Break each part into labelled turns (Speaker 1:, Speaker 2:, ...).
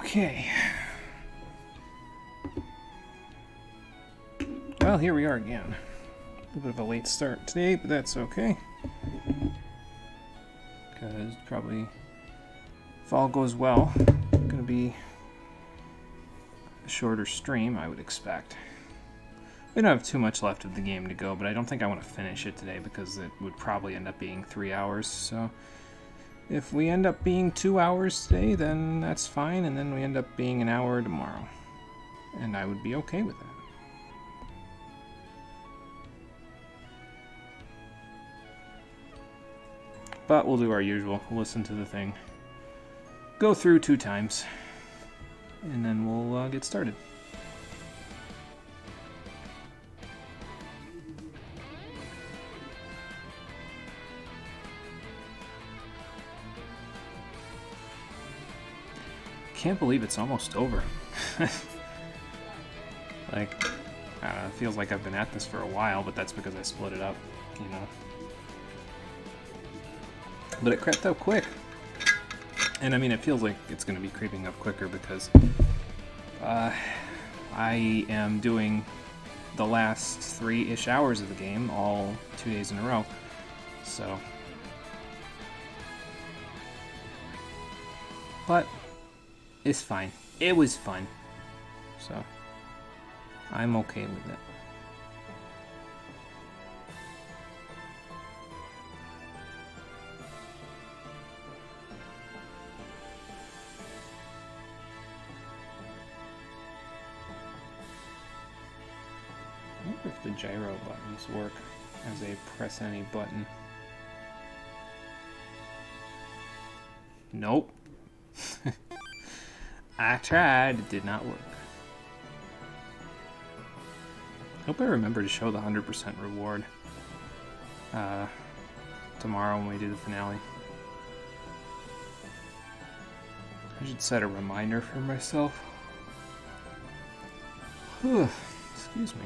Speaker 1: Okay. Well, here we are again. A little bit of a late start today, but that's okay. Because probably, if all goes well, going to be a shorter stream, I would expect. We don't have too much left of the game to go, but I don't think I want to finish it today because it would probably end up being 3 hours. So if we end up being 2 hours today, then that's fine, and then we end up being an hour tomorrow. And I would be okay with that. But we'll do our usual. We'll listen to the thing, go through 2 times, and then we'll get started. Can't believe it's almost over. Like, I don't know, it feels like I've been at this for a while, but that's because I split it up, you know. But it crept up quick. And I mean, it feels like it's going to be creeping up quicker because I am doing the last 3-ish hours of the game all 2 days in a row. So. But it's fine. It was fun. So I'm okay with it. I wonder if the gyro buttons work as they press any button. Nope. I tried, it did not work. Hope I remember to show the 100% reward tomorrow when we do the finale. I should set a reminder for myself. Excuse me.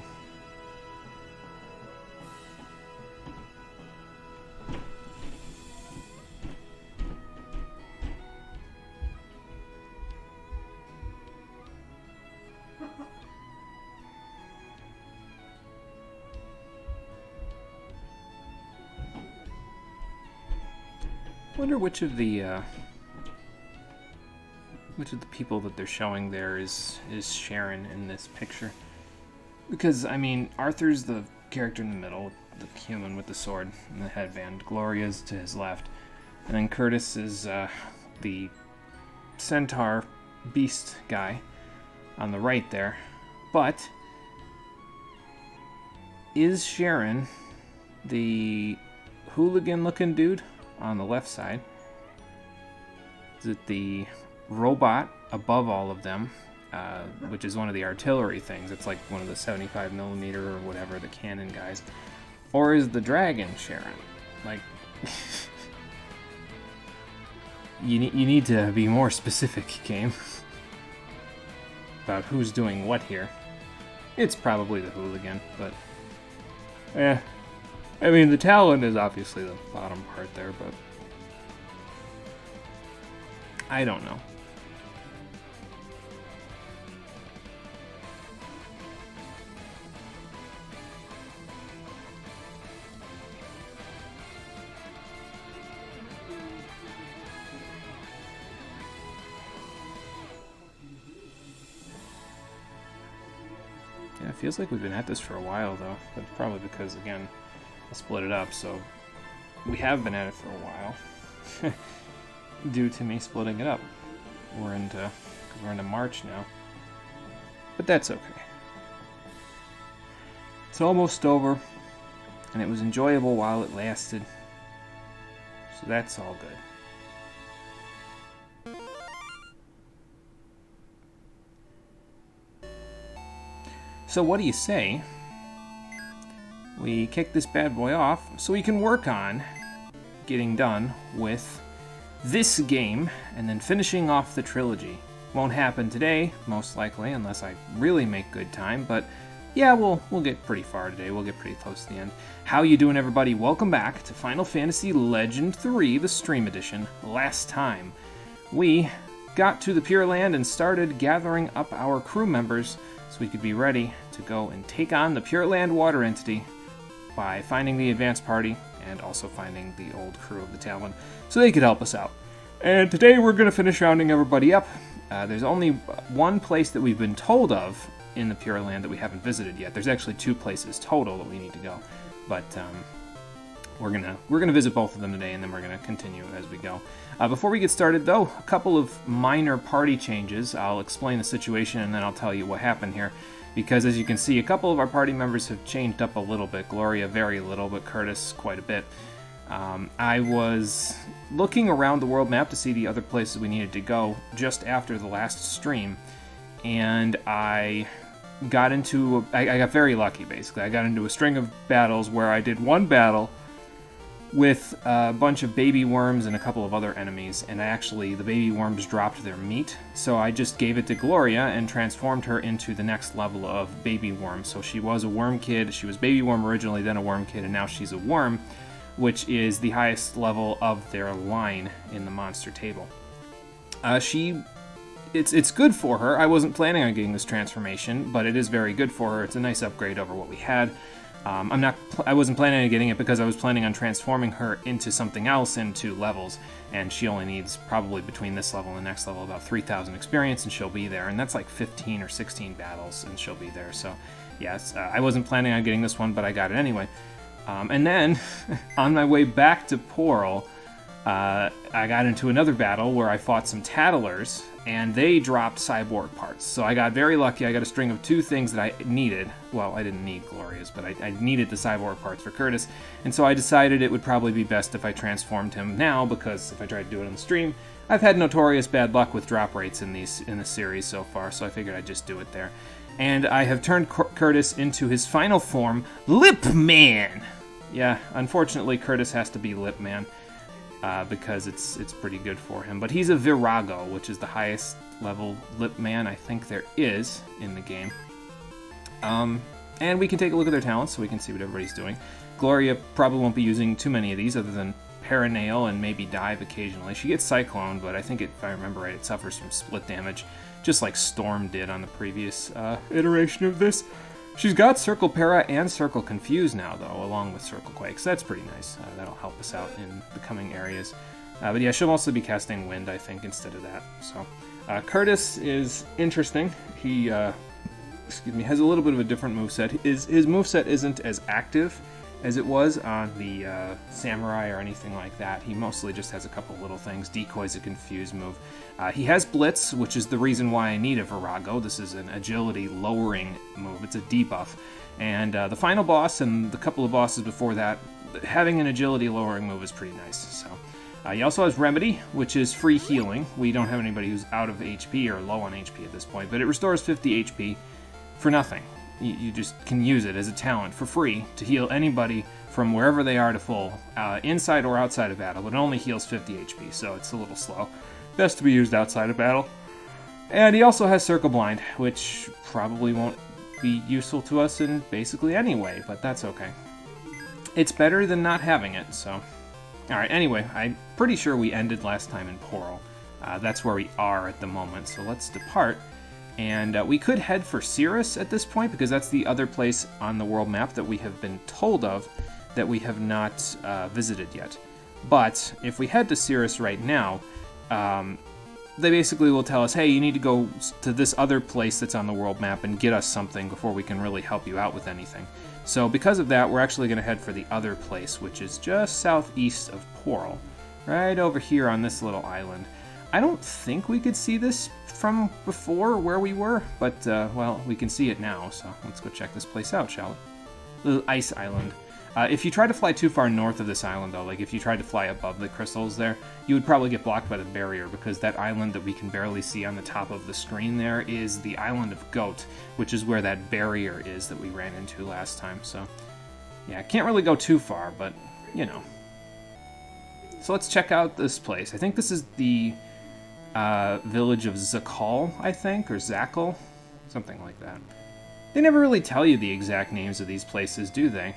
Speaker 1: Wonder which of the people that they're showing there is Sharon in this picture. Because I mean, Arthur's the character in the middle, the human with the sword and the headband. Gloria's to his left, and then Curtis is the centaur beast guy on the right there. But is Sharon the hooligan-looking dude on the left side? Is it the robot above all of them, which is one of the artillery things? It's like one of the 75mm or whatever, the cannon guys. Or is the dragon Sharon? Like, you need to be more specific, game, about who's doing what here. It's probably the hooligan, but I mean, the talent is obviously the bottom part there, but I don't know. Yeah, it feels like we've been at this for a while, though. But probably because, again, I split it up, so we have been at it for a while. Due to me splitting it up. We're into March now. But that's okay. It's almost over, and it was enjoyable while it lasted. So that's all good. So what do you say we kick this bad boy off so we can work on getting done with this game and then finishing off the trilogy? Won't happen today, most likely, unless I really make good time, but yeah, we'll get pretty far today. We'll get pretty close to the end. How you doing, everybody? Welcome back to Final Fantasy Legend 3, the Stream Edition. Last time, we got to the Pure Land and started gathering up our crew members so we could be ready to go and take on the Pure Land water entity by finding the advanced party and also finding the old crew of the Talon so they could help us out. And today we're going to finish rounding everybody up. There's only one place that we've been told of in the Pure Land that we haven't visited yet. There's actually 2 places total that we need to go, but we're gonna visit both of them today, and then we're gonna continue as we go. Before we get started, though, a couple of minor party changes. I'll explain the situation, and then I'll tell you what happened here. Because as you can see, a couple of our party members have changed up a little bit. Gloria very little, but Curtis quite a bit. I was looking around the world map to see the other places we needed to go just after the last stream, and I got very lucky, basically. I got into a string of battles where I did one battle with a bunch of baby worms and a couple of other enemies, and the baby worms dropped their meat, so I just gave it to Gloria and transformed her into the next level of baby worm. So she was a worm kid, she was baby worm originally, then a worm kid, and now she's a worm, which is the highest level of their line in the monster table. It's good for her. I wasn't planning on getting this transformation, but it is very good for her. It's a nice upgrade over what we had. I wasn't planning on getting it because I was planning on transforming her into something else in 2 levels, and she only needs probably between this level and the next level about 3,000 experience, and she'll be there, and that's like 15 or 16 battles, and she'll be there. So yes, I wasn't planning on getting this one, but I got it anyway. And then on my way back to Porl, I got into another battle where I fought some Tattlers, and they dropped cyborg parts. So I got very lucky. I got a string of 2 things that I needed. Well, I didn't need Gloria's, but I needed the cyborg parts for Curtis. And so I decided it would probably be best if I transformed him now, because if I tried to do it on the stream, I've had notorious bad luck with drop rates in this series so far, so I figured I'd just do it there. And I have turned Curtis into his final form, Lip Man! Yeah, unfortunately Curtis has to be Lip Man. Because it's pretty good for him. But he's a Virago, which is the highest level Lip Man I think there is in the game. And we can take a look at their talents so we can see what everybody's doing. Gloria probably won't be using too many of these other than Paranail and maybe Dive occasionally. She gets Cyclone, but I think if I remember right, it suffers from split damage, just like Storm did on the previous iteration of this. She's got Circle Para and Circle Confuse now, though, along with Circle Quake, so that's pretty nice. That'll help us out in the coming areas. But yeah, she'll mostly be casting Wind, I think, instead of that. So Curtis is interesting. He has a little bit of a different moveset. His moveset isn't as active as it was on the Samurai or anything like that. He mostly just has a couple little things. Decoy's a Confuse move. He has Blitz, which is the reason why I need a Virago. This is an agility lowering move. It's a debuff. And the final boss and the couple of bosses before that, having an agility lowering move is pretty nice. So he also has Remedy, which is free healing. We don't have anybody who's out of HP or low on HP at this point, but it restores 50 HP for nothing. You just can use it as a talent for free to heal anybody from wherever they are to full, inside or outside of battle, but it only heals 50 HP, so it's a little slow. Best to be used outside of battle. And he also has Circle Blind, which probably won't be useful to us in basically any way, but that's okay. It's better than not having it, so... Alright, anyway, I'm pretty sure we ended last time in Porl. That's where we are at the moment, so let's depart. And we could head for Cirrus at this point, because that's the other place on the world map that we have been told of that we have not visited yet. But if we head to Cirrus right now, they basically will tell us, hey, you need to go to this other place that's on the world map and get us something before we can really help you out with anything. So because of that, we're actually going to head for the other place, which is just southeast of Porl, right over here on this little island. I don't think we could see this from before where we were, but, well, we can see it now, so let's go check this place out, shall we? Little ice island. If you try to fly too far north of this island, though, like if you tried to fly above the crystals there, you would probably get blocked by the barrier, because that island that we can barely see on the top of the screen there is the island of Goat, which is where that barrier is that we ran into last time, so... Yeah, can't really go too far, but, you know. So let's check out this place. I think this is the village of Zakal, I think, or Zakal, something like that. They never really tell you the exact names of these places, do they?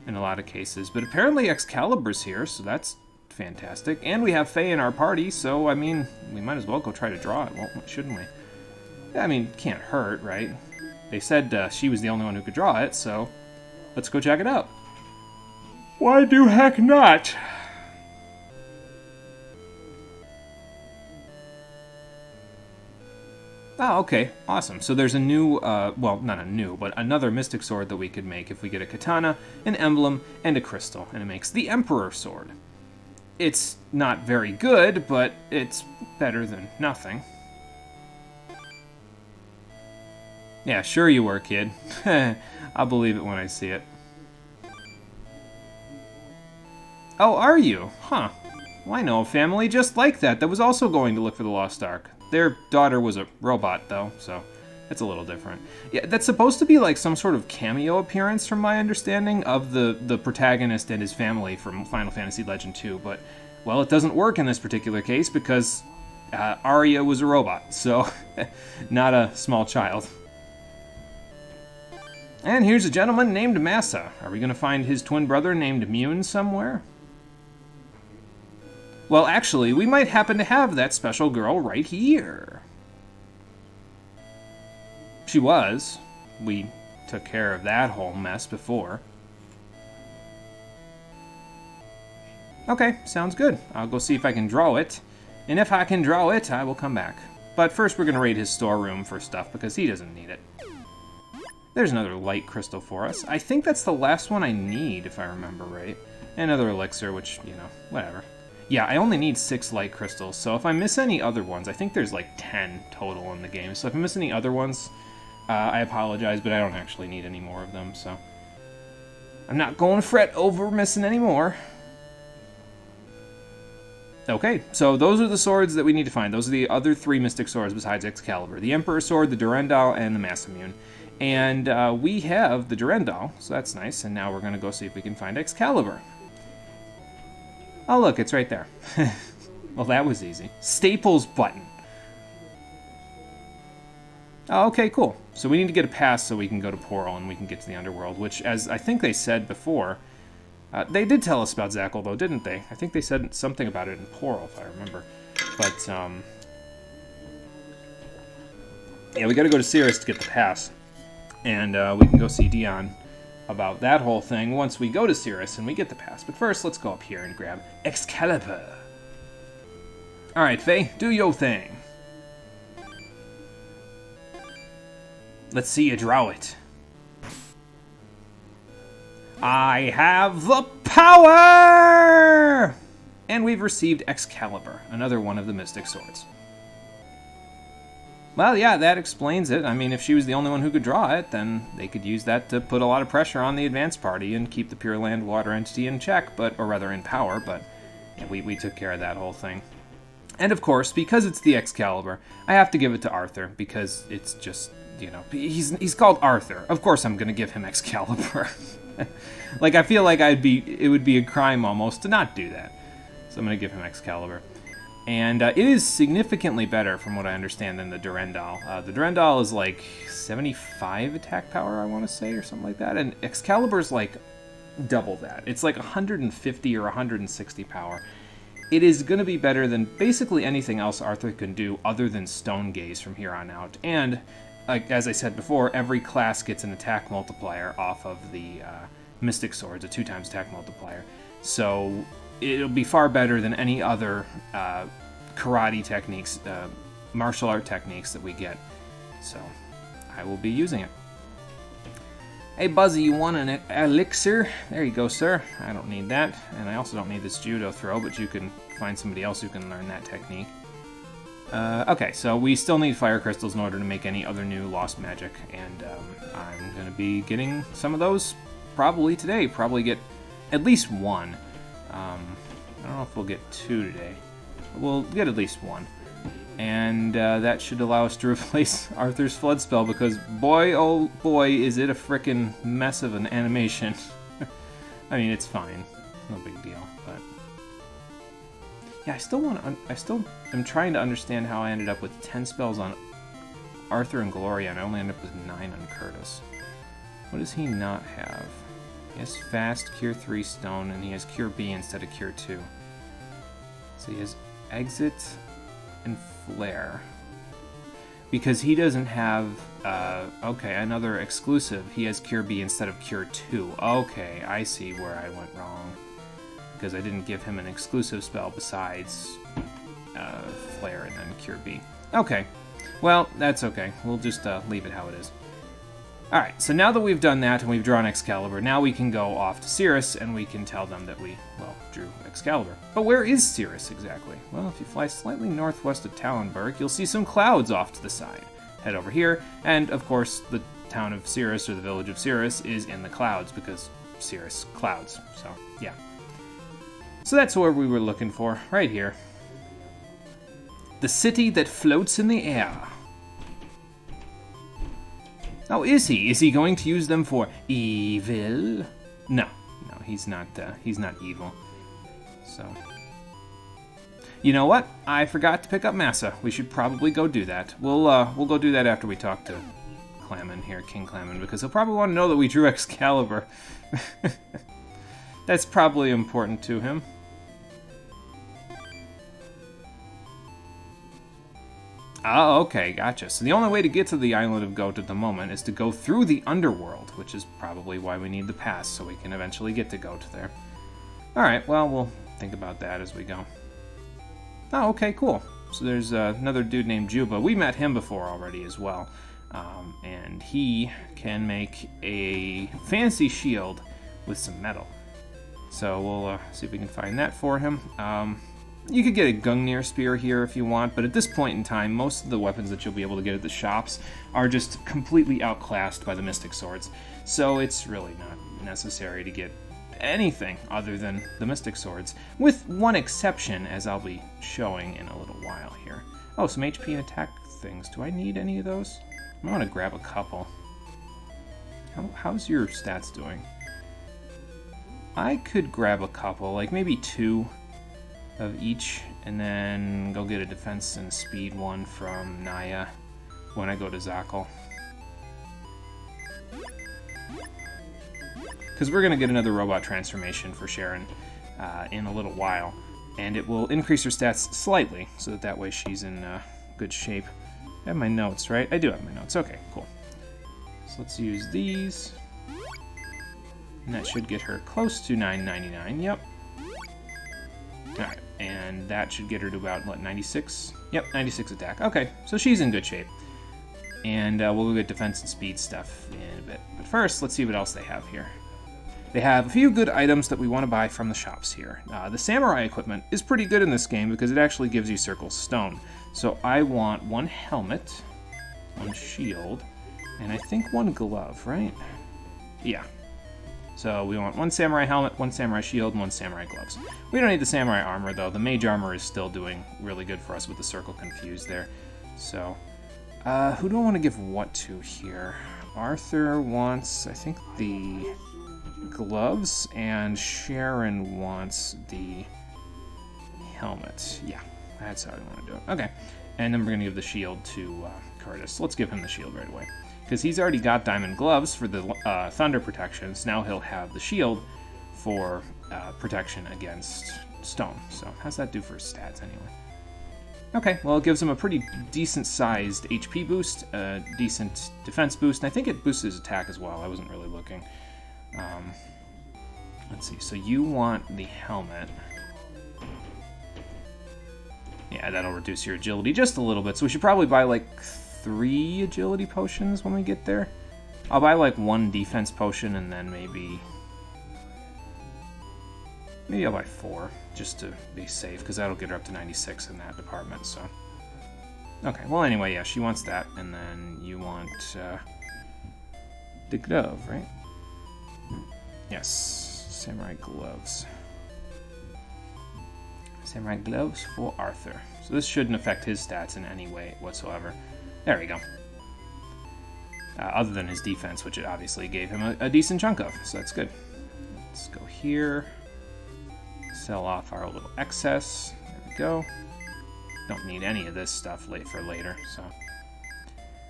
Speaker 1: In a lot of cases, but apparently Excalibur's here, so that's fantastic. And we have Faye in our party, so, I mean, we might as well go try to draw it, shouldn't we? I mean, can't hurt, right? They said she was the only one who could draw it, so let's go check it out. Why do heck not? Oh, okay. Awesome. So there's a new, well, not a new, but another Mystic Sword that we could make if we get a katana, an emblem, and a crystal. And it makes the Emperor Sword. It's not very good, but it's better than nothing. Yeah, sure you were, kid. I'll believe it when I see it. Oh, are you? Huh. Well, I know a family just like that was also going to look for the Lost Ark. Their daughter was a robot, though, so it's a little different. Yeah, that's supposed to be like some sort of cameo appearance, from my understanding, of the protagonist and his family from Final Fantasy Legend 2, but, well, it doesn't work in this particular case because Arya was a robot, so not a small child. And here's a gentleman named Massa. Are we going to find his twin brother named Mune somewhere? Well, actually, we might happen to have that special girl right here. She was. We took care of that whole mess before. Okay, sounds good. I'll go see if I can draw it. And if I can draw it, I will come back. But first we're going to raid his storeroom for stuff because he doesn't need it. There's another light crystal for us. I think that's the last one I need, if I remember right. Another elixir, which, you know, whatever. Yeah, I only need 6 light crystals, so if I miss any other ones, I think there's like 10 total in the game, so if I miss any other ones, I apologize, but I don't actually need any more of them, so I'm not going to fret over missing any more. Okay, so those are the swords that we need to find. Those are the other 3 Mystic Swords besides Excalibur. The Emperor Sword, the Durandal, and the Masamune. And we have the Durandal, so that's nice, and now we're going to go see if we can find Excalibur. Oh, look, it's right there. Well, that was easy. Staples button. Oh, okay, cool. So we need to get a pass so we can go to Portal and we can get to the Underworld, which, as I think they said before, they did tell us about Zackle, though, didn't they? I think they said something about it in Portal, if I remember. But, yeah, we gotta go to Cirrus to get the pass. And we can go see Dion about that whole thing once we go to Cirrus and we get the pass. But first, let's go up here and grab Excalibur. Alright, Faye, do your thing. Let's see you draw it. I have the power! And we've received Excalibur, another one of the Mystic Swords. Well, yeah, that explains it. I mean, if she was the only one who could draw it, then they could use that to put a lot of pressure on the advanced party and keep the Pure Land Water entity in check, or rather in power, but yeah, we took care of that whole thing. And of course, because it's the Excalibur, I have to give it to Arthur, because it's just, you know, he's called Arthur. Of course I'm going to give him Excalibur. Like, I feel like it would be a crime almost to not do that. So I'm going to give him Excalibur. And it is significantly better, from what I understand, than the Durandal. The Durandal is like 75 attack power, I want to say, or something like that. And Excalibur's like double that. It's like 150 or 160 power. It is going to be better than basically anything else Arthur can do other than Stone Gaze from here on out. And, as I said before, every class gets an attack multiplier off of the Mystic Swords, a 2x attack multiplier. So it'll be far better than any other karate techniques, martial art techniques that we get. So I will be using it. Hey, Buzzy, you want an elixir? There you go, sir. I don't need that. And I also don't need this judo throw, but you can find somebody else who can learn that technique. Okay, so we still need fire crystals in order to make any other new lost magic. And I'm going to be getting some of those probably today. Probably get at least one. I don't know if we'll get 2 today. We'll get at least 1. And that should allow us to replace Arthur's Flood spell, because boy, oh boy, is it a frickin' mess of an animation. I mean, it's fine. No big deal, but... yeah, I still am trying to understand how I ended up with 10 spells on Arthur and Gloria, and I only ended up with 9 on Curtis. What does he not have? He has Fast, Cure 3 Stone, and he has Cure B instead of Cure 2. So he has Exit and Flare. Because he doesn't have, okay, another exclusive. He has Cure B instead of Cure 2. Okay, I see where I went wrong. Because I didn't give him an exclusive spell besides Flare and then Cure B. Okay, well, that's okay. We'll just leave it how it is. Alright, so now that we've done that and we've drawn Excalibur, now we can go off to Cirrus and we can tell them that we, well, drew Excalibur. But where is Cirrus exactly? Well, if you fly slightly northwest of Talonburg, you'll see some clouds off to the side. Head over here, and of course, the town of Cirrus, or the village of Cirrus, is in the clouds because Cirrus clouds, so yeah. So that's where we were looking for, right here. The city that floats in the air. Oh, is he? Is he going to use them for evil? No, he's not evil. So, you know what? I forgot to pick up Massa. We should probably go do that. We'll go do that after we talk to Clamon here, King Clamon, because he'll probably want to know that we drew Excalibur. That's probably important to him. Oh, okay, gotcha. So the only way to get to the Island of Goat at the moment is to go through the underworld, which is probably why we need the pass, so we can eventually get to Goat there. Alright, well, we'll think about that as we go. Oh, okay, cool. So there's another dude named Juba. We met him before already as well. And he can make a fancy shield with some metal. So we'll see if we can find that for him. You could get a Gungnir Spear here if you want, but at this point in time, most of the weapons that you'll be able to get at the shops are just completely outclassed by the Mystic Swords. So it's really not necessary to get anything other than the Mystic Swords, with one exception, as I'll be showing in a little while here. Oh, some HP and attack things. Do I need any of those? I want to grab a couple. How's your stats doing? I could grab a couple, like maybe 2 of each, and then go get a defense and speed one from Naya when I go to Zakal. Because we're going to get another robot transformation for Sharon in a little while, and it will increase her stats slightly, so that way she's in good shape. I have my notes, right? I do have my notes. Okay, cool. So let's use these. And that should get her close to 999. Yep. Alright, and that should get her to about, what, 96? Yep, 96 attack. Okay, so she's in good shape. And we'll get defense and speed stuff in a bit. But first, let's see what else they have here. They have a few good items that we want to buy from the shops here. The samurai equipment is pretty good in this game because it actually gives you Circle Stone. So I want 1 helmet, 1 shield, and I think 1 glove, right? Yeah. So we want 1 samurai helmet, 1 samurai shield, and 1 samurai gloves. We don't need the samurai armor, though. The mage armor is still doing really good for us with the circle confused there. So, who do I want to give what to here? Arthur wants, I think, the gloves, and Sharon wants the helmet. Yeah, that's how I want to do it. Okay, and then we're going to give the shield to Curtis. Let's give him the shield right away. Because he's already got diamond gloves for the thunder protections. Now he'll have the shield for protection against stone. So how's that do for his stats anyway? Okay, well, it gives him a pretty decent-sized HP boost, a decent defense boost, and I think it boosts his attack as well. I wasn't really looking. Let's see, so you want the helmet. Yeah, that'll reduce your agility just a little bit, so we should probably buy, like, 3 agility potions when we get there. I'll buy like 1 defense potion and then maybe I'll buy 4 just to be safe, because that'll get her up to 96 in that department. So okay, well anyway, yeah, she wants that, and then you want the glove, right? Yes, samurai gloves. Samurai gloves for Arthur. So this shouldn't affect his stats in any way whatsoever. There we go. Other than his defense, which it obviously gave him a decent chunk of, so that's good. Let's go here. Sell off our little excess. There we go. Don't need any of this stuff for later, so.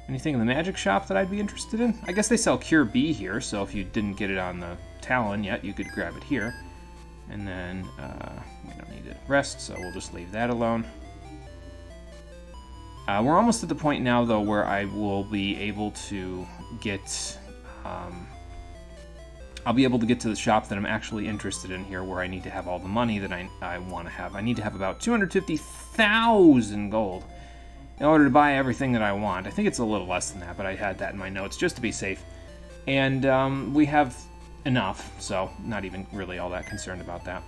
Speaker 1: Anything in the magic shop that I'd be interested in? I guess they sell Cure B here, so if you didn't get it on the Talon yet, you could grab it here. And then we don't need to rest, so we'll just leave that alone. We're almost at the point now, though, where I will be able to get... I'll be able to get to the shop that I'm actually interested in here, where I need to have all the money that I want to have. I need to have about 250,000 gold in order to buy everything that I want. I think it's a little less than that, but I had that in my notes just to be safe. And we have enough, so not even really all that concerned about that.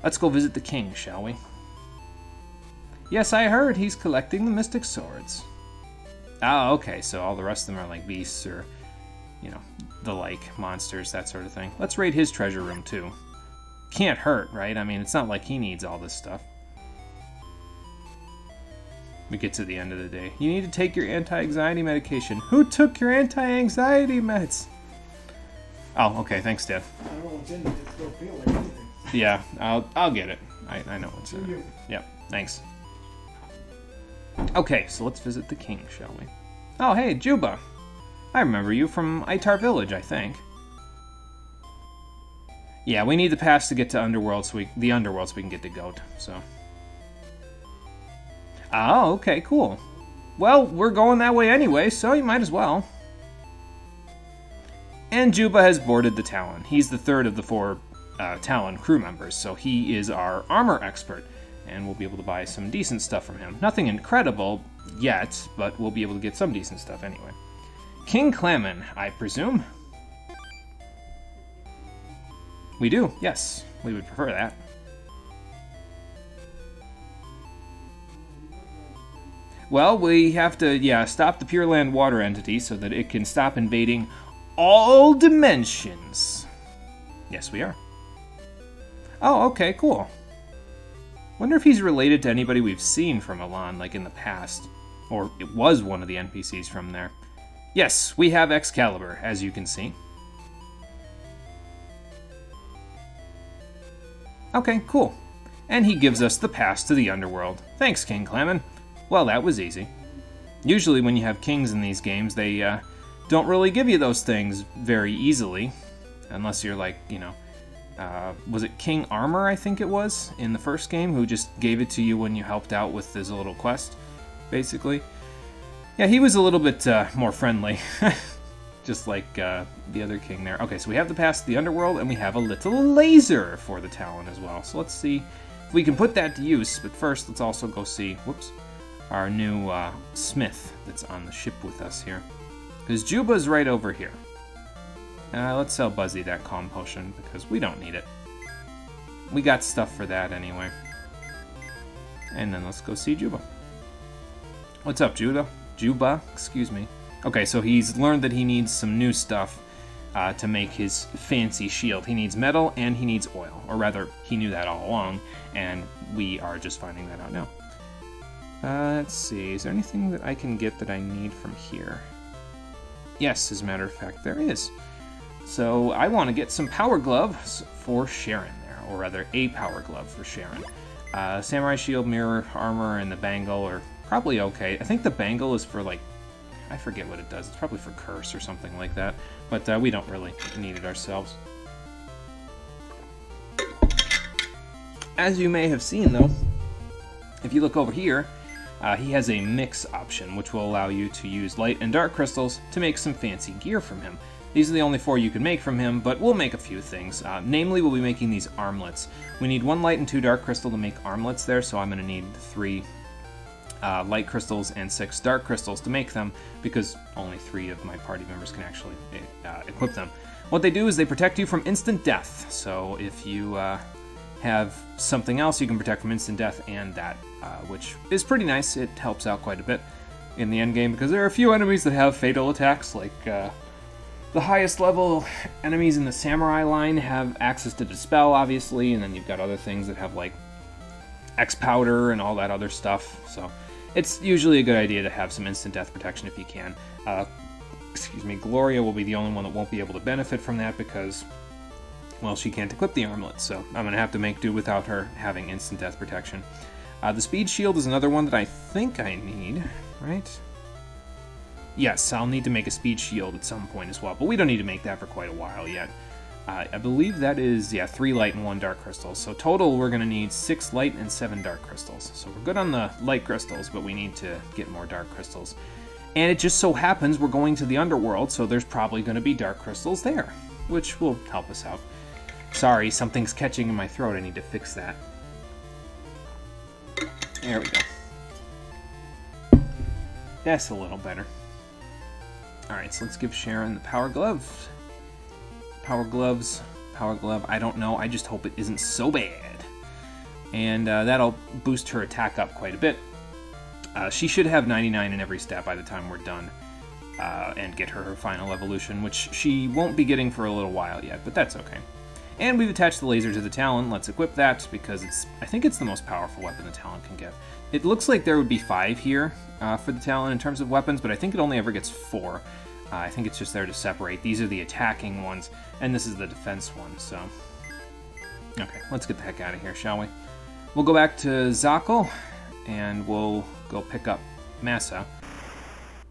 Speaker 1: Let's go visit the king, shall we? Yes, I heard he's collecting the mystic swords. Oh, okay, so all the rest of them are like beasts or, you know, the like, monsters, that sort of thing. Let's raid his treasure room, too. Can't hurt, right? I mean, it's not like he needs all this stuff. We get to the end of the day. You need to take your anti-anxiety medication. Who took your anti-anxiety meds? Oh, okay, thanks, Dad.
Speaker 2: I don't know what's in it, it's don't feel like anything.
Speaker 1: Yeah, I'll get it. I know what's in it. Yep, thanks. Okay, so let's visit the king, shall we? Oh, hey, Juba. I remember you from Itar Village, I think. Yeah, we need the pass to get to Underworld, the Underworld, so we can get the goat, so. Oh, okay, cool. Well, we're going that way anyway, so you might as well. And Juba has boarded the Talon. He's the third of the 4 Talon crew members, so he is our armor expert, and we'll be able to buy some decent stuff from him. Nothing incredible yet, but we'll be able to get some decent stuff anyway. King Clamon, I presume? We do, yes. We would prefer that. Well, we have to, stop the Pure Land water entity so that it can stop invading all dimensions. Yes, we are. Oh, okay, cool. Wonder if he's related to anybody we've seen from Elan, like in the past. Or it was one of the NPCs from there. Yes, we have Excalibur, as you can see. Okay, cool. And he gives us the pass to the Underworld. Thanks, King Clamon. Well, that was easy. Usually when you have kings in these games, they don't really give you those things very easily. Unless you're like, you know, was it King Armor, I think it was, in the first game, who just gave it to you when you helped out with this little quest, basically. Yeah, he was a little bit more friendly, just like the other king there. Okay, so we have the pass to the Underworld, and we have a little laser for the Talon as well. So let's see if we can put that to use, but first let's also go see, our new smith that's on the ship with us here. Because Juba's right over here. Let's sell Buzzy that calm potion, because we don't need it. We got stuff for that anyway. And then let's go see Juba. What's up, Juba? Juba, excuse me. Okay, so he's learned that he needs some new stuff to make his fancy shield. He needs metal and he needs oil. Or rather, he knew that all along, and we are just finding that out now. Let's see, is there anything that I can get that I need from here? Yes, as a matter of fact, there is. So I want to get some power gloves for Sharon there, or rather, a power glove for Sharon. Samurai shield, mirror, armor, and the bangle are probably okay. I think the bangle is for, like, I forget what it does. It's probably for curse or something like that. But we don't really need it ourselves. As you may have seen, though, if you look over here, he has a mix option, which will allow you to use light and dark crystals to make some fancy gear from him. These are the only 4 you can make from him, but we'll make a few things. Namely, we'll be making these armlets. We need 1 light and 2 dark crystal to make armlets there, so I'm going to need 3 light crystals and 6 dark crystals to make them, because only 3 of my party members can actually equip them. What they do is they protect you from instant death, so if you have something else, you can protect from instant death and that, which is pretty nice. It helps out quite a bit in the endgame, because there are a few enemies that have fatal attacks, like the highest level enemies in the samurai line have access to Dispel, obviously, and then you've got other things that have, like, X-Powder and all that other stuff, so it's usually a good idea to have some instant death protection if you can. Gloria will be the only one that won't be able to benefit from that because, well, she can't equip the armlet, so I'm going to have to make do without her having instant death protection. The speed shield is another one that I think I need, right? Yes, I'll need to make a speed shield at some point as well, but we don't need to make that for quite a while yet. I believe that is, yeah, 3 light and 1 dark crystals. So total, we're going to need 6 light and 7 dark crystals. So we're good on the light crystals, but we need to get more dark crystals. And it just so happens we're going to the underworld, so there's probably going to be dark crystals there, which will help us out. Sorry, something's catching in my throat. I need to fix that. There we go. That's a little better. Alright, so let's give Sharon the power glove. Power gloves, power glove, I don't know. I just hope it isn't so bad. And that'll boost her attack up quite a bit. She should have 99 in every stat by the time we're done. And get her final evolution, which she won't be getting for a little while yet, but that's okay. And we've attached the laser to the Talon. Let's equip that, because I think it's the most powerful weapon the Talon can get. It looks like there would be 5 here for the Talon in terms of weapons, but I think it only ever gets 4. I think it's just there to separate. These are the attacking ones, and this is the defense one, so... Okay, let's get the heck out of here, shall we? We'll go back to Zakel, and we'll go pick up Massa.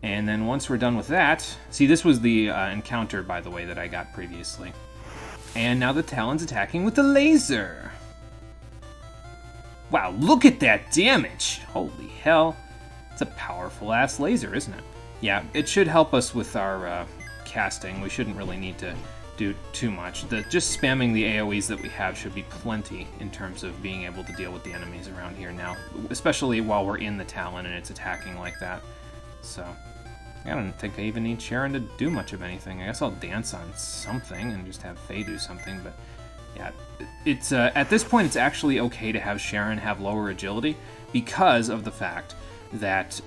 Speaker 1: And then once we're done with that... See, this was the encounter, by the way, that I got previously. And now the Talon's attacking with the laser! Wow, look at that damage! Holy hell. It's a powerful-ass laser, isn't it? Yeah, it should help us with our casting. We shouldn't really need to do too much. Just spamming the AoEs that we have should be plenty in terms of being able to deal with the enemies around here now, especially while we're in the Talon and it's attacking like that. So, I don't think I even need Sharon to do much of anything. I guess I'll dance on something and just have Faye do something, but yeah, it's at this point it's actually okay to have Sharon have lower agility because of the fact that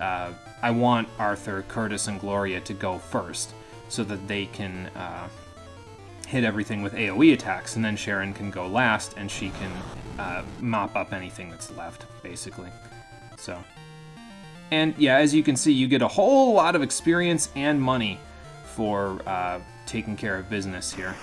Speaker 1: I want Arthur, Curtis, and Gloria to go first so that they can hit everything with AoE attacks, and then Sharon can go last and she can mop up anything that's left, basically. So, and yeah, as you can see, you get a whole lot of experience and money for taking care of business here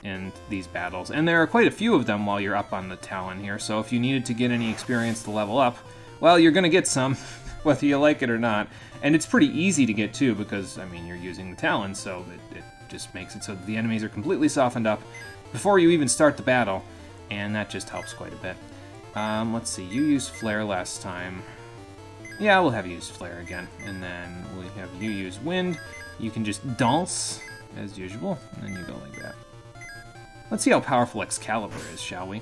Speaker 1: in these battles. And there are quite a few of them while you're up on the Talon here, so if you needed to get any experience to level up, well, you're going to get some, whether you like it or not. And it's pretty easy to get, too, because, I mean, you're using the Talon, so it just makes it so that the enemies are completely softened up before you even start the battle, and that just helps quite a bit. Let's see, you used Flare last time. Yeah, we'll have you use Flare again, and then we'll have you use Wind. You can just dance, as usual, and then you go like that. Let's see how powerful Excalibur is, shall we?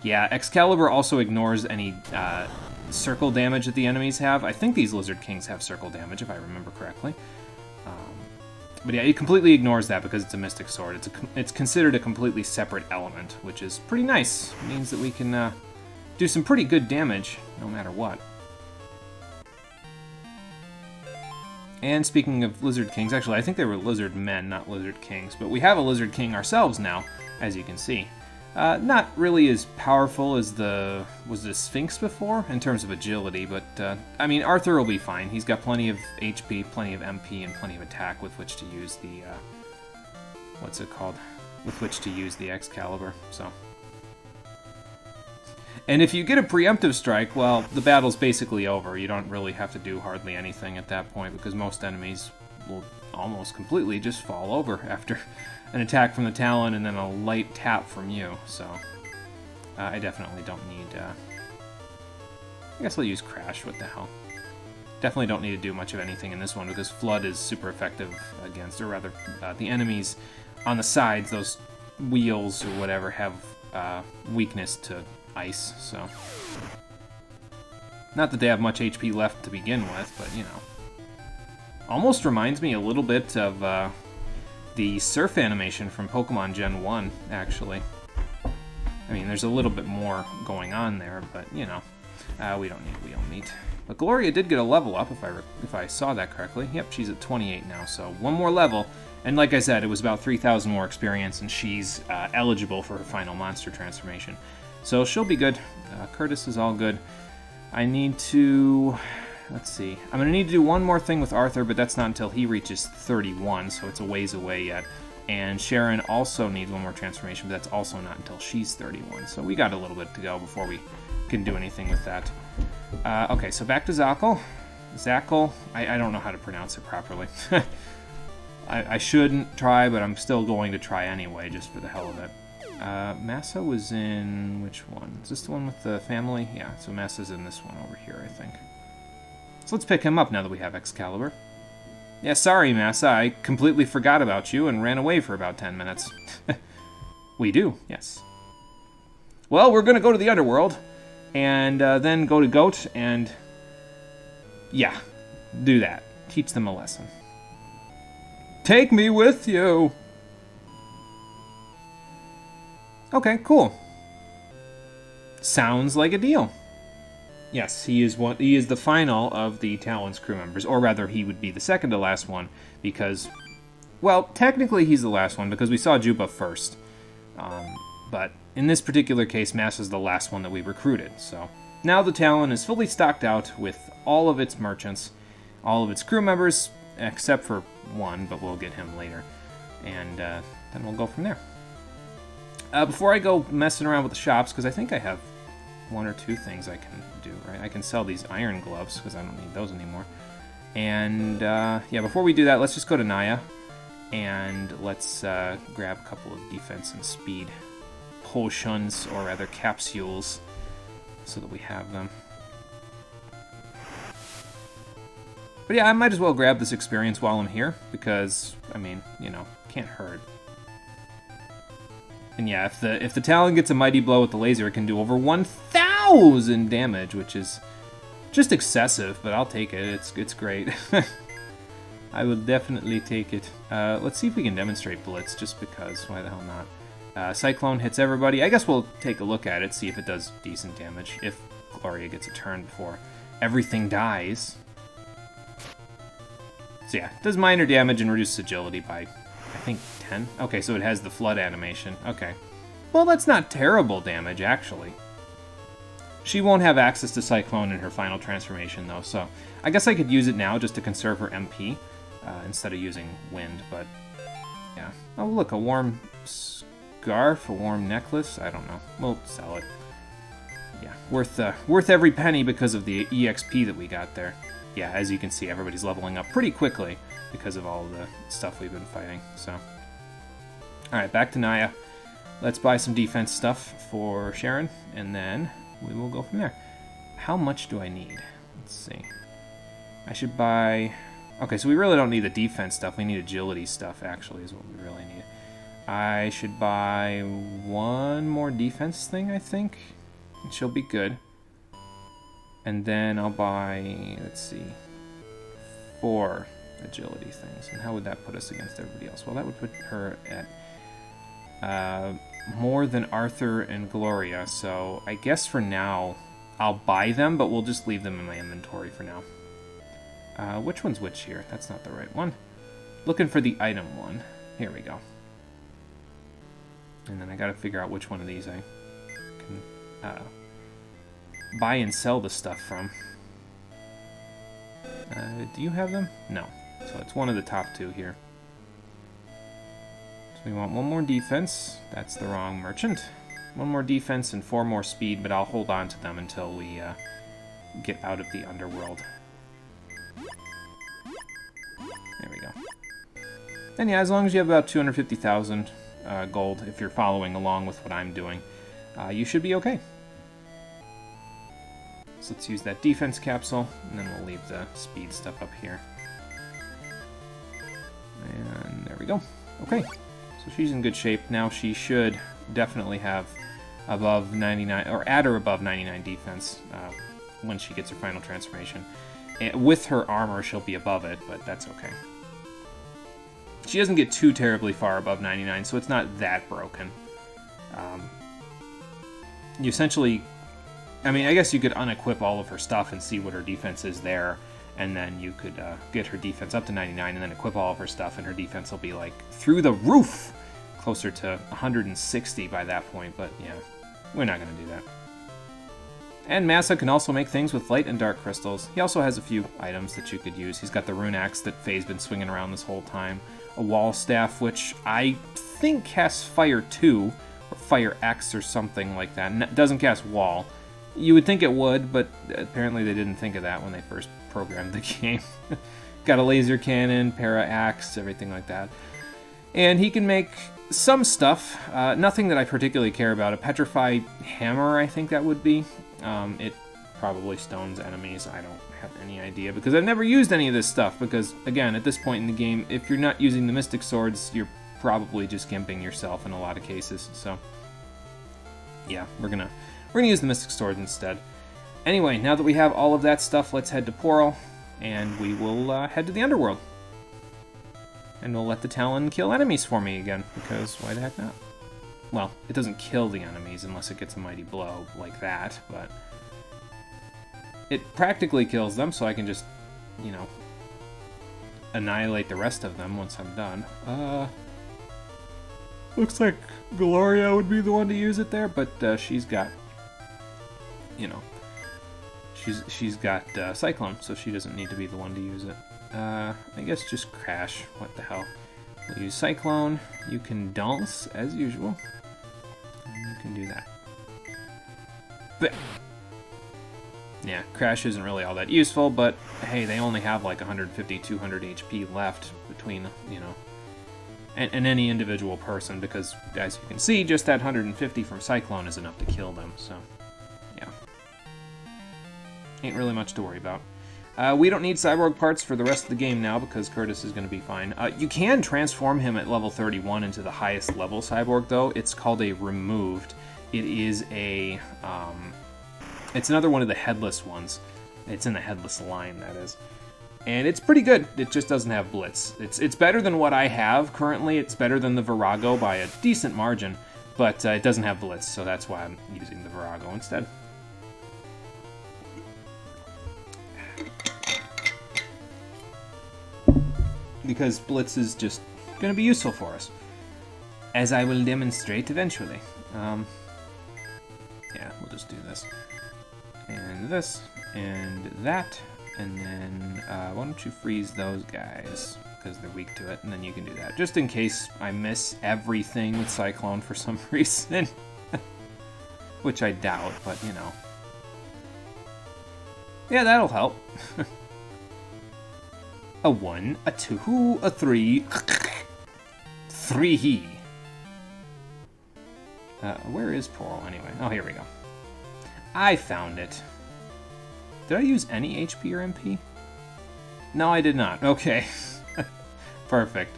Speaker 1: Yeah, Excalibur also ignores any circle damage that the enemies have. I think these Lizard Kings have circle damage, if I remember correctly. But yeah, it completely ignores that because it's a Mystic Sword. It's considered a completely separate element, which is pretty nice. It means that we can do some pretty good damage, no matter what. And speaking of Lizard Kings, actually, I think they were Lizard Men, not Lizard Kings. But we have a Lizard King ourselves now, as you can see. Not really as powerful as was the Sphinx before, in terms of agility, but, I mean, Arthur will be fine. He's got plenty of HP, plenty of MP, and plenty of attack with which to use the, what's it called? With which to use the Excalibur, so. And if you get a preemptive strike, well, the battle's basically over. You don't really have to do hardly anything at that point, because most enemies will almost completely just fall over after an attack from the Talon and then a light tap from you, so I definitely don't need, I guess I'll use Crash, what the hell. Definitely don't need to do much of anything in this one because Flood is super effective against, or rather, the enemies on the sides, those wheels or whatever, have weakness to ice, so. Not that they have much HP left to begin with, but, you know. Almost reminds me a little bit of the Surf animation from Pokemon Gen 1, actually. I mean, there's a little bit more going on there, but, you know, we don't need Wheel Meat. But Gloria did get a level up, if I saw that correctly. Yep, she's at 28 now, so one more level. And like I said, it was about 3,000 more experience, and she's eligible for her final monster transformation. So she'll be good. Curtis is all good. I need to... Let's see. I'm going to need to do one more thing with Arthur, but that's not until he reaches 31, so it's a ways away yet. And Sharon also needs one more transformation, but that's also not until she's 31. So we got a little bit to go before we can do anything with that. Okay, so back to Zakel. Zakel, I don't know how to pronounce it properly. I shouldn't try, but I'm still going to try anyway, just for the hell of it. Massa was in... which one? Is this the one with the family? Yeah, so Massa's in this one over here, I think. So let's pick him up now that we have Excalibur. Yeah, sorry, Massa, I completely forgot about you and ran away for about 10 minutes. We do, yes. Well, we're gonna go to the underworld, and then go to Goat, and... yeah, do that. Teach them a lesson. Take me with you! Okay, cool. Sounds like a deal. Yes, he is the final of the Talon's crew members, or rather, he would be the second to last one, because, well, technically he's the last one, because we saw Juba first. But in this particular case, Massa's the last one that we recruited, so... now the Talon is fully stocked out with all of its merchants, all of its crew members, except for one, but we'll get him later. And then we'll go from there. Before I go messing around with the shops, because I think I have one or two things I can do, right? I can sell these iron gloves, because I don't need those anymore. And, yeah, before we do that, let's just go to Naya, and let's grab a couple of defense and speed potions, or rather capsules, so that we have them. But yeah, I might as well grab this experience while I'm here, because, I mean, you know, can't hurt. And yeah, if the Talon gets a mighty blow with the laser, it can do over 1,000 damage, which is just excessive, but I'll take it. It's great. I will definitely take it. Let's see if we can demonstrate Blitz, just because. Why the hell not? Cyclone hits everybody. I guess we'll take a look at it, see if it does decent damage, if Gloria gets a turn before everything dies. So yeah, it does minor damage and reduces agility by, I think, 10? Okay, so it has the flood animation. Okay. Well, that's not terrible damage, actually. She won't have access to Cyclone in her final transformation, though, so I guess I could use it now just to conserve her MP instead of using Wind, but yeah. Oh, look, a warm scarf, a warm necklace? I don't know. We'll sell it. Yeah, worth every penny because of the EXP that we got there. Yeah, as you can see, everybody's leveling up pretty quickly because of all the stuff we've been fighting, so. Alright, back to Naya. Let's buy some defense stuff for Sharon, and then we will go from there. How much do I need? Let's see. I should buy... okay, so we really don't need the defense stuff. We need agility stuff, actually, is what we really need. I should buy one more defense thing, I think. And she'll be good. And then I'll buy, let's see, 4 agility things. And how would that put us against everybody else? Well, that would put her at more than Arthur and Gloria. So I guess for now, I'll buy them, but we'll just leave them in my inventory for now. Which one's which here? That's not the right one. Looking for the item one. Here we go. And then I gotta figure out which one of these I can buy and sell the stuff from. Do you have them? No. So it's one of the top 2 here. So we want 1 more defense. That's the wrong merchant. 1 more defense and 4 more speed, but I'll hold on to them until we get out of the underworld. There we go. And yeah, as long as you have about 250,000 gold, if you're following along with what I'm doing, you should be okay. So let's use that defense capsule, and then we'll leave the speed stuff up here. And there we go. Okay, so she's in good shape. Now she should definitely have above 99, or at or above 99 defense when she gets her final transformation. And with her armor, she'll be above it, but that's okay. She doesn't get too terribly far above 99, so it's not that broken. You essentially... I mean, I guess you could unequip all of her stuff and see what her defense is there, and then you could get her defense up to 99 and then equip all of her stuff, and her defense will be, like, through the roof! Closer to 160 by that point, but yeah, we're not going to do that. And Massa can also make things with light and dark crystals. He also has a few items that you could use. He's got the rune axe that Faye's been swinging around this whole time, a wall staff, which I think casts Fire 2, or Fire X or something like that, and it doesn't cast wall. You would think it would, but apparently they didn't think of that when they first programmed the game. got a laser cannon, para-axe, everything like that. And he can make some stuff, nothing that I particularly care about. A petrify hammer, I think that would be. It probably stones enemies. I don't have any idea because I've never used any of this stuff because, again, at this point in the game, if you're not using the Mystic Swords, you're probably just gimping yourself in a lot of cases. So, yeah, we're gonna use the Mystic Swords instead. Anyway, now that we have all of that stuff, let's head to Porl, and we will head to the Underworld. And we'll let the Talon kill enemies for me again, because why the heck not? Well, it doesn't kill the enemies unless it gets a mighty blow like that, but it practically kills them, so I can just, you know, annihilate the rest of them once I'm done. Looks like Gloria would be the one to use it there, but she's got, you know, she's got Cyclone, so she doesn't need to be the one to use it. I guess just Crash. What the hell? We'll use Cyclone. You can Dance, as usual. And you can do that. But yeah, Crash isn't really all that useful, but hey, they only have like 150, 200 HP left between, you know, and any individual person, because as you can see, just that 150 from Cyclone is enough to kill them, so yeah. Ain't really much to worry about. We don't need cyborg parts for the rest of the game now because Curtis is going to be fine. You can transform him at level 31 into the highest level cyborg, though. It's called a removed. It is a, it's another one of the headless ones. It's in the headless line, that is. And it's pretty good. It just doesn't have Blitz. It's better than what I have currently. It's better than the Virago by a decent margin, but it doesn't have Blitz, so that's why I'm using the Virago instead. Because Blitz is just going to be useful for us, as I will demonstrate eventually. Yeah, we'll just do this, and this, and that, and then why don't you freeze those guys, because they're weak to it, and then you can do that, just in case I miss everything with Cyclone for some reason, which I doubt, but you know. Yeah, that'll help. A 1, a 2, a 3. 3. Where is Porl anyway? Oh, here we go. I found it. Did I use any HP or MP? No, I did not. Okay. Perfect.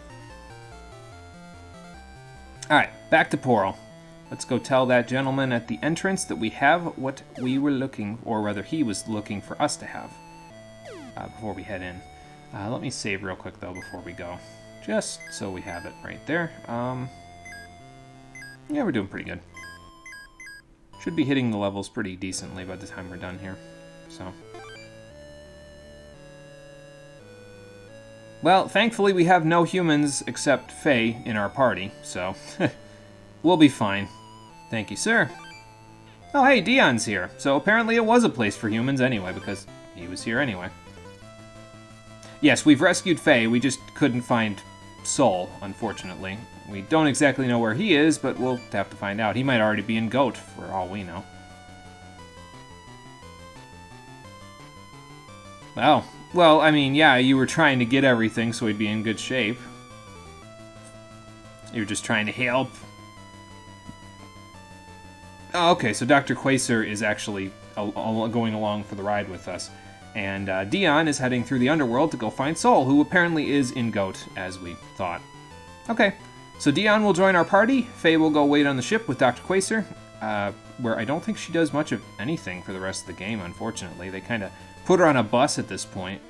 Speaker 1: Alright, back to Porl. Let's go tell that gentleman at the entrance that we have what we were looking, or rather he was looking for us to have, before we head in. Let me save real quick, though, before we go. Just so we have it right there. Yeah, we're doing pretty good. Should be hitting the levels pretty decently by the time we're done here. So. Well, thankfully we have no humans except Faye in our party, so we'll be fine. Thank you, sir. Oh, hey, Dion's here. So apparently it was a place for humans anyway, because he was here anyway. Yes, we've rescued Faye, we just couldn't find Sol, unfortunately. We don't exactly know where he is, but we'll have to find out. He might already be in Goat, for all we know. Oh, well, I mean, yeah, you were trying to get everything so he'd be in good shape. You were just trying to help. Oh, okay, so Dr. Quasar is actually going along for the ride with us. And Dion is heading through the underworld to go find Sol, who apparently is in Goat, as we thought. Okay, so Dion will join our party. Faye will go wait on the ship with Dr. Quasar, where I don't think she does much of anything for the rest of the game, unfortunately. They kind of put her on a bus at this point,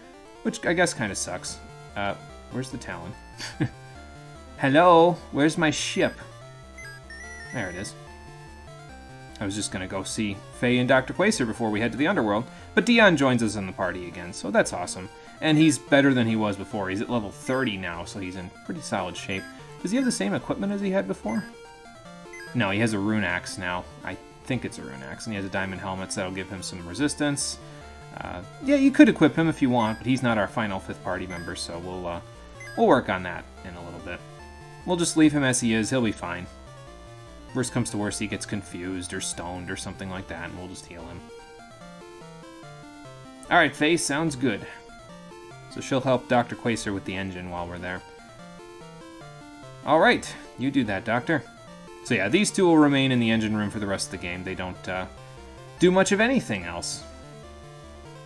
Speaker 1: which I guess kind of sucks. Where's the Talon? Hello, where's my ship? There it is. I was just going to go see Faye and Dr. Quasar before we head to the underworld, but Dion joins us in the party again, so that's awesome. And he's better than he was before. He's at level 30 now, so he's in pretty solid shape. Does he have the same equipment as he had before? No, he has a rune axe now. I think it's a rune axe, and he has a diamond helmet, so that'll give him some resistance. Yeah, you could equip him if you want, but he's not our final 5th party member, so we'll work on that in a little bit. We'll just leave him as he is. He'll be fine. Worst comes to worst, he gets confused or stoned or something like that, and we'll just heal him. Alright, Faye, sounds good. So she'll help Dr. Quaser with the engine while we're there. Alright, you do that, Doctor. So yeah, these two will remain in the engine room for the rest of the game. They don't do much of anything else.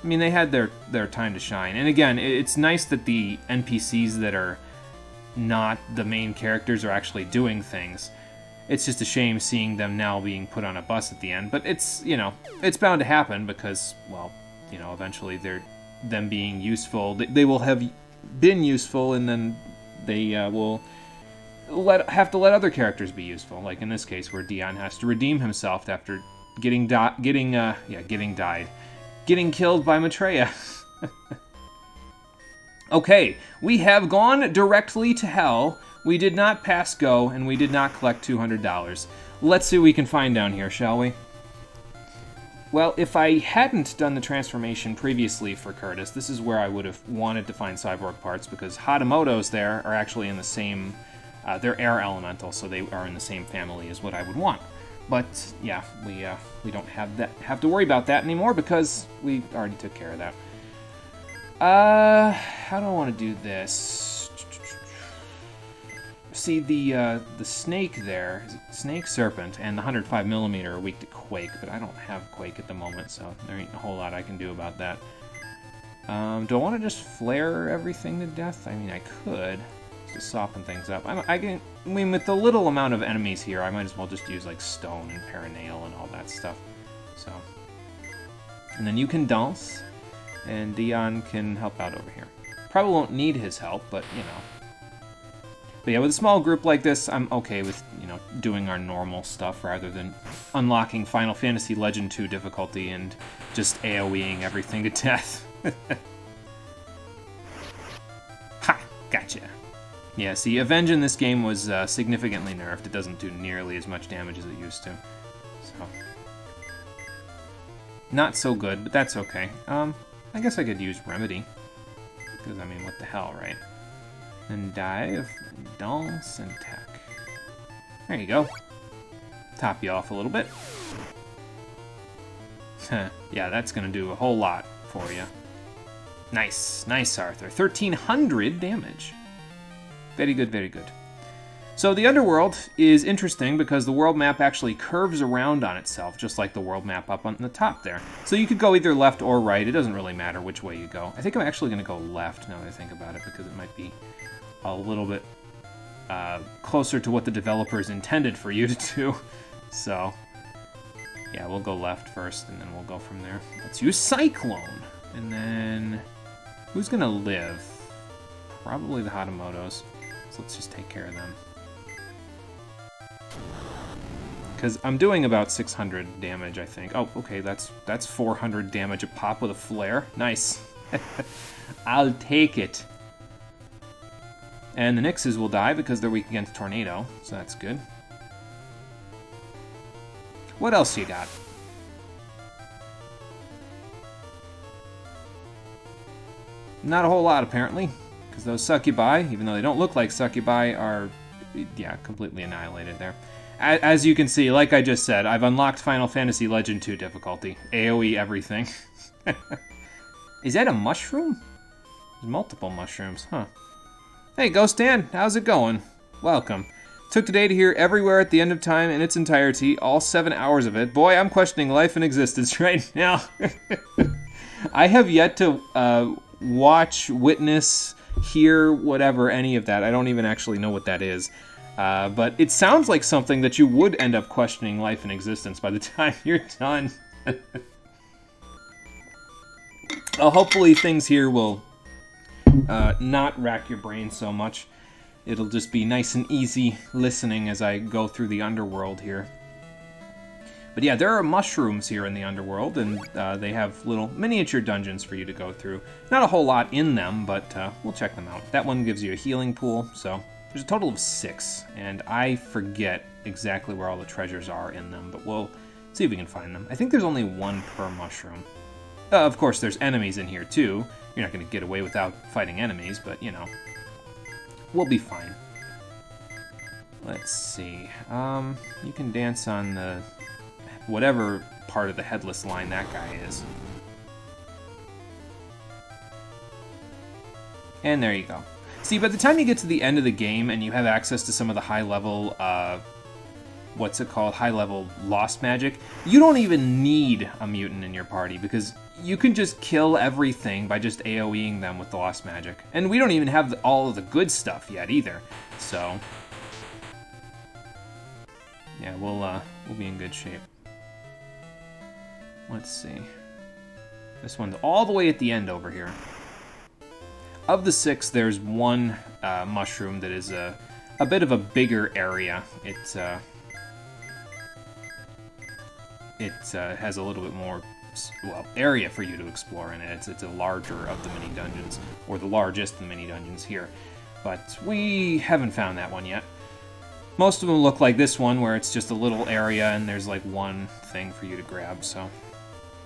Speaker 1: I mean, they had their time to shine. And again, it's nice that the NPCs that are not the main characters are actually doing things. It's just a shame seeing them now being put on a bus at the end. But it's, you know, it's bound to happen because, well, you know, eventually them being useful, they will have been useful, and then they will have to let other characters be useful. Like in this case, where Dion has to redeem himself after getting killed by Maitreya. Okay, we have gone directly to hell. We did not pass go, and we did not collect $200. Let's see what we can find down here, shall we? Well, if I hadn't done the transformation previously for Curtis, this is where I would have wanted to find cyborg parts, because Hatamoto's there are actually in the same... they're air elemental, so they are in the same family as what I would want. But yeah, we don't have to worry about that anymore because we already took care of that. How do I want to do this? See, the snake there, snake, serpent, and the 105mm are weak to quake, but I don't have quake at the moment, so there ain't a whole lot I can do about that. Do I want to just flare everything to death? I mean, I could. To soften things up. I mean, with the little amount of enemies here, I might as well just use, like, stone and paranail and all that stuff. So. And then you can dance, and Dion can help out over here. Probably won't need his help, but, you know. But yeah, with a small group like this, I'm okay with, you know, doing our normal stuff rather than unlocking Final Fantasy Legend 2 difficulty and just AoEing everything to death. Ha! Gotcha. Yeah, see, Avenge in this game was significantly nerfed. It doesn't do nearly as much damage as it used to. So. Not so good, but that's okay. I guess I could use Remedy. Because, I mean, what the hell, right? And dive, dance, and attack. There you go. Top you off a little bit. Yeah, that's gonna do a whole lot for you. Nice, nice, Arthur. 1,300 damage. Very good, very good. So the underworld is interesting because the world map actually curves around on itself, just like the world map up on the top there. So you could go either left or right. It doesn't really matter which way you go. I think I'm actually going to go left now that I think about it, because it might be a little bit closer to what the developers intended for you to do. So, yeah, we'll go left first, and then we'll go from there. Let's use Cyclone. And then, who's going to live? Probably the Hatamotos. So let's just take care of them. Because I'm doing about 600 damage, I think. Oh, okay, that's 400 damage a pop with a flare. Nice. I'll take it. And the Nixes will die because they're weak against Tornado, so that's good. What else you got? Not a whole lot, apparently. Because those Succubi, even though they don't look like Succubi, are, yeah, completely annihilated there. As you can see, like I just said, I've unlocked Final Fantasy Legend 2 difficulty. AoE everything. Is that a mushroom? There's multiple mushrooms, huh? Hey, Ghost Dan, how's it going? Welcome. Took today to hear Everywhere at the End of Time in its entirety, all 7 hours of it. Boy, I'm questioning life and existence right now. I have yet to watch, witness, hear, whatever, any of that. I don't even actually know what that is. But it sounds like something that you would end up questioning life and existence by the time you're done. Well, hopefully things here will not rack your brain so much. It'll just be nice and easy listening as I go through the underworld here. But yeah, there are mushrooms here in the underworld, and they have little miniature dungeons for you to go through. Not a whole lot in them, but we'll check them out. That one gives you a healing pool, so there's a total of 6, and I forget exactly where all the treasures are in them, but we'll see if we can find them. I think there's only 1 per mushroom. Of course, there's enemies in here, too. You're not going to get away without fighting enemies, but, you know, we'll be fine. Let's see. You can dance on the whatever part of the headless line that guy is. And there you go. See, by the time you get to the end of the game and you have access to some of the high-level, what's it called? High-level lost magic, you don't even need a mutant in your party because you can just kill everything by just AoEing them with the lost magic. And we don't even have all of the good stuff yet either. So, yeah, we'll be in good shape. Let's see. This one's all the way at the end over here. Of the 6, there's one mushroom that is a bit of a bigger area. It has a little bit more, well, area for you to explore in it. It's a larger of the mini dungeons, or the largest of the mini dungeons here. But we haven't found that one yet. Most of them look like this one, where it's just a little area and there's like one thing for you to grab, so...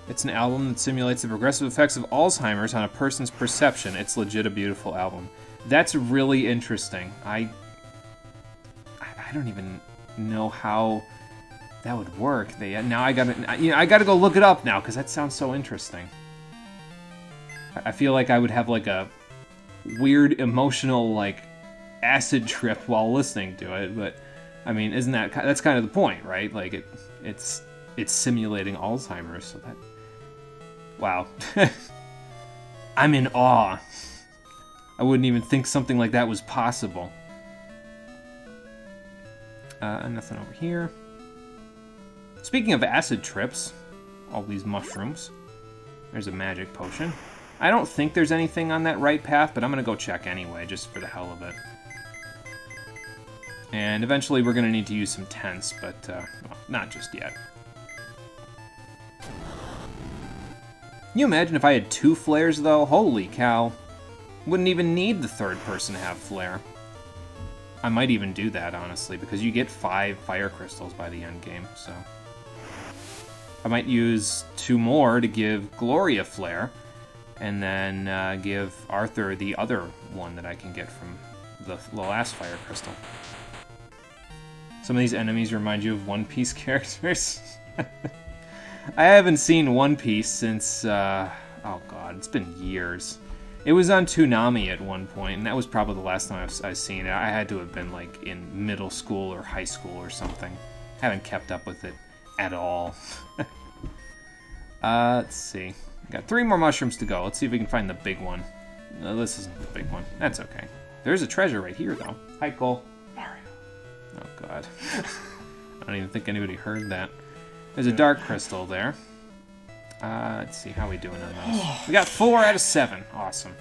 Speaker 1: It's an album that simulates the progressive effects of Alzheimer's on a person's perception. It's legit a beautiful album. That's really interesting. I don't even know how that would work. I gotta go look it up now because that sounds so interesting. I feel like I would have like a weird emotional like acid trip while listening to it, but I mean, that's kind of the point, right? Like it's simulating Alzheimer's, so that. Wow. I'm in awe. I wouldn't even think something like that was possible. Nothing over here. Speaking of acid trips, all these mushrooms. There's a magic potion. I don't think there's anything on that right path, but I'm going to go check anyway, just for the hell of it. And eventually we're going to need to use some tents, but well, not just yet. Can you imagine if I had 2 flares, though? Holy cow. Wouldn't even need the third person to have flare. I might even do that, honestly, because you get 5 fire crystals by the end game, so... I might use 2 more to give Gloria flare, and then give Arthur the other one that I can get from the last fire crystal. Some of these enemies remind you of One Piece characters. I haven't seen One Piece since, oh god, it's been years. It was on Toonami at one point, and that was probably the last time I've seen it. I had to have been, like, in middle school or high school or something. Haven't kept up with it at all. Let's see. Got 3 more mushrooms to go. Let's see if we can find the big one. No, this isn't the big one. That's okay. There's a treasure right here, though. Hi, Cole. Mario. Oh, god. I don't even think anybody heard that. There's a dark crystal there. Let's see, how are we doing on those? We got 4 out of 7. Awesome.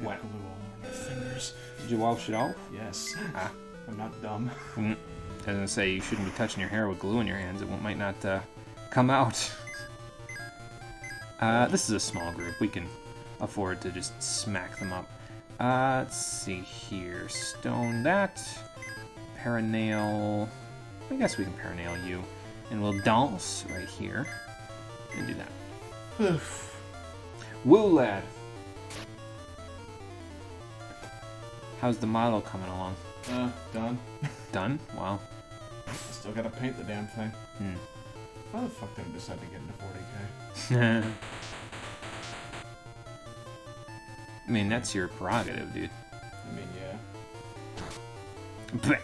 Speaker 2: Wet glue all over my fingers.
Speaker 1: Did you wash it off?
Speaker 2: Yes. I'm not dumb.
Speaker 1: I was gonna say, you shouldn't be touching your hair with glue in your hands. It might not come out. This is a small group. We can afford to just smack them up. Let's see here. Stone that. Paranail. I guess we can paranail you. And we'll dance right here. And do that. Woo, lad. How's the model coming along?
Speaker 2: Done.
Speaker 1: Done? Wow.
Speaker 2: Still gotta paint the damn thing. Why the fuck did I decide to get into 40k?
Speaker 1: I mean, that's your prerogative, dude.
Speaker 2: I mean, yeah.
Speaker 1: Blech.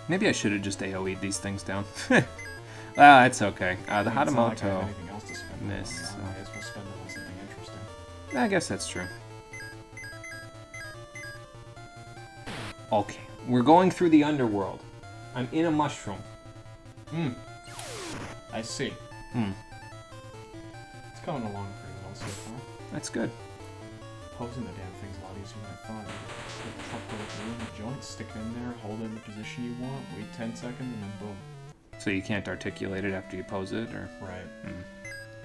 Speaker 1: Maybe I should have just AoE'd these things down. That's okay. The
Speaker 2: It's not like I have
Speaker 1: Hatamoto.
Speaker 2: anything else to spend it
Speaker 1: Miss,
Speaker 2: on. I might as well spend it on something interesting.
Speaker 1: I guess that's true. Okay, we're going through the underworld. I'm in a mushroom.
Speaker 2: I see. It's coming along pretty well so far.
Speaker 1: That's good.
Speaker 2: Posing the damn thing's a lot easier than I thought. You put the truckload of glue in the joint, stick it in there, hold it in the position you want, wait 10 seconds, and then boom.
Speaker 1: So you can't articulate it after you pose it, or?
Speaker 2: Right.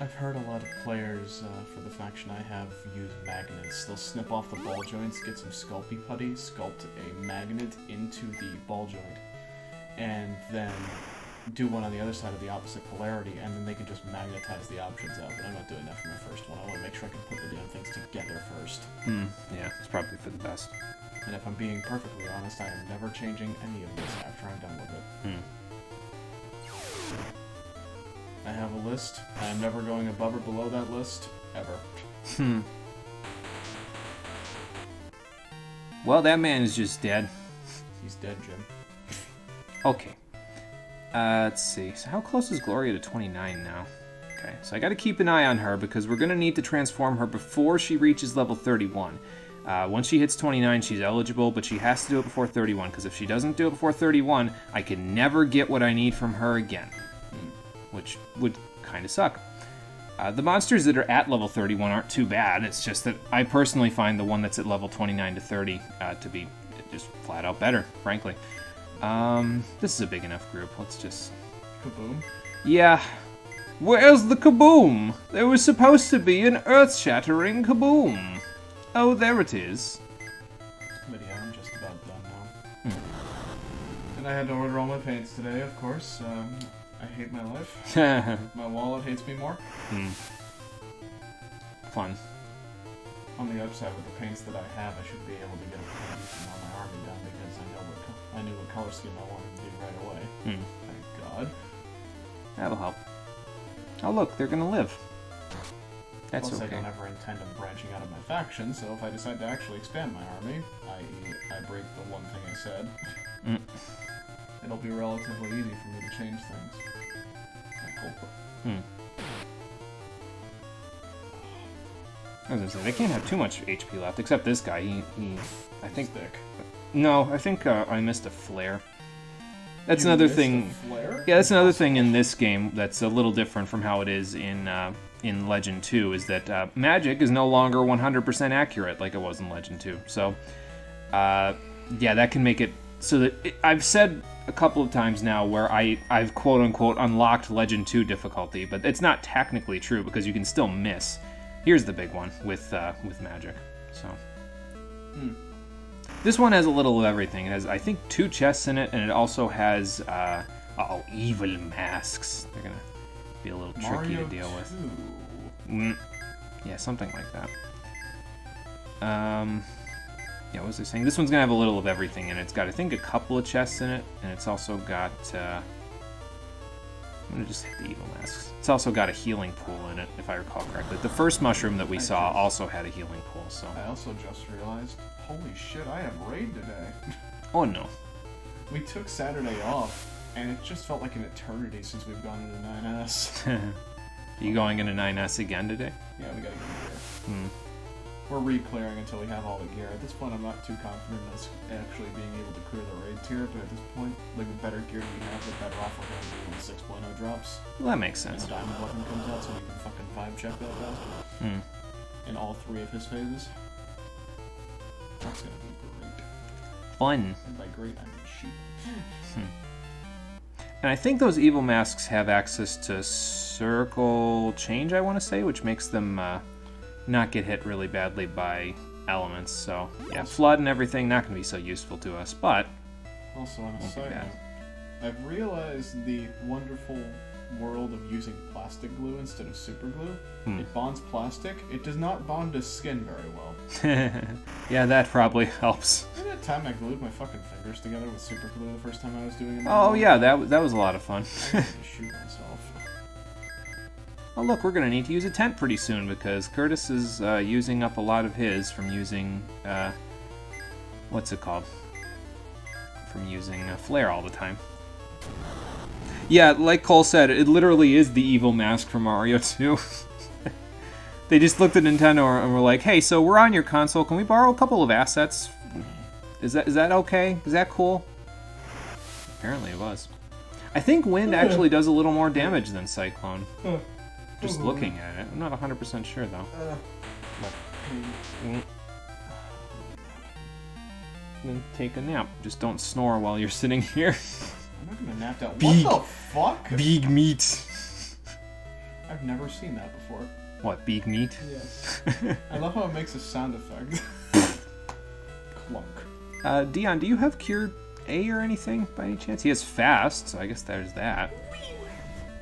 Speaker 2: I've heard a lot of players for the faction I have use magnets. They'll snip off the ball joints, get some Sculpey putty, sculpt a magnet into the ball joint, and then do one on the other side of the opposite polarity, and then they can just magnetize the options out. But I'm not doing that for my first one. I want to make sure I can put the damn things together first.
Speaker 1: Yeah, it's probably for the best.
Speaker 2: And if I'm being perfectly honest, I am never changing any of this after I'm done with it. I have a list. I am never going above or below that list, ever.
Speaker 1: Well, that man is just dead.
Speaker 2: He's dead, Jim.
Speaker 1: Okay. Let's see. So how close is Gloria to 29 now? Okay, so I got to keep an eye on her because we're going to need to transform her before she reaches level 31. Once she hits 29, she's eligible, but she has to do it before 31, because if she doesn't do it before 31, I can never get what I need from her again, which would kind of suck. The monsters that are at level 31 aren't too bad. It's just that I personally find the one that's at level 29 to 30 to be just flat out better, frankly. This is a big enough group. Let's just...
Speaker 2: Kaboom.
Speaker 1: Yeah. Where's the kaboom? There was supposed to be an earth-shattering kaboom. Oh, there it is.
Speaker 2: But yeah, I'm just about done now. And I had to order all my paints today, of course. I hate my life. My wallet hates me more.
Speaker 1: Fun.
Speaker 2: On the upside, with the paints that I have, I should be able to get a pretty decent amount of my army done because I knew what color scheme I wanted to do right away. Thank God.
Speaker 1: That'll help. Oh, look, they're gonna live. That's
Speaker 2: Plus,
Speaker 1: okay.
Speaker 2: I don't ever intend on branching out of my faction, so if I decide to actually expand my army, i.e. I break the one thing I said, it'll be relatively easy for me to change things. I hope.
Speaker 1: I was gonna say, they can't have too much HP left, except this guy. He I think...
Speaker 2: Thick.
Speaker 1: No, I think I missed a flare. That's
Speaker 2: You
Speaker 1: another
Speaker 2: missed
Speaker 1: thing...
Speaker 2: a flare?
Speaker 1: Yeah, that's another thing in this game that's a little different from how it is in Legend 2, is that magic is no longer 100% accurate like it was in Legend 2. So, yeah, that can make it so that... I've said a couple of times now where I've quote-unquote unlocked Legend 2 difficulty, but it's not technically true because you can still miss. Here's the big one with magic. So, this one has a little of everything. It has, I think, 2 chests in it, and it also has evil masks. They're gonna be a little tricky
Speaker 2: Mario
Speaker 1: to deal with.
Speaker 2: 2.
Speaker 1: Yeah, something like that. Yeah, what was I saying? This one's gonna have a little of everything in it. It's got, I think, a couple of chests in it, and it's also got. I'm gonna just hit the evil masks. It's also got a healing pool in it, if I recall correctly. The first mushroom that we saw also had a healing pool, so...
Speaker 2: I also just realized, holy shit, I have raid today.
Speaker 1: Oh no.
Speaker 2: We took Saturday off, and it just felt like an eternity since we've gone into 9S.
Speaker 1: You going into 9S again today?
Speaker 2: Yeah, we gotta get gear. We're re-clearing until we have all the gear. At this point, I'm not too confident in us actually being able to clear the raid tier, but at this point, like, the better gear we have, the better off we're going to be when 6.0 drops.
Speaker 1: Well, that makes
Speaker 2: And
Speaker 1: sense.
Speaker 2: the diamond weapon comes out, so we can fucking vibe check that faster. In all 3 of his phases. That's gonna be great.
Speaker 1: Fun.
Speaker 2: And by great, I mean sheep.
Speaker 1: And I think those evil masks have access to circle change, I want to say, which makes them not get hit really badly by elements. So, yeah, flood and everything, not going to be so useful to us, but...
Speaker 2: Also, on a
Speaker 1: Won't be
Speaker 2: side
Speaker 1: bad.
Speaker 2: note, I've realized the wonderful world of using plastic glue instead of super glue. It bonds plastic. It does not bond to skin very well.
Speaker 1: Yeah, that probably helps.
Speaker 2: Remember that time I glued my fucking fingers together with super glue the first time I was doing it?
Speaker 1: Oh, yeah, that was a lot of fun.
Speaker 2: I wanted to shoot myself.
Speaker 1: Oh, look, we're going to need to use a tent pretty soon because Curtis is using up a lot of his from using, what's it called? From using Flare all the time. Yeah, like Cole said, it literally is the evil mask from Mario 2. They just looked at Nintendo and were like, hey, so we're on your console, can we borrow a couple of assets? Is that okay? Is that cool? Apparently it was. I think Wind actually does a little more damage than Cyclone. Just looking at it. I'm not 100% sure, though. Then take a nap. Just don't snore while you're sitting here.
Speaker 2: I'm not gonna nap out.
Speaker 1: Big-
Speaker 2: What the fuck?
Speaker 1: Big meat.
Speaker 2: I've never seen that before.
Speaker 1: What, big meat?
Speaker 2: Yes. I love how it makes a sound effect. Clunk.
Speaker 1: Dion, do you have Cure A or anything by any chance? He has Fast, so I guess there's that.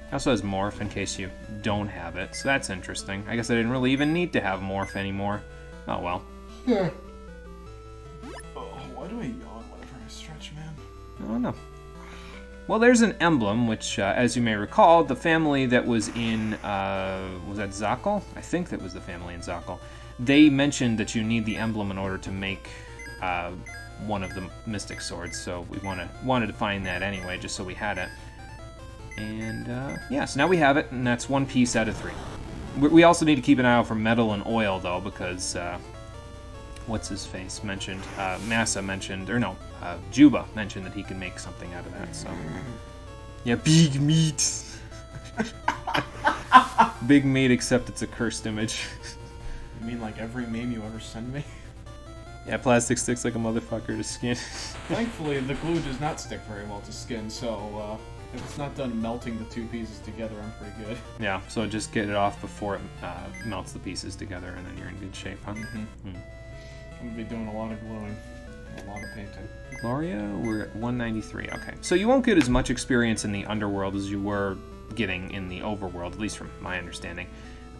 Speaker 1: He also has Morph in case you don't have it, so that's interesting. I guess I didn't really even need to have Morph anymore. Oh well.
Speaker 2: Yeah. Oh, why do I yawn whenever I stretch, man?
Speaker 1: I don't know. Well, there's an emblem, which, as you may recall, the family that was in, was that Zakal? I think that was the family in Zakal. They mentioned that you need the emblem in order to make one of the Mystic Swords, so we wanted to find that anyway, just so we had it. And yeah, so now we have it, and that's 1 piece out of 3. We also need to keep an eye out for metal and oil, though, because what's his face mentioned, Massa mentioned, or no, Juba mentioned that he can make something out of that. So yeah, big meat. Big meat, except it's a cursed image.
Speaker 2: You mean like every meme you ever send me?
Speaker 1: Yeah, plastic sticks like a motherfucker to skin.
Speaker 2: Thankfully, the glue does not stick very well to skin, so if it's not done melting the 2 pieces together, I'm pretty good.
Speaker 1: Yeah, so just get it off before it melts the pieces together, and then you're in good shape, huh?
Speaker 2: I'm gonna be doing a lot of gluing, a lot of painting.
Speaker 1: Gloria, we're at 193. Okay, so you won't get as much experience in the underworld as you were getting in the overworld, at least from my understanding.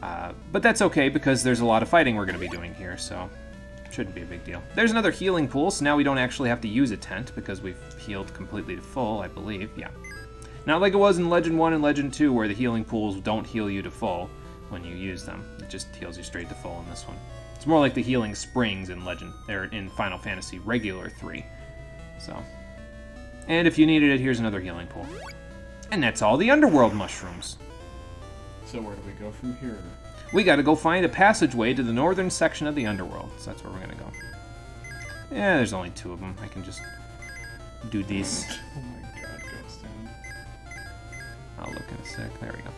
Speaker 1: But that's okay, because there's a lot of fighting we're going to be doing here, so shouldn't be a big deal. There's another healing pool, so now we don't actually have to use a tent, because we've healed completely to full, I believe. Yeah. Not like it was in Legend 1 and Legend 2, where the healing pools don't heal you to full when you use them. It just heals you straight to full in this one. It's more like the healing springs in in Final Fantasy Regular 3. So. And if you needed it, here's another healing pool. And that's all the underworld mushrooms.
Speaker 2: So where do we go from here?
Speaker 1: We gotta go find a passageway to the northern section of the underworld. So that's where we're gonna go. Yeah, there's only 2 of them. I can just do these.
Speaker 2: Oh my god, Ghost End.
Speaker 1: I'll look in a sec. There we go.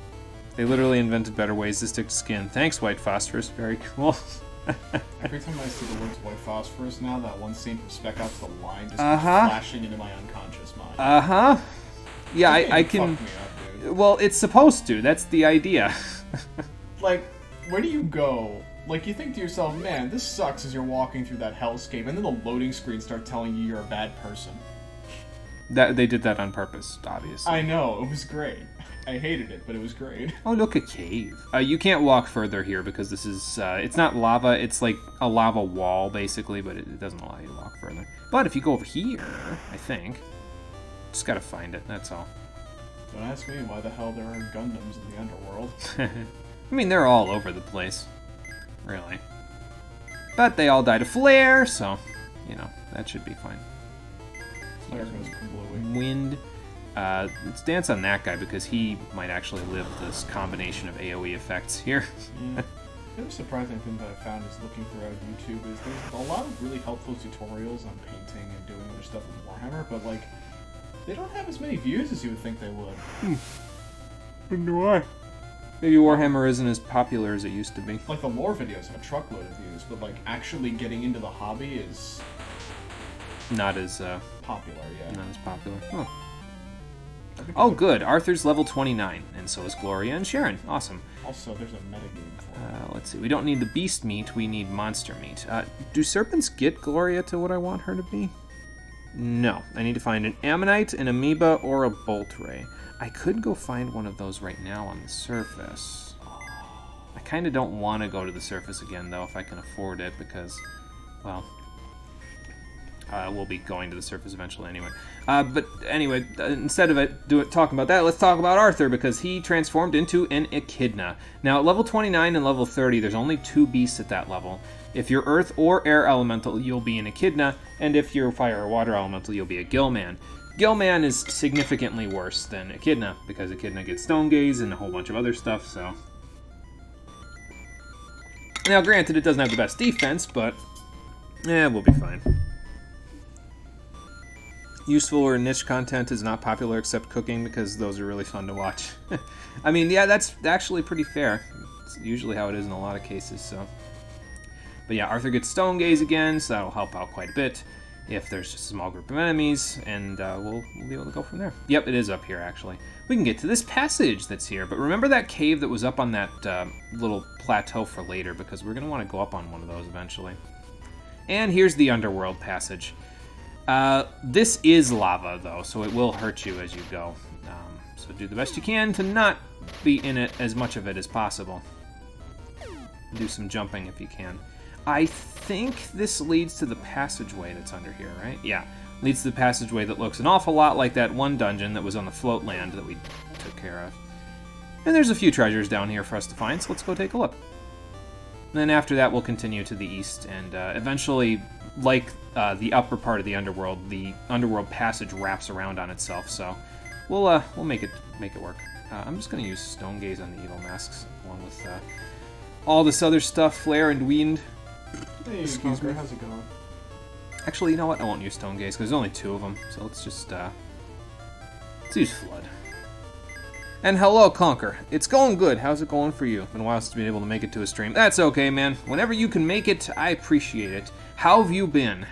Speaker 1: They literally invented better ways to stick to skin. Thanks, White Phosphorus. Very cool.
Speaker 2: Every time I see the words white phosphorus now, that one scene from Spec Ops The Line just keeps flashing into my unconscious mind.
Speaker 1: Yeah, I can...
Speaker 2: Fuck me up, dude.
Speaker 1: Well, it's supposed to. That's the idea.
Speaker 2: Like, where do you go? Like, you think to yourself, man, this sucks as you're walking through that hellscape, and then the loading screen starts telling you you're a bad person.
Speaker 1: They did that on purpose, obviously.
Speaker 2: I know, it was great. I hated it, but it was great.
Speaker 1: Oh, look, a cave. You can't walk further here because this is, it's not lava, it's like a lava wall, basically, but it doesn't allow you to walk further. But if you go over here, I think, just gotta find it, that's all.
Speaker 2: Don't ask me why the hell there are Gundams in the underworld.
Speaker 1: I mean, they're all over the place, really. But they all died of flare, so, you know, that should be fine.
Speaker 2: Flare goes kablooey.
Speaker 1: Wind. Let's dance on that guy because he might actually live this combination of AoE effects here.
Speaker 2: Yeah. The other surprising thing that I found is looking throughout YouTube is there's a lot of really helpful tutorials on painting and doing other stuff with Warhammer, but like, they don't have as many views as you would think they would.
Speaker 1: Wonder why. Maybe Warhammer isn't as popular as it used to be.
Speaker 2: Like, the lore videos have a truckload of views, but like, actually getting into the hobby is...
Speaker 1: Not as,
Speaker 2: popular, yeah.
Speaker 1: Not as popular. Huh. Oh, good. Arthur's level 29, and so is Gloria and Sharon. Awesome.
Speaker 2: Also, there's a metagame for it.
Speaker 1: Let's see. We don't need the beast meat. We need monster meat. Do serpents get Gloria to what I want her to be? No. I need to find an ammonite, an amoeba, or a bolt ray. I could go find one of those right now on the surface. I kind of don't want to go to the surface again, though, if I can afford it, because, well... we'll be going to the surface eventually anyway. But anyway, instead of talking about that, let's talk about Arthur, because he transformed into an echidna. Now, at level 29 and level 30, there's only 2 beasts at that level. If you're earth or air elemental, you'll be an echidna, and if you're fire or water elemental, you'll be a gillman. Gillman is significantly worse than echidna, because echidna gets stone gaze and a whole bunch of other stuff, so... Now, granted, it doesn't have the best defense, but... we'll be fine. Useful or niche content is not popular except cooking, because those are really fun to watch. I mean, yeah, that's actually pretty fair. It's usually how it is in a lot of cases, so... But yeah, Arthur gets stone gaze again, so that'll help out quite a bit if there's just a small group of enemies, and we'll be able to go from there. Yep, it is up here, actually. We can get to this passage that's here, but remember that cave that was up on that little plateau for later, because we're going to want to go up on one of those eventually. And here's the underworld passage. This is lava, though, so it will hurt you as you go. So do the best you can to not be in it as much of it as possible. Do some jumping if you can. I think this leads to the passageway that's under here, right? Yeah, leads to the passageway that looks an awful lot like that one dungeon that was on the float land that we took care of. And there's a few treasures down here for us to find, so let's go take a look. Then after that, we'll continue to the east, and eventually, like the upper part of the underworld passage wraps around on itself. So we'll make it work. I'm just gonna use Stone Gaze on the evil masks, along with all this other stuff, Flare and Wind.
Speaker 2: Hey,
Speaker 1: Excuse
Speaker 2: Conker,
Speaker 1: me.
Speaker 2: how's it going?
Speaker 1: Actually, you know what? I won't use Stone Gaze because there's only 2 of them. So let's just let's use Flood. And hello, Conker. It's going good. How's it going for you? Been a while since been able to make it to a stream. That's okay, man. Whenever you can make it, I appreciate it. How have you been?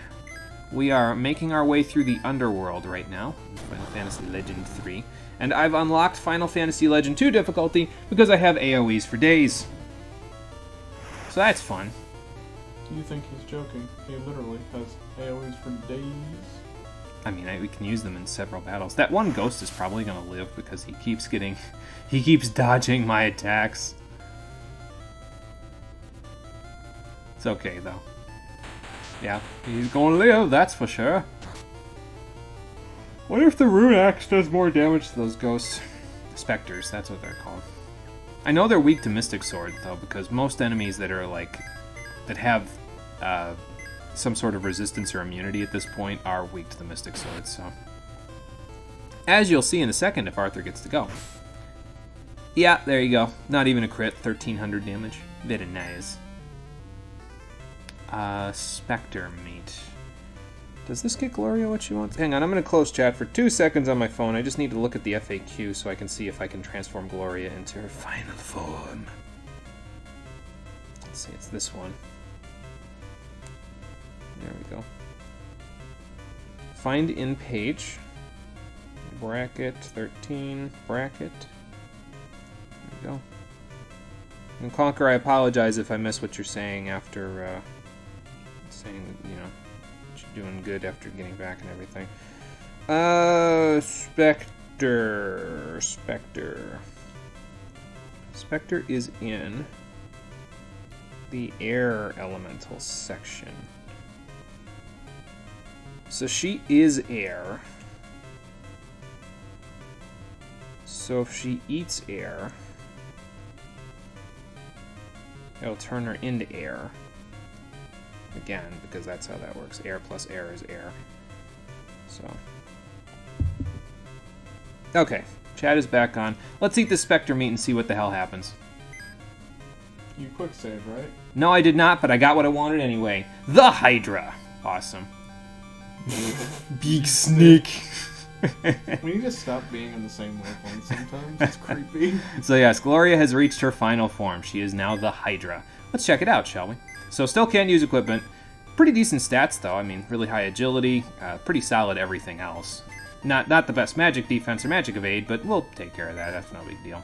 Speaker 1: We are making our way through the underworld right now, Final Fantasy Legend 3. And I've unlocked Final Fantasy Legend 2 difficulty because I have AoEs for days. So that's fun.
Speaker 2: You think he's joking? He literally has AoEs for days.
Speaker 1: I mean, we can use them in several battles. That one ghost is probably going to live because he keeps dodging my attacks. It's okay, though. Yeah, he's going to live, that's for sure. What if the Rune Axe does more damage to those ghosts? Specters, that's what they're called. I know they're weak to Mystic Sword, though, because most enemies that are, that have, some sort of resistance or immunity at this point are weak to the Mystic Sword, so. As you'll see in a second if Arthur gets to go. Yeah, there you go. Not even a crit, 1300 damage. Very nice. Spectre meat. Does this get Gloria what she wants? Hang on, I'm going to close chat for 2 seconds on my phone. I just need to look at the FAQ so I can see if I can transform Gloria into her final form. Let's see, it's this one. There we go. Find in page. Bracket 13. Bracket. There we go. And Conker, I apologize if I miss what you're saying after saying that, you know, you're doing good after getting back and everything. Spectre. Spectre is in the air elemental section. So she is air. So if she eats air, it'll turn her into air. Again, because that's how that works. Air plus air is air. So. Okay, chat is back on. Let's eat the Spectre meat and see what the hell happens.
Speaker 2: You quick save, right?
Speaker 1: No, I did not, but I got what I wanted anyway. The Hydra. Awesome. Big snake.
Speaker 2: We need to stop being in the same wavelength sometimes. It's creepy.
Speaker 1: So yes, Gloria has reached her final form. She is now the Hydra. Let's check it out, shall we? So still can't use equipment. Pretty decent stats, though. I mean, really high agility. Pretty solid everything else. Not the best magic defense or magic evade, but we'll take care of that. That's no big deal.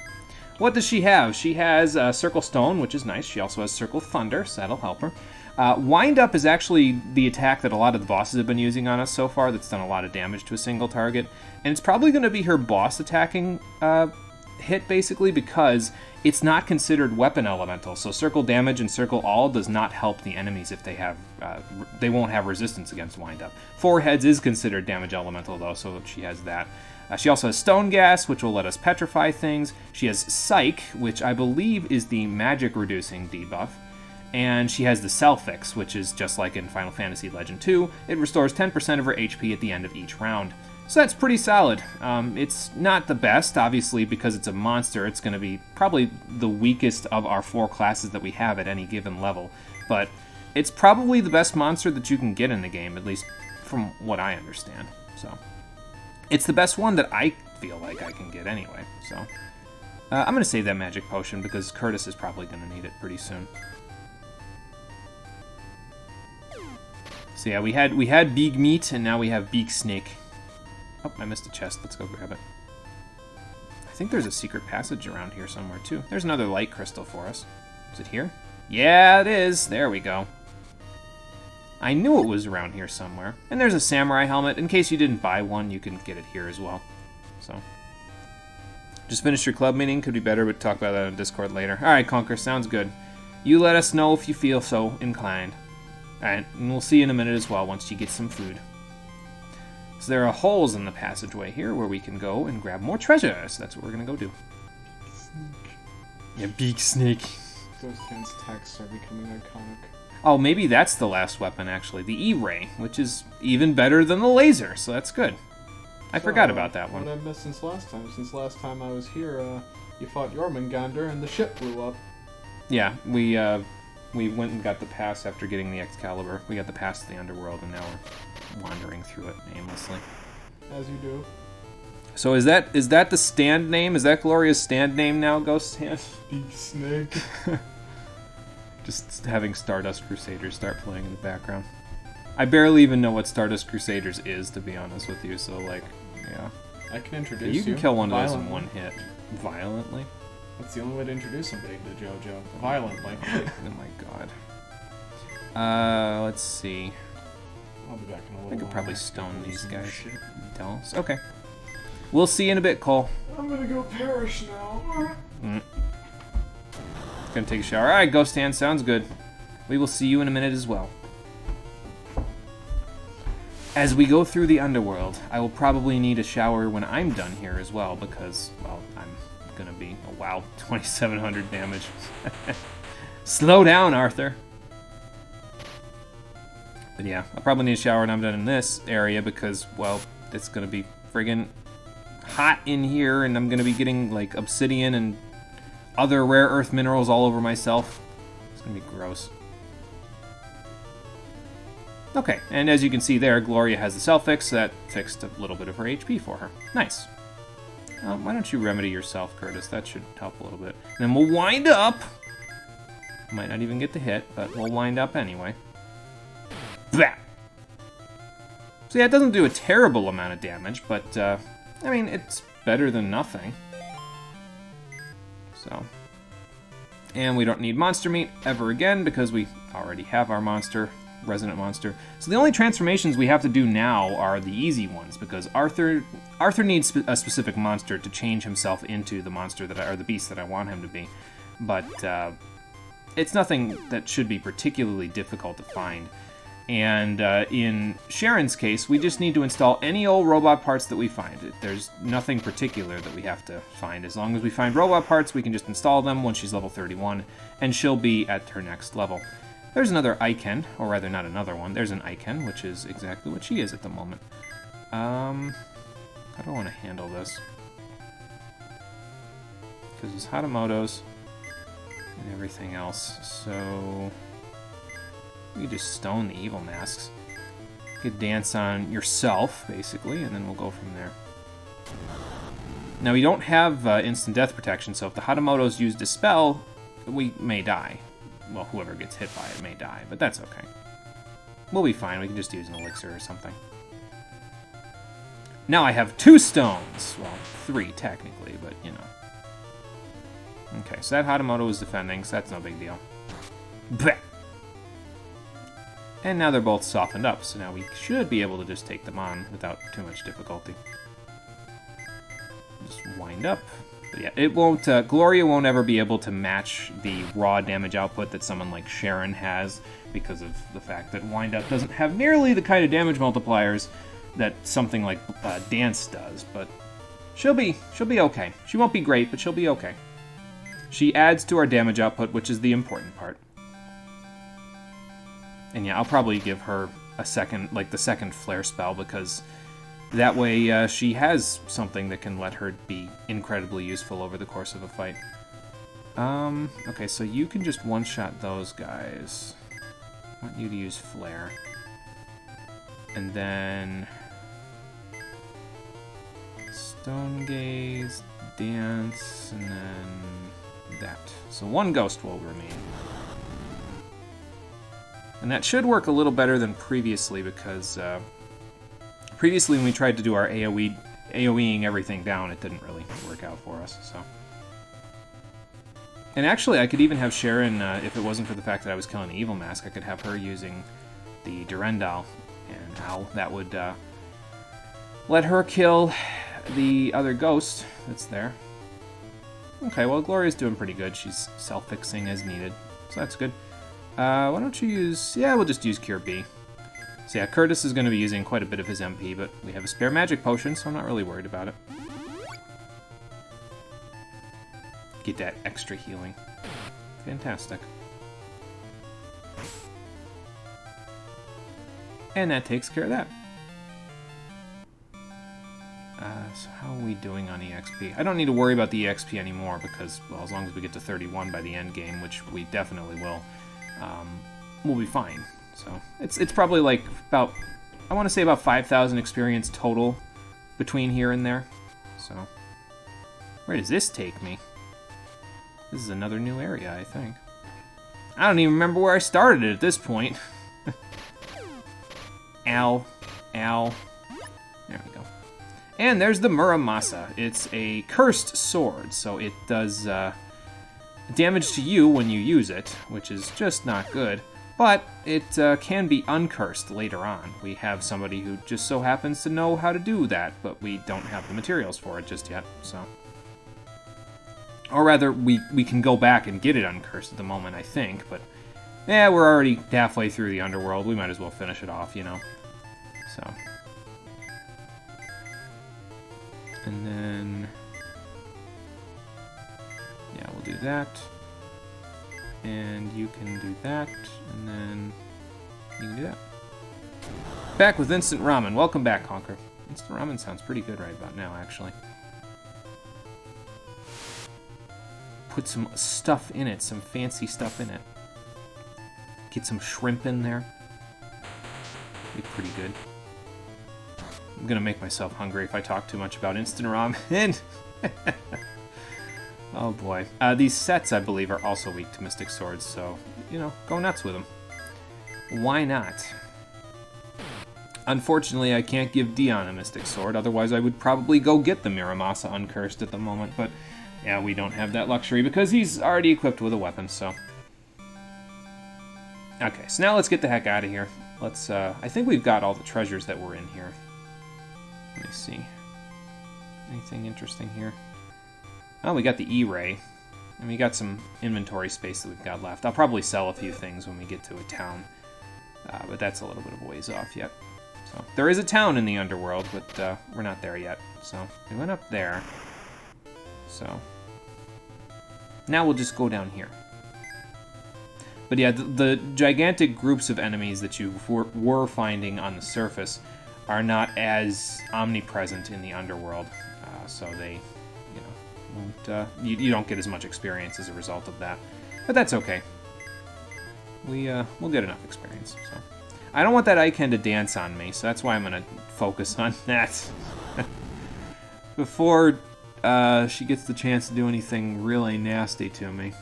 Speaker 1: What does she have? She has Circle Stone, which is nice. She also has Circle Thunder, so that'll help her. Wind Up is actually the attack that a lot of the bosses have been using on us so far that's done a lot of damage to a single target. And it's probably going to be her boss attacking hit, basically, because it's not considered weapon elemental. So Circle Damage and Circle All does not help the enemies if they have, they won't have resistance against Wind Up. Four Heads is considered damage elemental, though, so she has that. She also has Stone Gas, which will let us petrify things. She has Psych, which I believe is the magic reducing debuff. And she has the Selfix, which is just like in Final Fantasy Legend 2. It restores 10% of her HP at the end of each round. So that's pretty solid. It's not the best, obviously, because it's a monster. It's going to be probably the weakest of our 4 classes that we have at any given level. But it's probably the best monster that you can get in the game, at least from what I understand. So it's the best one that I feel like I can get anyway. So I'm going to save that magic potion because Curtis is probably going to need it pretty soon. So yeah, we had Big Meat, and now we have Big Snake. Oh, I missed a chest. Let's go grab it. I think there's a secret passage around here somewhere, too. There's another light crystal for us. Is it here? Yeah, it is. There we go. I knew it was around here somewhere. And there's a samurai helmet. In case you didn't buy one, you can get it here as well. So, just finished your club meeting. Could be better, but talk about that on Discord later. All right, Conker, sounds good. You let us know if you feel so inclined. Alright, and we'll see you in a minute as well once you get some food. So there are holes in the passageway here where we can go and grab more treasure. So that's what we're going to go do.
Speaker 2: Snake.
Speaker 1: Yeah, big snake.
Speaker 2: Ghost Hand's texts are becoming iconic.
Speaker 1: Oh, maybe that's the last weapon, actually. The E-Ray, which is even better than the laser, so that's good. I forgot about that one.
Speaker 2: What I missed since last time? Since last time I was here, you fought Jormungandr and the ship blew up.
Speaker 1: Yeah, we went and got the pass after getting the Excalibur. We got the pass to the Underworld, and now we're wandering through it aimlessly.
Speaker 2: As you do.
Speaker 1: So is that the stand name? Is that Gloria's stand name now, Ghost Hand?
Speaker 2: Big Snake.
Speaker 1: Just having Stardust Crusaders start playing in the background. I barely even know what Stardust Crusaders is, to be honest with you, so, like, yeah.
Speaker 2: I can introduce you.
Speaker 1: You can kill one of those in
Speaker 2: violently.
Speaker 1: one hit. Violently?
Speaker 2: That's the only way to introduce somebody to JoJo. Violently.
Speaker 1: Oh my god. Let's see.
Speaker 2: I'll be back in a little
Speaker 1: I could
Speaker 2: while.
Speaker 1: probably stone these
Speaker 2: Some
Speaker 1: guys.
Speaker 2: shit.
Speaker 1: Dells. Okay. We'll see you in a bit, Cole.
Speaker 2: I'm gonna go perish now.
Speaker 1: Gonna take a shower. Alright, Ghost Hand, sounds good. We will see you in a minute as well. As we go through the Underworld, I will probably need a shower when I'm done here as well, because, well, I'm gonna be, oh wow, 2,700 damage. Slow down, Arthur. But yeah, I'll probably need a shower when I'm done in this area, because, well, it's gonna be friggin' hot in here, and I'm gonna be getting, like, obsidian and other rare earth minerals all over myself. It's gonna be gross. Okay, and as you can see there, Gloria has the self-fix, so that fixed a little bit of her HP for her. Nice. Why don't you remedy yourself, Curtis? That should help a little bit. And then we'll wind up. Might not even get the hit, but we'll wind up anyway. Bah! So yeah, it doesn't do a terrible amount of damage, but, I mean, it's better than nothing. So. And we don't need monster meat ever again, because we already have our monster. Resonant monster. So the only transformations we have to do now are the easy ones, because Arthur needs a specific monster to change himself into the monster or the beast that I want him to be. But it's nothing that should be particularly difficult to find. And in Sharon's case, we just need to install any old robot parts that we find. There's nothing particular that we have to find. As long as we find robot parts, we can just install them once she's level 31, and she'll be at her next level. There's another Iken, or rather not another one. There's an Iken, which is exactly what she is at the moment. How do I want to handle this? Because it's Hatamoto's and everything else. So you just stone the evil masks. You could dance on yourself, basically, and then we'll go from there. Now we don't have instant death protection, so if the Hatamoto's use Dispel, we may die. Well, whoever gets hit by it may die, but that's okay. We'll be fine. We can just use an elixir or something. Now I have 2 stones. Well, 3 technically, but you know. Okay, so that Hatamoto is defending, so that's no big deal. Blech. And now they're both softened up, so now we should be able to just take them on without too much difficulty. Just wind up. But yeah, it won't. Gloria won't ever be able to match the raw damage output that someone like Sharon has, because of the fact that Wind Up doesn't have nearly the kind of damage multipliers that something like Dance does. But she'll be okay. She won't be great, but she'll be okay. She adds to our damage output, which is the important part. And yeah, I'll probably give her a second, like the second flare spell, because that way she has something that can let her be incredibly useful over the course of a fight. Okay, so you can just one-shot those guys. I want you to use Flare. And then Stone Gaze, Dance, and then that. So 1 ghost will remain. And that should work a little better than previously, because previously when we tried to do our AoEing everything down, it didn't really work out for us, so. And actually, I could even have Sharon, if it wasn't for the fact that I was killing the Evil Mask, I could have her using the Durendal, and how that would let her kill the other ghost that's there. Okay, well, Gloria's doing pretty good. She's self-fixing as needed, so that's good. Why don't you use... Yeah, we'll just use Cure B. So yeah, Curtis is going to be using quite a bit of his MP, but we have a spare magic potion, so I'm not really worried about it. Get that extra healing. Fantastic. And that takes care of that. So how are we doing on EXP? I don't need to worry about the EXP anymore because, well, as long as we get to 31 by the end game, which we definitely will, we'll be fine. So it's probably like about, I want to say about 5,000 experience total between here and there. So where does this take me? This is another new area, I think. I don't even remember where I started it at this point. Ow. Ow. There we go. And there's the Muramasa. It's a cursed sword, so it does damage to you when you use it, which is just not good. But it can be uncursed later on. We have somebody who just so happens to know how to do that, but we don't have the materials for it just yet, so... Or rather, we can go back and get it uncursed at the moment, I think, but... Yeah, we're already halfway through the Underworld. We might as well finish it off, you know? So... And then, yeah, we'll do that. And you can do that, and then you can do that. Back with Instant Ramen. Welcome back, Conker. Instant Ramen sounds pretty good right about now, actually. Put some stuff in it, some fancy stuff in it. Get some shrimp in there. Be pretty good. I'm gonna make myself hungry if I talk too much about instant ramen. Oh boy. These sets, I believe, are also weak to Mystic Swords, so, you know, go nuts with them. Why not? Unfortunately, I can't give Dion a Mystic Sword, otherwise I would probably go get the Muramasa uncursed at the moment, but yeah, we don't have that luxury because he's already equipped with a weapon, so... Okay, so now let's get the heck out of here. Let's, I think we've got all the treasures that were in here. Let me see. Anything interesting here? Oh, we got the E-Ray. And we got some inventory space that we've got left. I'll probably sell a few things when we get to a town. But that's a little bit of a ways off yet. So there is a town in the Underworld, but we're not there yet. So we went up there. So now we'll just go down here. But yeah, the gigantic groups of enemies that you were finding on the surface are not as omnipresent in the Underworld, so they, you know, won't, you don't get as much experience as a result of that. But that's okay. We'll get enough experience. So I don't want that Iken to dance on me, so that's why I'm gonna focus on that before she gets the chance to do anything really nasty to me.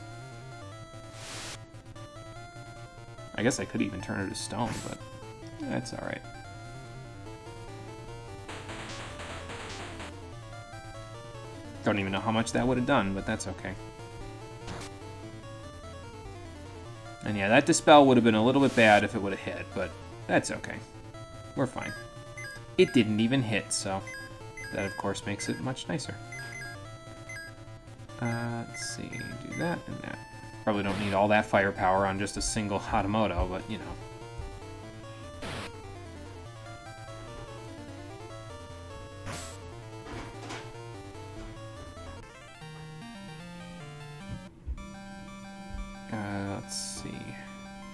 Speaker 1: I guess I could even turn her to stone, but that's all right. Don't even know how much that would have done, but that's okay. And yeah, that Dispel would have been a little bit bad if it would have hit, but that's okay. We're fine. It didn't even hit, so that of course makes it much nicer. Let's see, do that and that. Probably don't need all that firepower on just a single Hatamoto, but you know. Let's see.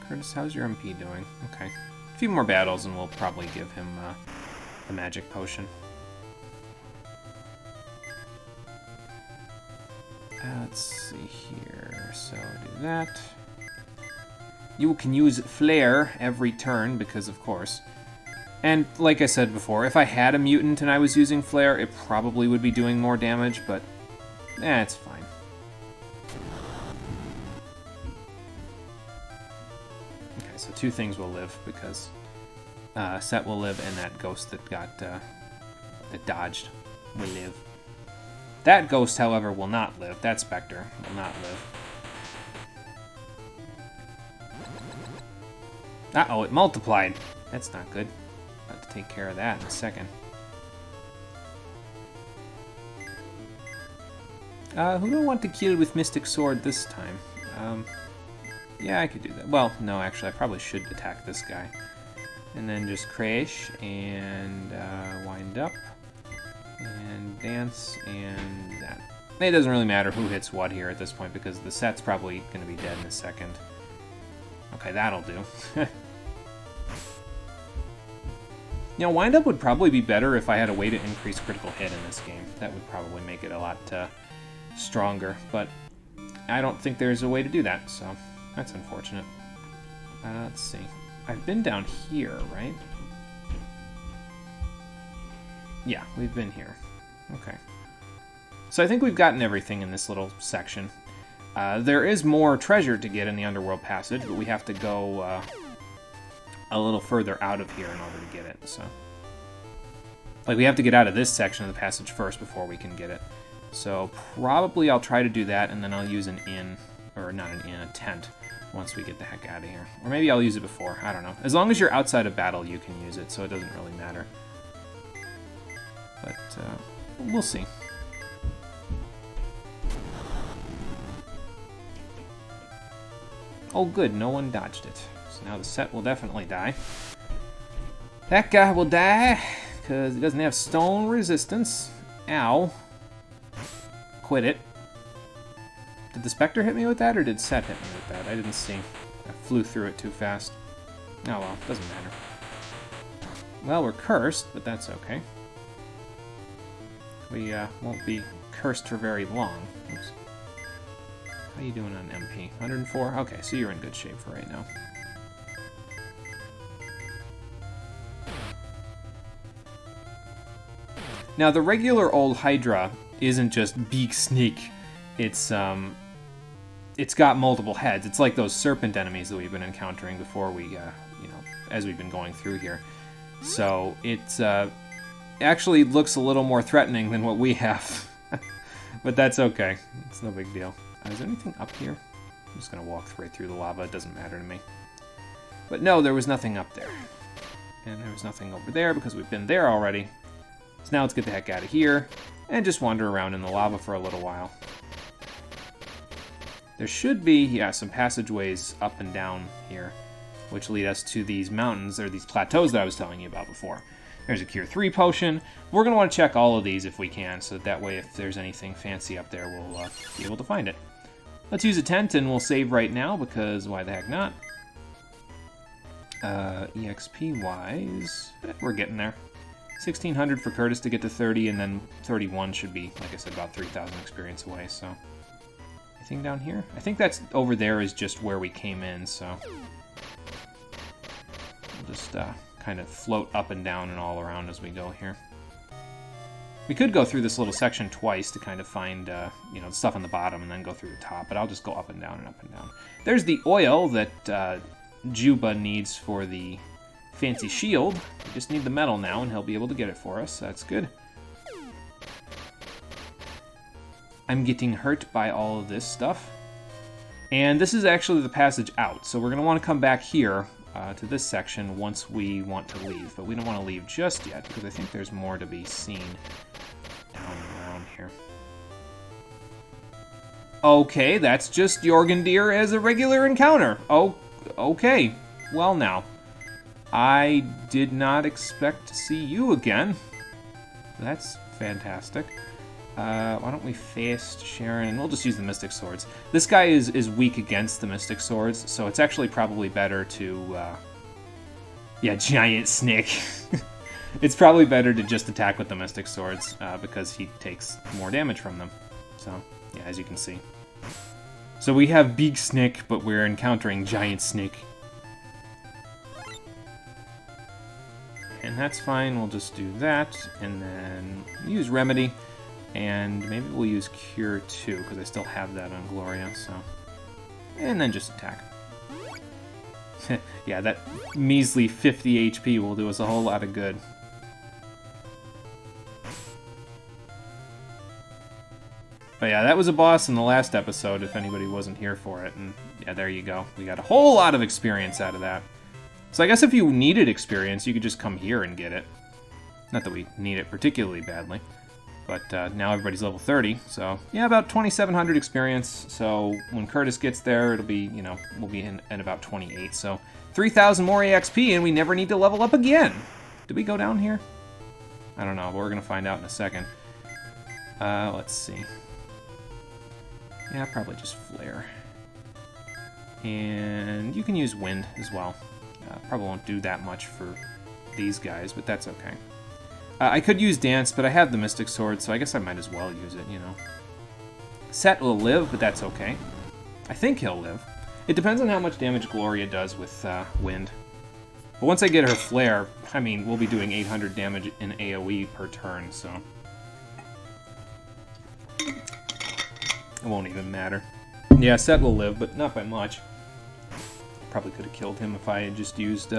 Speaker 1: Curtis, how's your MP doing? Okay. A few more battles and we'll probably give him the magic potion. Let's see here. So do that. You can use Flare every turn because, of course. And like I said before, if I had a mutant and I was using Flare, it probably would be doing more damage, but it's fine. Okay, so two things will live because Set will live and that ghost that got that dodged will live. That ghost, however, will not live. That Spectre will not live. Uh-oh, it multiplied. That's not good. I'll have to take care of that in a second. Who do I want to kill with Mystic Sword this time? Yeah, I could do that. Well, no, actually, I probably should attack this guy. And then just crash and wind up. And dance and that. It doesn't really matter who hits what here at this point because the set's probably going to be dead in a second. Okay, that'll do. You know, wind-up would probably be better if I had a way to increase critical hit in this game. That would probably make it a lot stronger, but I don't think there's a way to do that, so that's unfortunate. Let's see. I've been down here, right? Yeah, we've been here. Okay. So I think we've gotten everything in this little section. There is more treasure to get in the Underworld Passage, but we have to go a little further out of here in order to get it, so... Like, we have to get out of this section of the passage first before we can get it. So probably I'll try to do that, and then I'll use an inn, or not an inn, a tent, once we get the heck out of here. Or maybe I'll use it before, I don't know. As long as you're outside of battle, you can use it, so it doesn't really matter. But, we'll see. Oh good, no one dodged it. So now the set will definitely die. That guy will die, because he doesn't have stone resistance. Ow. Quit it. Did the Spectre hit me with that, or did Set hit me with that? I didn't see. I flew through it too fast. Oh well, doesn't matter. Well, we're cursed, but that's okay. We won't be cursed for very long. Oops. How you doing on MP? 104? Okay, so you're in good shape for right now. Now, the regular old Hydra isn't just Beak Snake. It's got multiple heads. It's like those serpent enemies that we've been encountering before we, you know, as we've been going through here. So it's actually looks a little more threatening than what we have. But that's okay. It's no big deal. Is there anything up here? I'm just going to walk right through the lava. It doesn't matter to me. But no, there was nothing up there. And there was nothing over there because we've been there already. So now let's get the heck out of here and just wander around in the lava for a little while. There should be, yeah, some passageways up and down here, which lead us to these mountains, or these plateaus that I was telling you about before. There's a Cure 3 potion. We're going to want to check all of these if we can, so that way if there's anything fancy up there, we'll be able to find it. Let's use a tent, and we'll save right now, because why the heck not? EXP-wise, we're getting there. 1,600 for Curtis to get to 30, and then 31 should be, like I said, about 3,000 experience away, so... Anything down here? I think that's over there is just where we came in, so... We'll just kind of float up and down and all around as we go here. We could go through this little section twice to kind of find, you know, the stuff on the bottom and then go through the top, but I'll just go up and down and up and down. There's the oil that Juba needs for the fancy shield. We just need the metal now, and he'll be able to get it for us. That's good. I'm getting hurt by all of this stuff. And this is actually the passage out, so we're going to want to come back here to this section once we want to leave. But we don't want to leave just yet, because I think there's more to be seen down around here. Okay, that's just Jorgundir as a regular encounter. Oh, okay. Well now. I did not expect to see you again. That's fantastic. Why don't we fast Sharon, and we'll just use the Mystic Swords. This guy is weak against the Mystic Swords, so it's actually probably better to, yeah, Giant Snake. It's probably better to just attack with the Mystic Swords, because he takes more damage from them. So, yeah, as you can see. So we have Big Snake, but we're encountering Giant Snake. And that's fine, we'll just do that, and then use Remedy. And maybe we'll use Cure 2, because I still have that on Gloria, so... And then just attack. Yeah, that measly 50 HP will do us a whole lot of good. But yeah, that was a boss in the last episode, if anybody wasn't here for it. And yeah, there you go. We got a whole lot of experience out of that. So I guess if you needed experience, you could just come here and get it. Not that we need it particularly badly. But now everybody's level 30, so yeah, about 2,700 experience. So when Curtis gets there, it'll be, you know, we'll be at about 28. So 3,000 more EXP, and we never need to level up again. Did we go down here? I don't know, but we're gonna find out in a second. Let's see. Yeah, probably just Flare. And you can use Wind as well. Probably won't do that much for these guys, but that's okay. I could use Dance, but I have the Mystic Sword, so I guess I might as well use it, you know. Set will live, but that's okay. I think he'll live. It depends on how much damage Gloria does with Wind. But once I get her Flare, I mean, we'll be doing 800 damage in AoE per turn, so... it won't even matter. Yeah, Set will live, but not by much. Probably could have killed him if I had just used,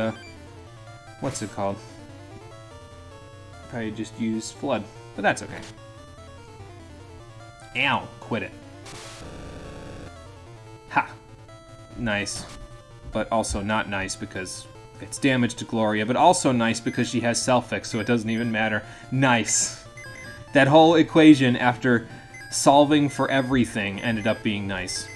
Speaker 1: what's it called? If I had just used Flood, but that's okay. Ow! Quit it. Ha! Nice. But also not nice because it's damage to Gloria, but also nice because she has Self-Fix, so it doesn't even matter. Nice. That whole equation, after solving for everything, ended up being nice.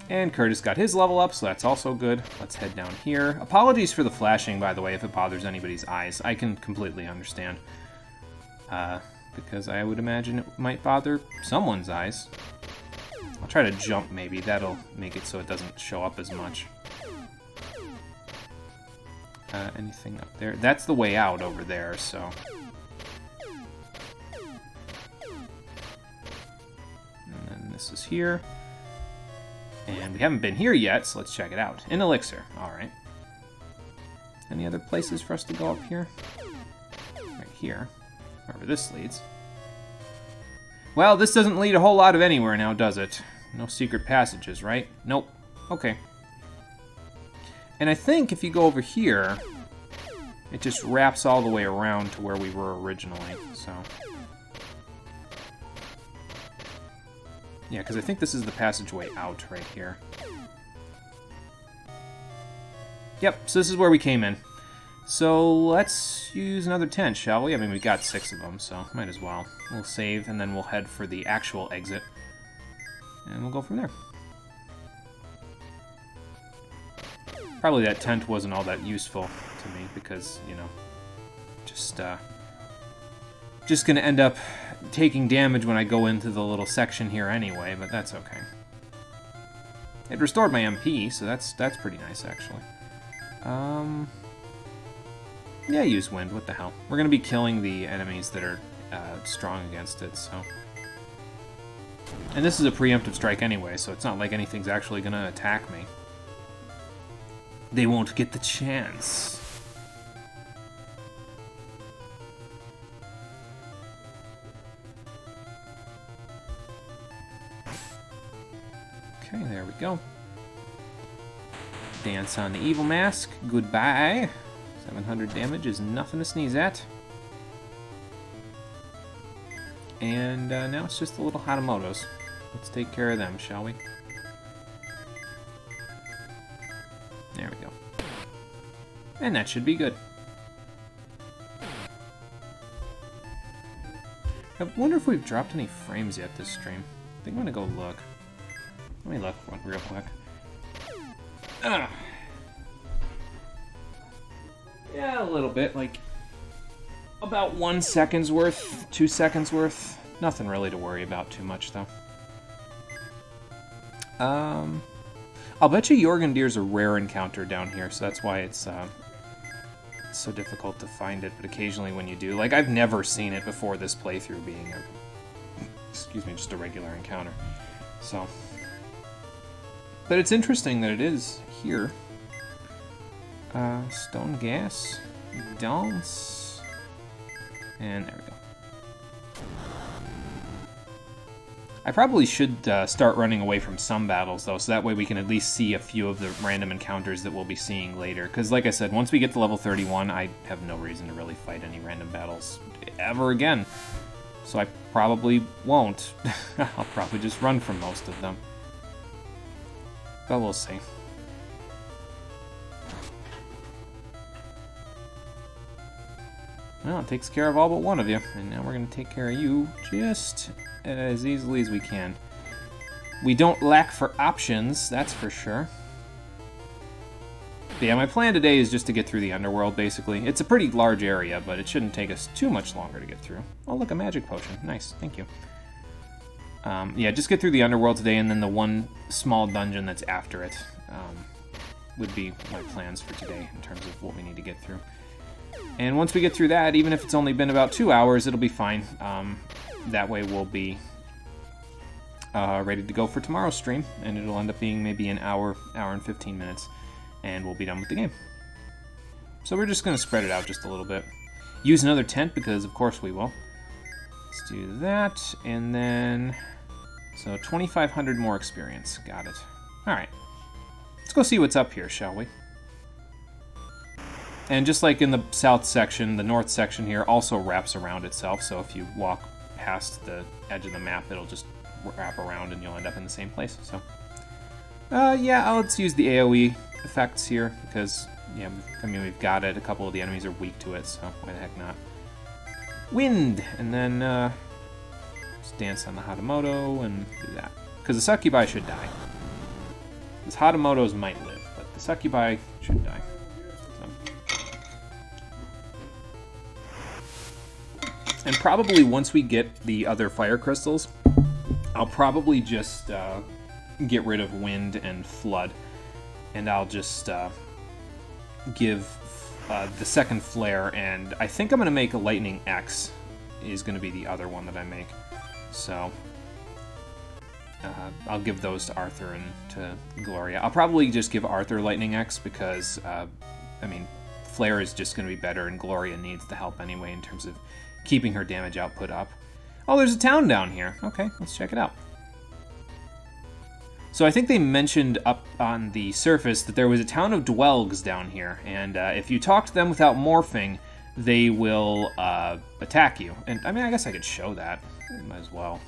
Speaker 1: And Curtis got his level up, so that's also good. Let's head down here. Apologies for the flashing, by the way, if it bothers anybody's eyes. I can completely understand. Because I would imagine it might bother someone's eyes. I'll try to jump, maybe. That'll make it so it doesn't show up as much. Anything up there? That's the way out over there, so... and then this is here. And we haven't been here yet, so let's check it out. An elixir. Alright. Any other places for us to go up here? Right here. Wherever this leads. Well, this doesn't lead a whole lot of anywhere now, does it? No secret passages, right? Nope. Okay. And I think if you go over here, it just wraps all the way around to where we were originally, so... yeah, because I think this is the passageway out right here. Yep, so this is where we came in. So let's use another tent, shall we? I mean, we got 6 of them, so might as well. We'll save, and then we'll head for the actual exit. And we'll go from there. Probably that tent wasn't all that useful to me, because, you know, just gonna end up taking damage when I go into the little section here anyway, but that's okay. It restored my MP, so that's pretty nice, actually. Yeah, use Wind, what the hell. We're gonna be killing the enemies that are strong against it, so... and this is a preemptive strike anyway, so it's not like anything's actually gonna attack me. They won't get the chance. Okay, there we go. Dance on the Evil Mask. Goodbye. 700 damage is nothing to sneeze at. And now it's just the little Hatamotos. Let's take care of them, shall we? There we go. And that should be good. I wonder if we've dropped any frames yet this stream. I think I'm gonna go look. Let me look real quick. Yeah, a little bit, like about 1 second's worth, 2 seconds worth. Nothing really to worry about too much, though. I'll bet you Jorgundyr's a rare encounter down here, so that's why it's so difficult to find it, but occasionally when you do, like, I've never seen it before this playthrough being excuse me, just a regular encounter, so. But it's interesting that it is here. Stone Gas, Dance, and there we go. I probably should start running away from some battles, though, so that way we can at least see a few of the random encounters that we'll be seeing later. Because, like I said, once we get to level 31, I have no reason to really fight any random battles ever again. So I probably won't. I'll probably just run from most of them. But we'll see. Well, it takes care of all but one of you, and now we're going to take care of you just as easily as we can. We don't lack for options, that's for sure. But yeah, my plan today is just to get through the underworld, basically. It's a pretty large area, but it shouldn't take us too much longer to get through. Oh, look, a magic potion. Nice, thank you. Yeah, just get through the underworld today, and then the one small dungeon that's after it would be my plans for today in terms of what we need to get through. And once we get through that, even if it's only been about 2 hours, it'll be fine. That way we'll be ready to go for tomorrow's stream, and it'll end up being maybe an hour and 15 minutes, and we'll be done with the game. So we're just going to spread it out just a little bit. Use another tent, because of course we will. Let's do that, and then... So 2,500 more experience. Got it. Alright. Let's go see what's up here, shall we? And just like in the south section, the north section here also wraps around itself, so if you walk past the edge of the map, it'll just wrap around and you'll end up in the same place. So, yeah, let's use the AoE effects here, because, yeah, I mean, we've got it. A couple of the enemies are weak to it, so why the heck not? Wind! And then, just dance on the Hatamoto and do that. Because the Succubi should die. These Hatamotos might live, but the Succubi should die. And probably once we get the other fire crystals, I'll probably just get rid of wind and flood, and I'll just give the second flare, and I think I'm going to make a lightning X is going to be the other one that I make. So I'll give those to Arthur and to Gloria. I'll probably just give Arthur lightning X because, I mean, flare is just going to be better, and Gloria needs the help anyway in terms of keeping her damage output up. Oh, there's a town down here. Okay, let's check it out. So I think they mentioned up on the surface that there was a town of Dwelgs down here, and if you talk to them without morphing, they will attack you. And I mean, I guess I could show that. Might as well.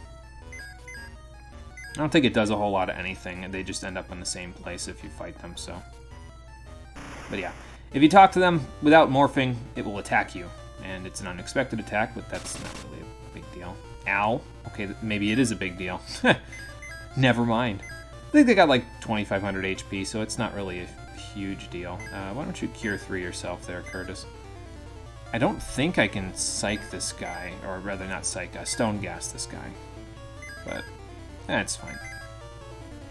Speaker 1: I don't think it does a whole lot of anything, and they just end up in the same place if you fight them, so. But yeah, if you talk to them without morphing, it will attack you. And it's an unexpected attack, but that's not really a big deal. Ow. Okay, maybe it is a big deal. Never mind. I think they got like 2,500 HP, so it's not really a huge deal. Why don't you cure 3 yourself there, Curtis? I don't think I can psych this guy, or rather not psych, stone gas this guy. But that's fine.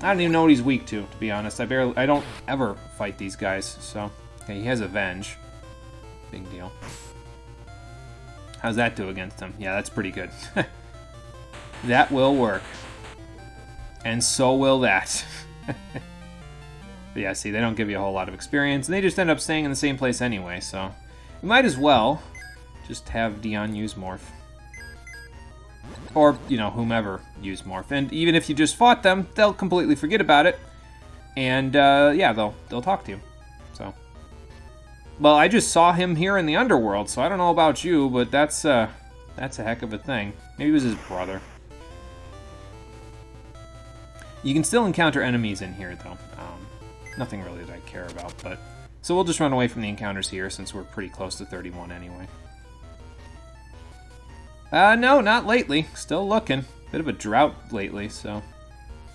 Speaker 1: I don't even know what he's weak to be honest. I don't ever fight these guys, so. Okay, he has Avenge. Big deal. How's that do against him? Yeah, that's pretty good. That will work. And so will that. But yeah, see, they don't give you a whole lot of experience, and they just end up staying in the same place anyway, so... You might as well just have Dion use Morph. Or, you know, whomever use Morph. And even if you just fought them, they'll completely forget about it. And, yeah, they'll talk to you. So... Well, I just saw him here in the underworld, so I don't know about you, but that's a heck of a thing. Maybe it was his brother. You can still encounter enemies in here, though. Nothing really that I care about, but... So we'll just run away from the encounters here, since we're pretty close to 31 anyway. No, not lately. Still looking. Bit of a drought lately, so...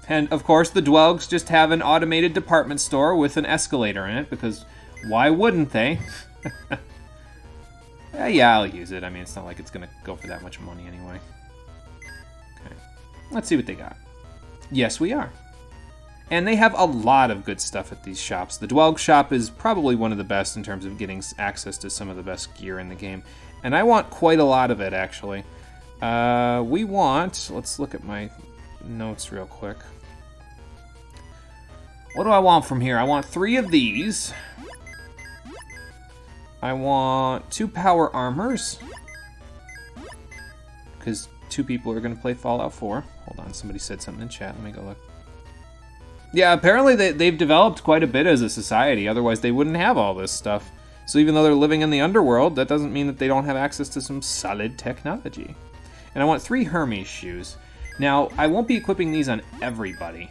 Speaker 1: And, of course, the Dwelgs just have an automated department store with an escalator in it, because... Why wouldn't they? Yeah, I'll use it. I mean, it's not like it's going to go for that much money anyway. Okay. Let's see what they got. Yes, we are. And they have a lot of good stuff at these shops. The Dwelg shop is probably one of the best in terms of getting access to some of the best gear in the game. And I want quite a lot of it, actually. We want... Let's look at my notes real quick. What do I want from here? I want 3 of these... I want 2 power armors, because 2 people are going to play Fallout 4. Hold on, somebody said something in chat. Let me go look. Yeah, apparently they've developed quite a bit as a society, otherwise they wouldn't have all this stuff. So even though they're living in the underworld, that doesn't mean that they don't have access to some solid technology. And I want 3 Hermes shoes. Now, I won't be equipping these on everybody,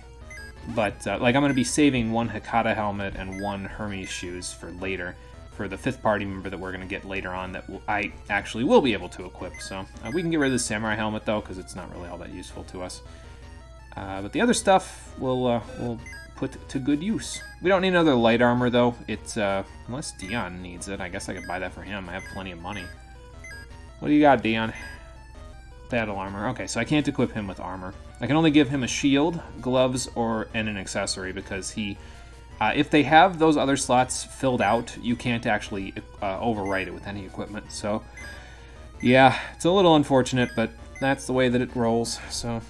Speaker 1: but like I'm going to be saving 1 Hikata helmet and 1 Hermes shoes for later. For the 5th party member that we're going to get later on that I actually will be able to equip. So we can get rid of the samurai helmet though, because it's not really all that useful to us. But the other stuff we'll put to good use. We don't need another light armor, though. It's, unless Dion needs it. I guess I could buy that for him. I have plenty of money. What do you got, Dion? Battle armor. Okay, so I can't equip him with armor. I can only give him a shield, gloves, and an accessory, because he... if they have those other slots filled out, you can't actually overwrite it with any equipment. So, yeah, it's a little unfortunate, but that's the way that it rolls. So,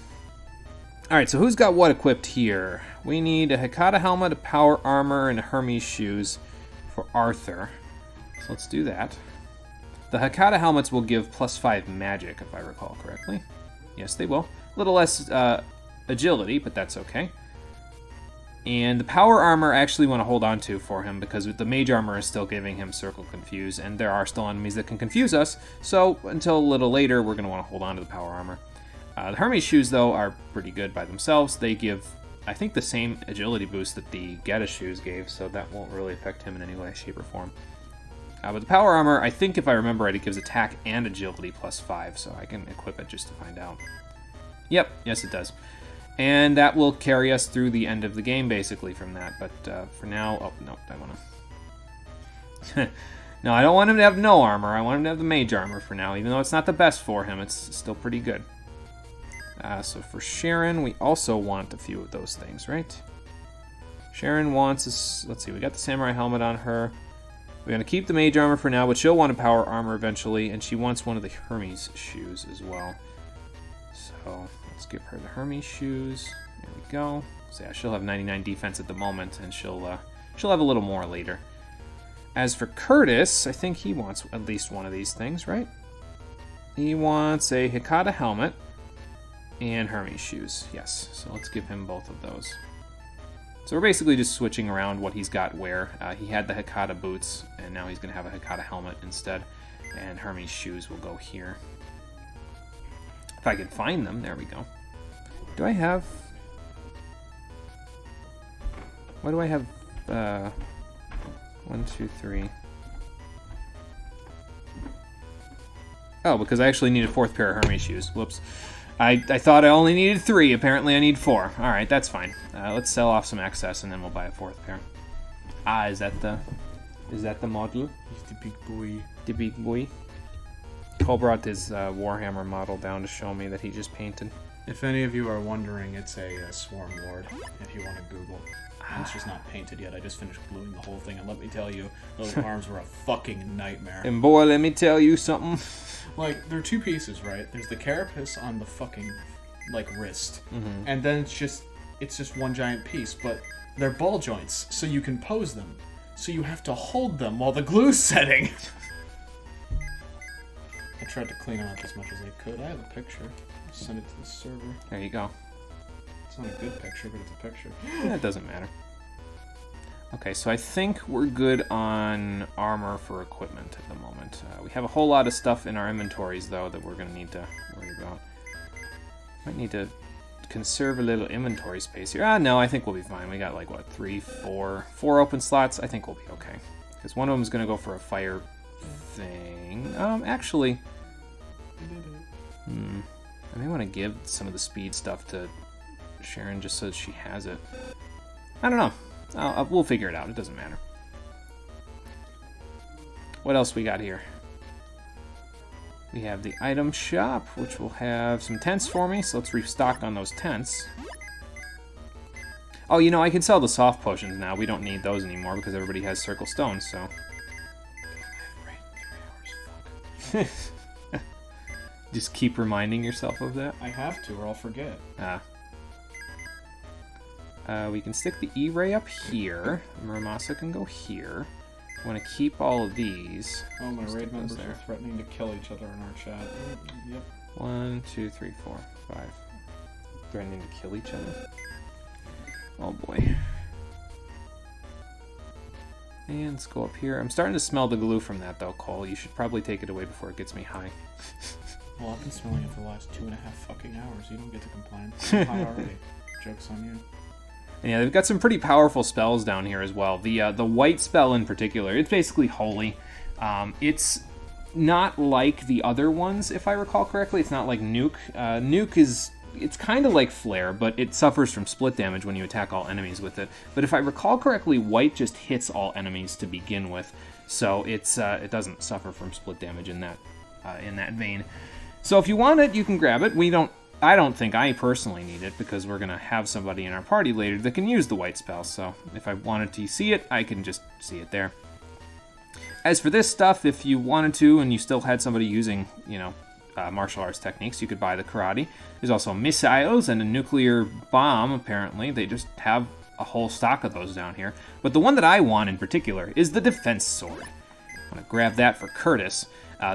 Speaker 1: alright, so who's got what equipped here? We need a Hekata helmet, a power armor, and a Hermes shoes for Arthur. So let's do that. The Hekata helmets will give +5 magic, if I recall correctly. Yes, they will. A little less agility, but that's okay. And the power armor I actually want to hold on to for him, because the mage armor is still giving him circle confuse, and there are still enemies that can confuse us, so until a little later we're going to want to hold on to the power armor. The Hermes shoes, though, are pretty good by themselves. They give, I think, the same agility boost that the Geta shoes gave, so that won't really affect him in any way, shape, or form. But the power armor, I think if I remember right, it gives attack and agility +5, so I can equip it just to find out. Yep, yes it does. And that will carry us through the end of the game, basically, from that. But for now... Oh, no, I want to... No, I don't want him to have no armor. I want him to have the mage armor for now. Even though it's not the best for him, it's still pretty good. So for Sharon, we also want a few of those things, right? Sharon wants... Let's see, we got the samurai helmet on her. We're going to keep the mage armor for now, but she'll want a power armor eventually. And she wants one of the Hermes shoes as well. So... let's give her the Hermes shoes. There we go. So yeah, she'll have 99 defense at the moment, and she'll have a little more later. As for Curtis, I think he wants at least one of these things, right? He wants a Hekata helmet and Hermes shoes. Yes, so let's give him both of those. So we're basically just switching around what he's got where. He had the Hekata boots, and now he's going to have a Hekata helmet instead, and Hermes shoes will go here. If I can find them, there we go. Do I have... What do I have? 1, 2, 3. Oh, because I actually need a 4th pair of Hermes shoes. Whoops. I thought I only needed 3. Apparently I need 4. Alright, that's fine. Let's sell off some excess and then we'll buy a 4th pair. Is that the model?
Speaker 2: He's the big boy.
Speaker 1: The big boy. Cole brought his Warhammer model down to show me that he just painted.
Speaker 2: If any of you are wondering, it's a Swarm Lord, if you want to Google. It's just not painted yet. I just finished gluing the whole thing, and let me tell you, those arms were a fucking nightmare.
Speaker 1: And boy, let me tell you something.
Speaker 2: Like, there are 2 pieces, right? There's the carapace on the fucking, like, wrist, and then it's just one giant piece, but they're ball joints, so you can pose them. So you have to hold them while the glue's setting. I tried to clean them up as much as I could. I have a picture. I'll send it to the server.
Speaker 1: There you go.
Speaker 2: It's not a good picture, but it's a picture.
Speaker 1: That doesn't matter. Okay, so I think we're good on armor for equipment at the moment. We have a whole lot of stuff in our inventories, though, that we're going to need to worry about. Might need to conserve a little inventory space here. No, I think we'll be fine. We got, like, what, 4 open slots? I think we'll be okay. Because one of them is going to go for a fire thing. Actually... I may want to give some of the speed stuff to Sharon just so that she has it. I don't know. We'll figure it out. It doesn't matter. What else we got here? We have the item shop, which will have some tents for me, so let's restock on those tents. Oh, you know, I can sell the soft potions now. We don't need those anymore because everybody has circle stones, so... Just keep reminding yourself of that?
Speaker 2: I have to, or I'll forget.
Speaker 1: We can stick the E-ray up here. Muramasa can go here. I want to keep all of these.
Speaker 2: Oh, my raid members are threatening to kill each other in our chat. Yep.
Speaker 1: 1, 2, 3, 4, 5. Threatening to kill each other? Oh boy. And let's go up here. I'm starting to smell the glue from that though, Cole. You should probably take it away before it gets me high.
Speaker 2: Well, I've been smelling it for the last 2.5 fucking hours. You don't get to complain. I'm high already. Joke's on you.
Speaker 1: And yeah, they've got some pretty powerful spells down here as well. The white spell in particular, it's basically holy. It's not like the other ones, if I recall correctly. It's not like Nuke. Nuke is it's kind of like Flare, but it suffers from split damage when you attack all enemies with it. But if I recall correctly, white just hits all enemies to begin with, so it doesn't suffer from split damage in that vein. So if you want it, you can grab it. I don't think I personally need it because we're gonna have somebody in our party later that can use the white spell. So if I wanted to see it, I can just see it there. As for this stuff, if you wanted to and you still had somebody using, martial arts techniques, you could buy the karate. There's also missiles and a nuclear bomb, apparently. They just have a whole stock of those down here. But the one that I want in particular is the defense sword. I'm going to grab that for Curtis.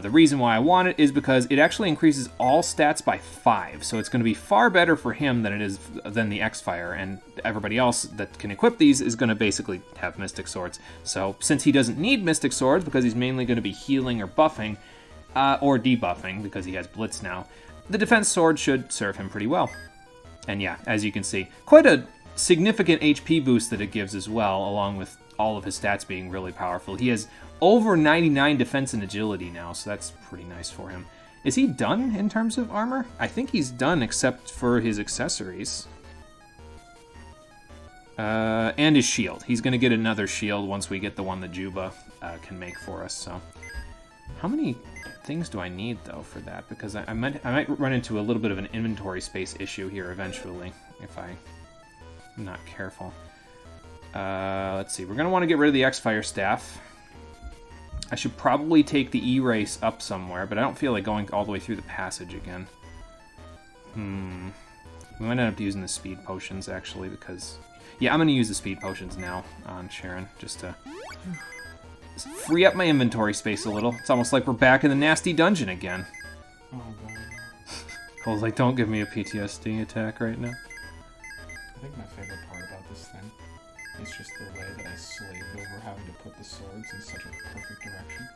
Speaker 1: The reason why I want it is because it actually increases all stats by 5, so it's going to be far better for him than the X-Fire, and everybody else that can equip these is going to basically have Mystic Swords. So since he doesn't need Mystic Swords because he's mainly going to be healing or buffing, or debuffing because he has Blitz now, the Defense Sword should serve him pretty well. And yeah, as you can see, quite a significant HP boost that it gives as well, along with all of his stats being really powerful. He has over 99 defense and agility now, so that's pretty nice for him. Is he done in terms of armor? I think he's done except for his accessories. And his shield. He's going to get another shield once we get the one that Juba can make for us. So, how many things do I need, though, for that? Because I might run into a little bit of an inventory space issue here eventually, if I'm not careful. Let's see. We're going to want to get rid of the X-Fire Staff. I should probably take the E-Race up somewhere, but I don't feel like going all the way through the passage again. We might end up using the speed potions, actually, because... Yeah, I'm going to use the speed potions now on Sharon, just to free up my inventory space a little. It's almost like we're back in the nasty dungeon again.
Speaker 2: Oh, God.
Speaker 1: Cole's like, don't give me a PTSD attack right now.
Speaker 2: I think my favorite part about this thing is just the way that I slaved over having to put the swords in such a perfect direction.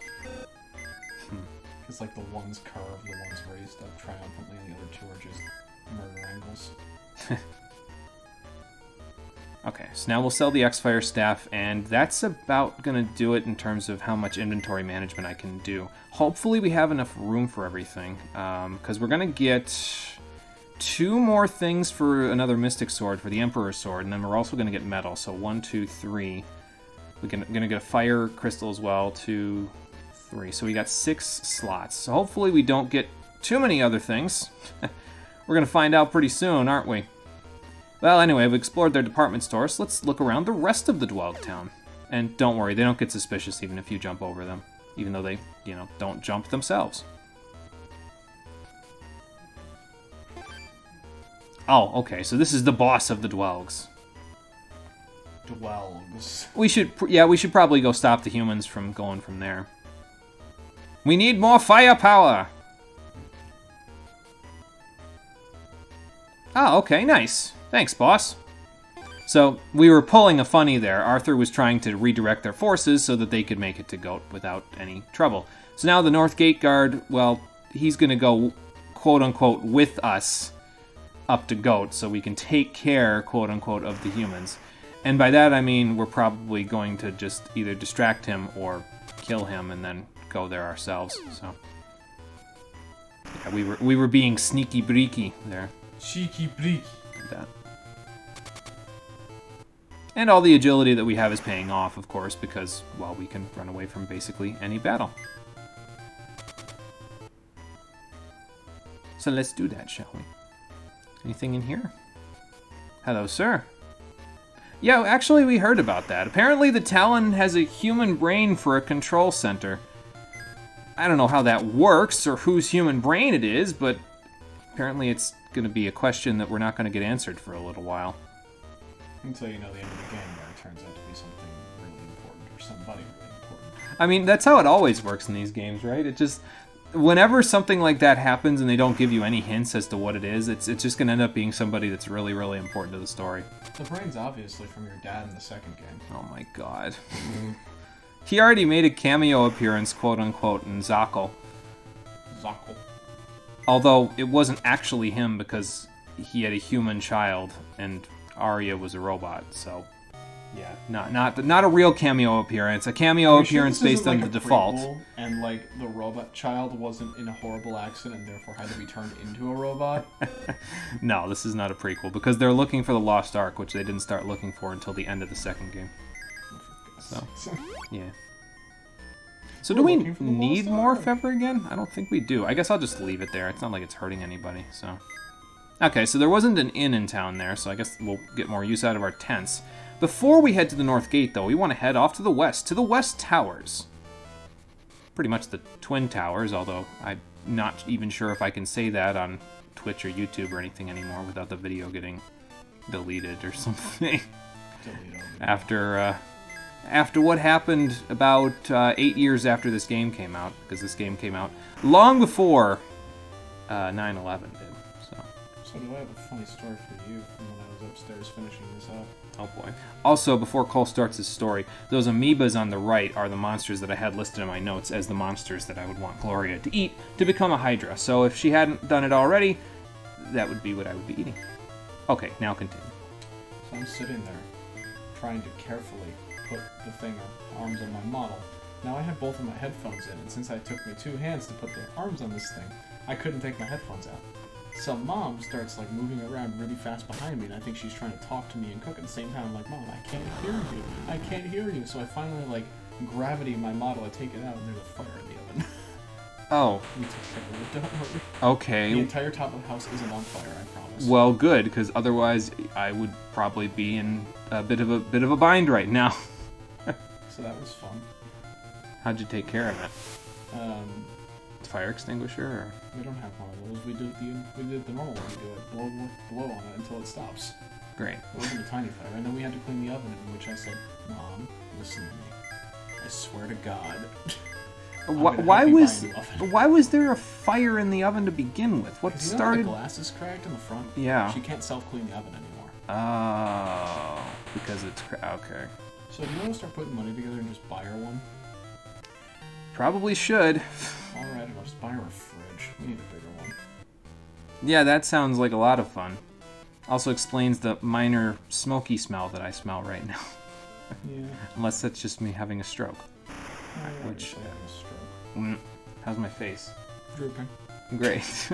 Speaker 2: It's like the one's curved, the one's raised up triumphantly, and the other two are just murder angles.
Speaker 1: Okay, so now we'll sell the X-Fire Staff, and that's about going to do it in terms of how much inventory management I can do. Hopefully we have enough room for everything, because we're going to get 2 more things for another Mystic Sword, for the Emperor's Sword, and then we're also going to get metal, so 1, 2, 3. We're going to get a Fire Crystal as well, 2, 3. So we got 6 slots. So hopefully we don't get too many other things. We're going to find out pretty soon, aren't we? Well, anyway, we've explored their department store, so let's look around the rest of the Dwelg Town. And don't worry, they don't get suspicious even if you jump over them, even though they, don't jump themselves. Oh, okay, so this is the boss of the Dwelgs.
Speaker 2: Dwelgs.
Speaker 1: We should probably go stop the humans from going from there. We need more firepower! Oh, okay, nice. Thanks, boss. So, we were pulling a funny there. Arthur was trying to redirect their forces so that they could make it to Goat without any trouble. So now the North Gate Guard, well, he's gonna go, quote-unquote, with us up to Goat so we can take care, quote-unquote, of the humans. And by that I mean we're probably going to just either distract him or kill him and then go there ourselves, so... Yeah, we were being sneaky-breaky there.
Speaker 2: Cheeky-breaky.
Speaker 1: Like that. And all the agility that we have is paying off, of course, because, well, we can run away from basically any battle. So let's do that, shall we? Anything in here? Hello, sir. Yeah, actually, we heard about that. Apparently, the Talon has a human brain for a control center. I don't know how that works or whose human brain it is, but apparently it's going to be a question that we're not going to get answered for a little while.
Speaker 2: Until you know the end of the game where it turns out to be something really important or somebody really important.
Speaker 1: I mean, that's how it always works in these games, right? It just... Whenever something like that happens and they don't give you any hints as to what it is, it's just going to end up being somebody that's really, really important to the story.
Speaker 2: The brain's obviously from your dad in the second game.
Speaker 1: Oh my god. He already made a cameo appearance, quote-unquote, in Zockle.
Speaker 2: Zockle.
Speaker 1: Although it wasn't actually him because he had a human child and Arya was a robot, so... Yeah, not a real cameo appearance. A cameo
Speaker 2: Are you sure
Speaker 1: appearance
Speaker 2: this isn't
Speaker 1: based on
Speaker 2: like
Speaker 1: the
Speaker 2: a
Speaker 1: default.
Speaker 2: prequel, and like the robot child wasn't in a horrible accident and therefore had to be turned into a robot?
Speaker 1: No, this is not a prequel because they're looking for the Lost Ark, which they didn't start looking for until the end of the second game. So, yeah. So do
Speaker 2: We're
Speaker 1: we
Speaker 2: looking for the
Speaker 1: need
Speaker 2: Lost
Speaker 1: more
Speaker 2: Ark.
Speaker 1: February again? I don't think we do. I guess I'll just leave it there. It's not like it's hurting anybody, so. Okay, so there wasn't an inn in town there, so I guess we'll get more use out of our tents. Before we head to the North Gate, though, we want to head off to the West Towers. Pretty much the Twin Towers, although I'm not even sure if I can say that on Twitch or YouTube or anything anymore without the video getting deleted or something. After what happened about 8 years after this game came out, because this game came out long before 9/11 did.
Speaker 2: So do I have a funny story for you from when I was upstairs finishing this up?
Speaker 1: Oh boy. Also, before Cole starts his story, those amoebas on the right are the monsters that I had listed in my notes as the monsters that I would want Gloria to eat to become a Hydra. So if she hadn't done it already, that would be what I would be eating. Okay, now continue.
Speaker 2: So I'm sitting there, trying to carefully put the thing or arms on my model. Now I have both of my headphones in, and since it took me 2 hands to put the arms on this thing, I couldn't take my headphones out. So Mom starts like moving around really fast behind me, and I think she's trying to talk to me and cook at the same time. I'm like, Mom, I can't hear you. I can't hear you. So I finally like gravity my model. I take it out, and there's a fire in the oven.
Speaker 1: Oh,
Speaker 2: We took care of it. Don't worry.
Speaker 1: okay.
Speaker 2: The entire top of the house isn't on fire. I promise.
Speaker 1: Well, good, because otherwise I would probably be in a bit of a bind right now.
Speaker 2: So that was fun.
Speaker 1: How'd you take care of it? Fire extinguisher? Or?
Speaker 2: We don't have one of those. We did the normal way we do it. Blow on it until it stops.
Speaker 1: Great.
Speaker 2: It wasn't a tiny fire, and then we had to clean the oven, in which I said, Mom, listen to me. I swear to God.
Speaker 1: Why was there a fire in the oven to begin with? What
Speaker 2: You know
Speaker 1: started?
Speaker 2: the glass is cracked in the front?
Speaker 1: Yeah.
Speaker 2: She can't self-clean the oven anymore.
Speaker 1: Oh, because it's okay.
Speaker 2: So do you want to start putting money together and just buy her one?
Speaker 1: Probably should.
Speaker 2: Alright, I'll just buy her a fridge. We need a bigger one.
Speaker 1: Yeah, that sounds like a lot of fun. Also explains the minor smoky smell that I smell right now.
Speaker 2: Yeah.
Speaker 1: Unless that's just me having a stroke.
Speaker 2: I
Speaker 1: Which-
Speaker 2: already had a stroke.
Speaker 1: How's my face?
Speaker 2: Drooping.
Speaker 1: Great.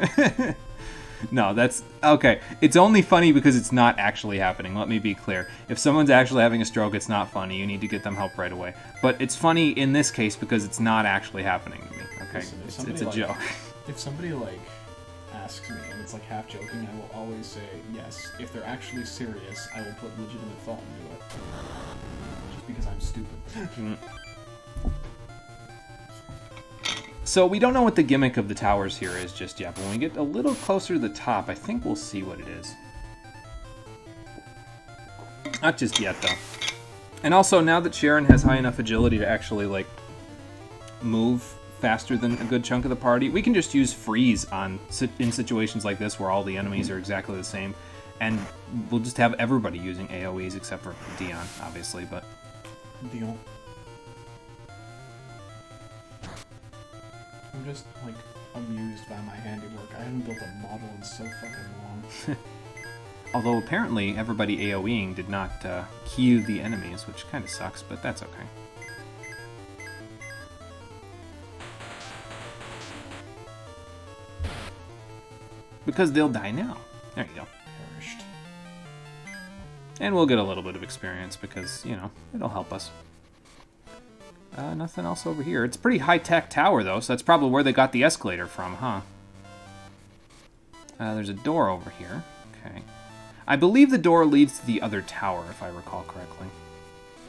Speaker 1: No, that's okay. It's only funny because it's not actually happening. Let me be clear. If someone's actually having a stroke, it's not funny. You need to get them help right away. But it's funny in this case because it's not actually happening to me. Okay,
Speaker 2: Listen, if
Speaker 1: it's
Speaker 2: somebody,
Speaker 1: a
Speaker 2: like,
Speaker 1: joke.
Speaker 2: If somebody like asks me and it's like half joking, I will always say yes. If they're actually serious, I will put legitimate thought into it. Just because I'm stupid.
Speaker 1: So we don't know what the gimmick of the towers here is just yet, but when we get a little closer to the top, I think we'll see what it is. Not just yet, though. And also, now that Sharon has high enough agility to actually, like, move faster than a good chunk of the party, we can just use freeze in situations like this where all the enemies are exactly the same, and we'll just have everybody using AoEs except for Dion, obviously, but...
Speaker 2: Dion. I'm just, like, amused by my handiwork. I haven't built a model in so fucking long.
Speaker 1: Although apparently everybody AoEing did not cue the enemies, which kind of sucks, but that's okay. Because they'll die now. There you go.
Speaker 2: Perished.
Speaker 1: And we'll get a little bit of experience because, you know, it'll help us. Nothing else over here. It's a pretty high-tech tower, though, so that's probably where they got the escalator from, huh? There's a door over here. Okay. I believe the door leads to the other tower, if I recall correctly.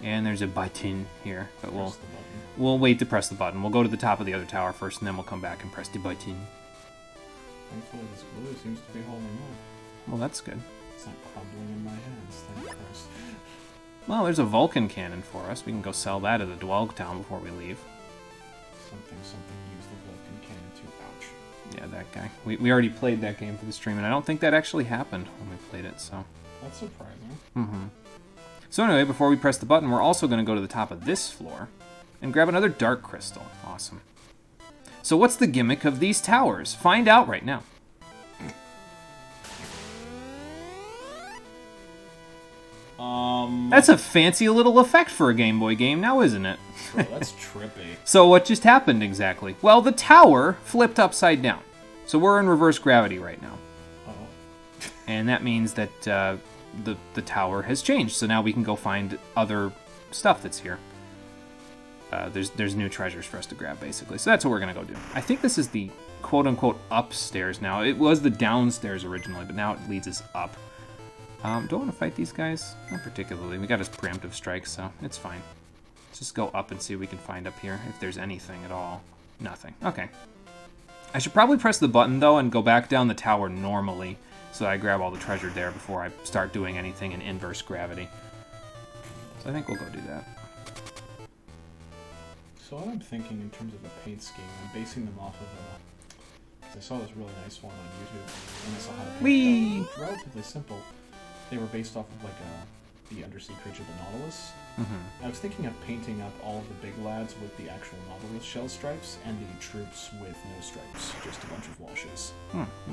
Speaker 1: And there's a button here, but
Speaker 2: Press the button.
Speaker 1: we'll wait to press the button. We'll go to the top of the other tower first, and then we'll come back and press the button.
Speaker 2: Thankfully, this glue seems to be holding up.
Speaker 1: Well, that's good.
Speaker 2: It's not crumbling in my hands, thank Christ.
Speaker 1: Well, there's a Vulcan cannon for us. We can go sell that at the Dwelg Town before we leave.
Speaker 2: Something use the Vulcan cannon too. Ouch.
Speaker 1: Yeah, that guy. We already played that game for the stream, and I don't think that actually happened when we played it, so...
Speaker 2: That's surprising.
Speaker 1: Mm-hmm. So anyway, before we press the button, we're also going to go to the top of this floor and grab another Dark Crystal. Awesome. So what's the gimmick of these towers? Find out right now. That's a fancy little effect for a Game Boy game now, isn't it?
Speaker 2: Bro, that's trippy.
Speaker 1: So what just happened exactly? Well, the tower flipped upside down. So we're in reverse gravity right now.
Speaker 2: Oh.
Speaker 1: And that means that the tower has changed. So now we can go find other stuff that's here. There's new treasures for us to grab, basically. So that's what we're going to go do. I think this is the quote-unquote upstairs now. It was the downstairs originally, but now it leads us up. Do I want to fight these guys? Not particularly. We got his preemptive strike, so it's fine. Let's just go up and see what we can find up here, if there's anything at all. Nothing. Okay. I should probably press the button, though, and go back down the tower normally, so that I grab all the treasure there before I start doing anything in inverse gravity. So I think we'll go do that.
Speaker 2: So what I'm thinking in terms of the paint scheme, I'm basing them off of because I saw this really nice one on YouTube, and I saw how to paint it. It's relatively simple. They were based off of the undersea creature, the Nautilus.
Speaker 1: Mm-hmm.
Speaker 2: I was thinking of painting up all of the big lads with the actual Nautilus shell stripes, and the troops with no stripes, just a bunch of washes.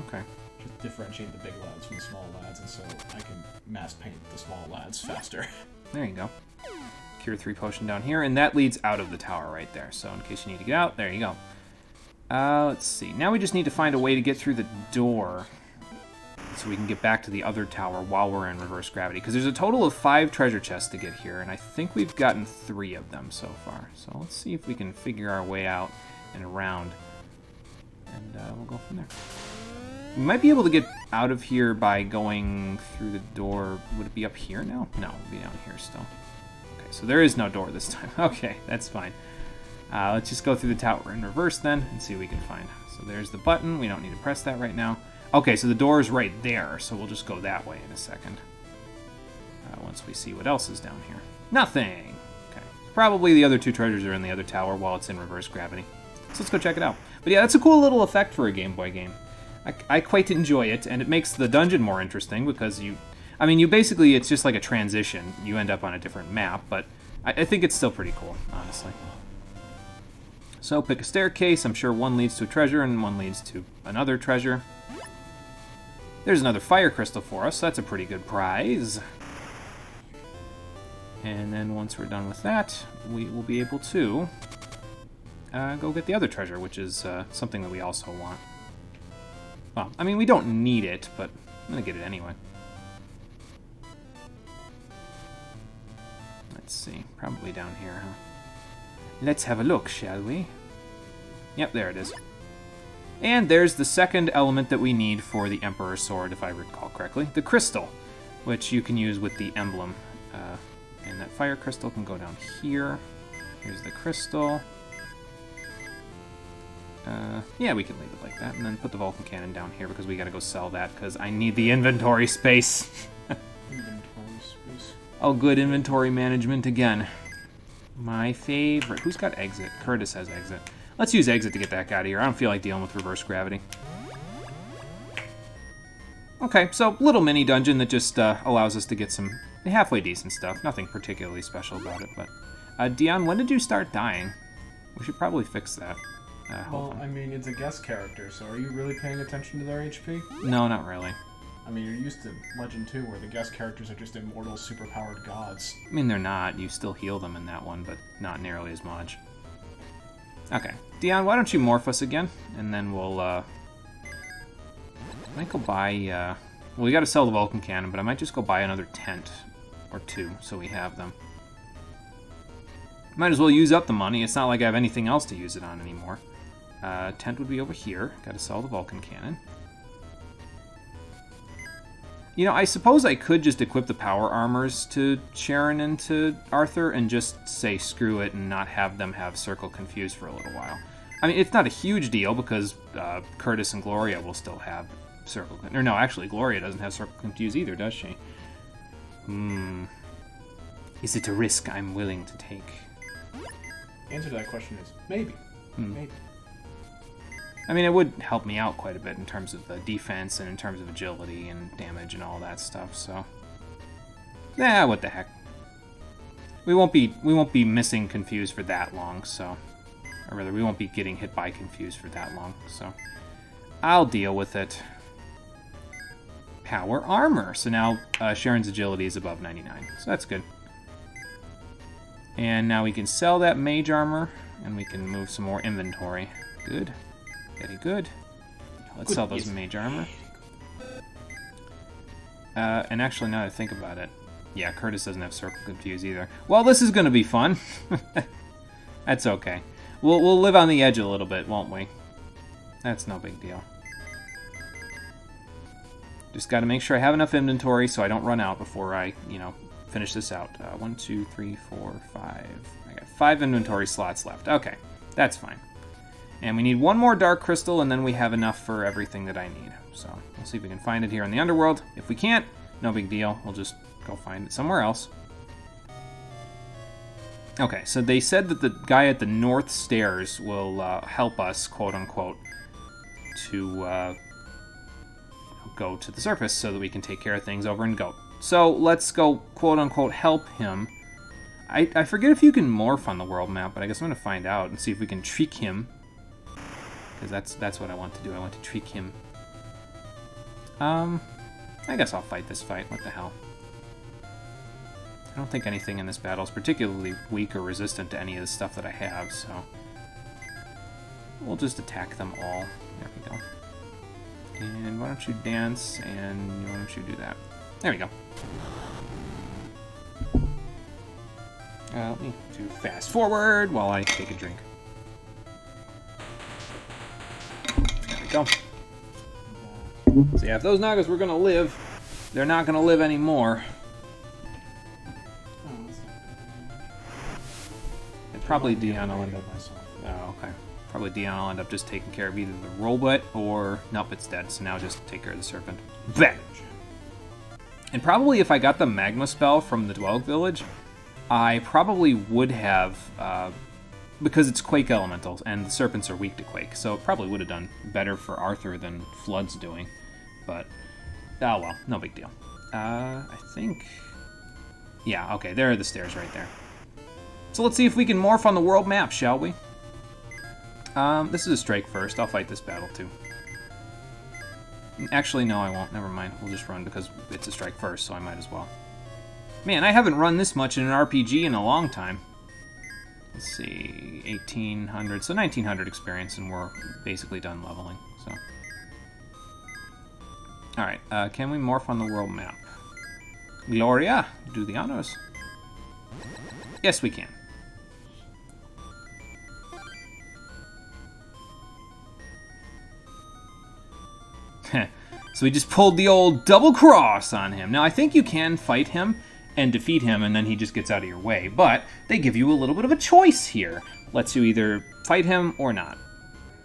Speaker 1: Okay.
Speaker 2: Just differentiate the big lads from the small lads, and so I can mass paint the small lads faster.
Speaker 1: There you go. Cure 3 potion down here, and that leads out of the tower right there. So in case you need to get out, there you go. Let's see. Now we just need to find a way to get through the door so we can get back to the other tower while we're in reverse gravity. Because there's a total of 5 treasure chests to get here, and I think we've gotten 3 of them so far. So let's see if we can figure our way out and around, and we'll go from there. We might be able to get out of here by going through the door. Would it be up here now? No, it would be down here still. Okay, so there is no door this time. Okay, that's fine. Let's just go through the tower in reverse then and see what we can find. So there's the button. We don't need to press that right now. Okay, so the door is right there, so we'll just go that way in a second. Once we see what else is down here. Nothing! Okay. Probably the other 2 treasures are in the other tower while it's in reverse gravity. So let's go check it out. But yeah, that's a cool little effect for a Game Boy game. I quite enjoy it, and it makes the dungeon more interesting because you basically, it's just like a transition. You end up on a different map, but I think it's still pretty cool, honestly. So pick a staircase. I'm sure one leads to a treasure and one leads to another treasure. There's another fire crystal for us. So that's a pretty good prize. And then once we're done with that, we will be able to go get the other treasure, which is something that we also want. Well, I mean, we don't need it, but I'm going to get it anyway. Let's see. Probably down here, huh? Let's have a look, shall we? Yep, there it is. And there's the second element that we need for the Emperor's Sword, if I recall correctly. The crystal, which you can use with the emblem. And that fire crystal can go down here. Here's the crystal. Yeah, we can leave it like that, and then put the Vulcan Cannon down here because we gotta go sell that because I need the inventory space.
Speaker 2: Inventory space.
Speaker 1: Oh, good inventory management again. My favorite. Who's got exit? Curtis has exit. Let's use exit to get that guy out of here. I don't feel like dealing with reverse gravity. Okay, so little mini dungeon that just allows us to get some halfway decent stuff. Nothing particularly special about it, but... Dion, when did you start dying? We should probably fix that.
Speaker 2: Well, I mean, it's a guest character, so are you really paying attention to their HP?
Speaker 1: No, not really.
Speaker 2: I mean, you're used to Legend 2, where the guest characters are just immortal, superpowered gods.
Speaker 1: I mean, they're not. You still heal them in that one, but not nearly as much. Okay. Dion, why don't you morph us again? And then we'll, I might go buy, well, we gotta sell the Vulcan Cannon, but I might just go buy another tent or 2, so we have them. Might as well use up the money. It's not like I have anything else to use it on anymore. Tent would be over here. Gotta sell the Vulcan Cannon. You know, I suppose I could just equip the power armors to Sharon and to Arthur and just say screw it and not have them have Circle Confuse for a little while. I mean, it's not a huge deal because Curtis and Gloria will still have Circle Confuse. Or no, actually, Gloria doesn't have Circle Confuse either, does she? Is it a risk I'm willing to take?
Speaker 2: Answer to that question is maybe. Maybe.
Speaker 1: I mean, it would help me out quite a bit in terms of the defense and in terms of agility and damage and all that stuff, so... what the heck. We won't be missing Confuse for that long, so... Or rather, we won't be getting hit by Confuse for that long, so... I'll deal with it. power armor. So now Sharon's agility is above 99. So that's good. And now we can sell that mage armor, and we can move some more inventory. Good. Very good. Let's sell those mage armor. And actually, now that I think about it, yeah, Curtis doesn't have Circle Confuse either. Well, this is going to be fun. That's okay. We'll live on the edge a little bit, won't we? That's no big deal. Just got to make sure I have enough inventory so I don't run out before I, finish this out. 1, 2, 3, 4, 5. I got 5 inventory slots left. Okay, that's fine. And we need 1 more Dark Crystal, and then we have enough for everything that I need. So we'll see if we can find it here in the Underworld. If we can't, no big deal. We'll just go find it somewhere else. Okay, so they said that the guy at the north stairs will help us, quote-unquote, to go to the surface so that we can take care of things over in Goat. So let's go, quote-unquote, help him. I forget if you can morph on the world map, but I guess I'm going to find out and see if we can trick him. Because that's what I want to do. I want to trick him. I guess I'll fight this fight. What the hell? I don't think anything in this battle is particularly weak or resistant to any of the stuff that I have, so we'll just attack them all. There we go. And why don't you dance, and why don't you do that? There we go. Let me do fast forward while I take a drink. There we go. So yeah, if those Nagas were gonna live, they're not gonna live anymore. And probably Dion will end up. Oh, okay. Probably Dion will end up just taking care of either the robot or nope, it's dead. So now just take care of the serpent. Bet. And probably if I got the magma spell from the Dwelg village, I probably would have, because it's Quake Elementals and the serpents are weak to Quake, so it probably would have done better for Arthur than Flood's doing. But, oh well, no big deal. I think, yeah, okay, there are the stairs right there. So let's see if we can morph on the world map, shall we? This is a strike first. I'll fight this battle too. Actually, no, I won't. Never mind. We'll just run because it's a strike first, so I might as well. Man, I haven't run this much in an RPG in a long time. Let's see, 1800, so 1900 experience, and we're basically done leveling. So, all right, can we morph on the world map? Gloria, do the honors. Yes, we can. So we just pulled the old double cross on him. Now, I think you can fight him and defeat him, and then he just gets out of your way. But they give you a little bit of a choice here. Lets you either fight him or not.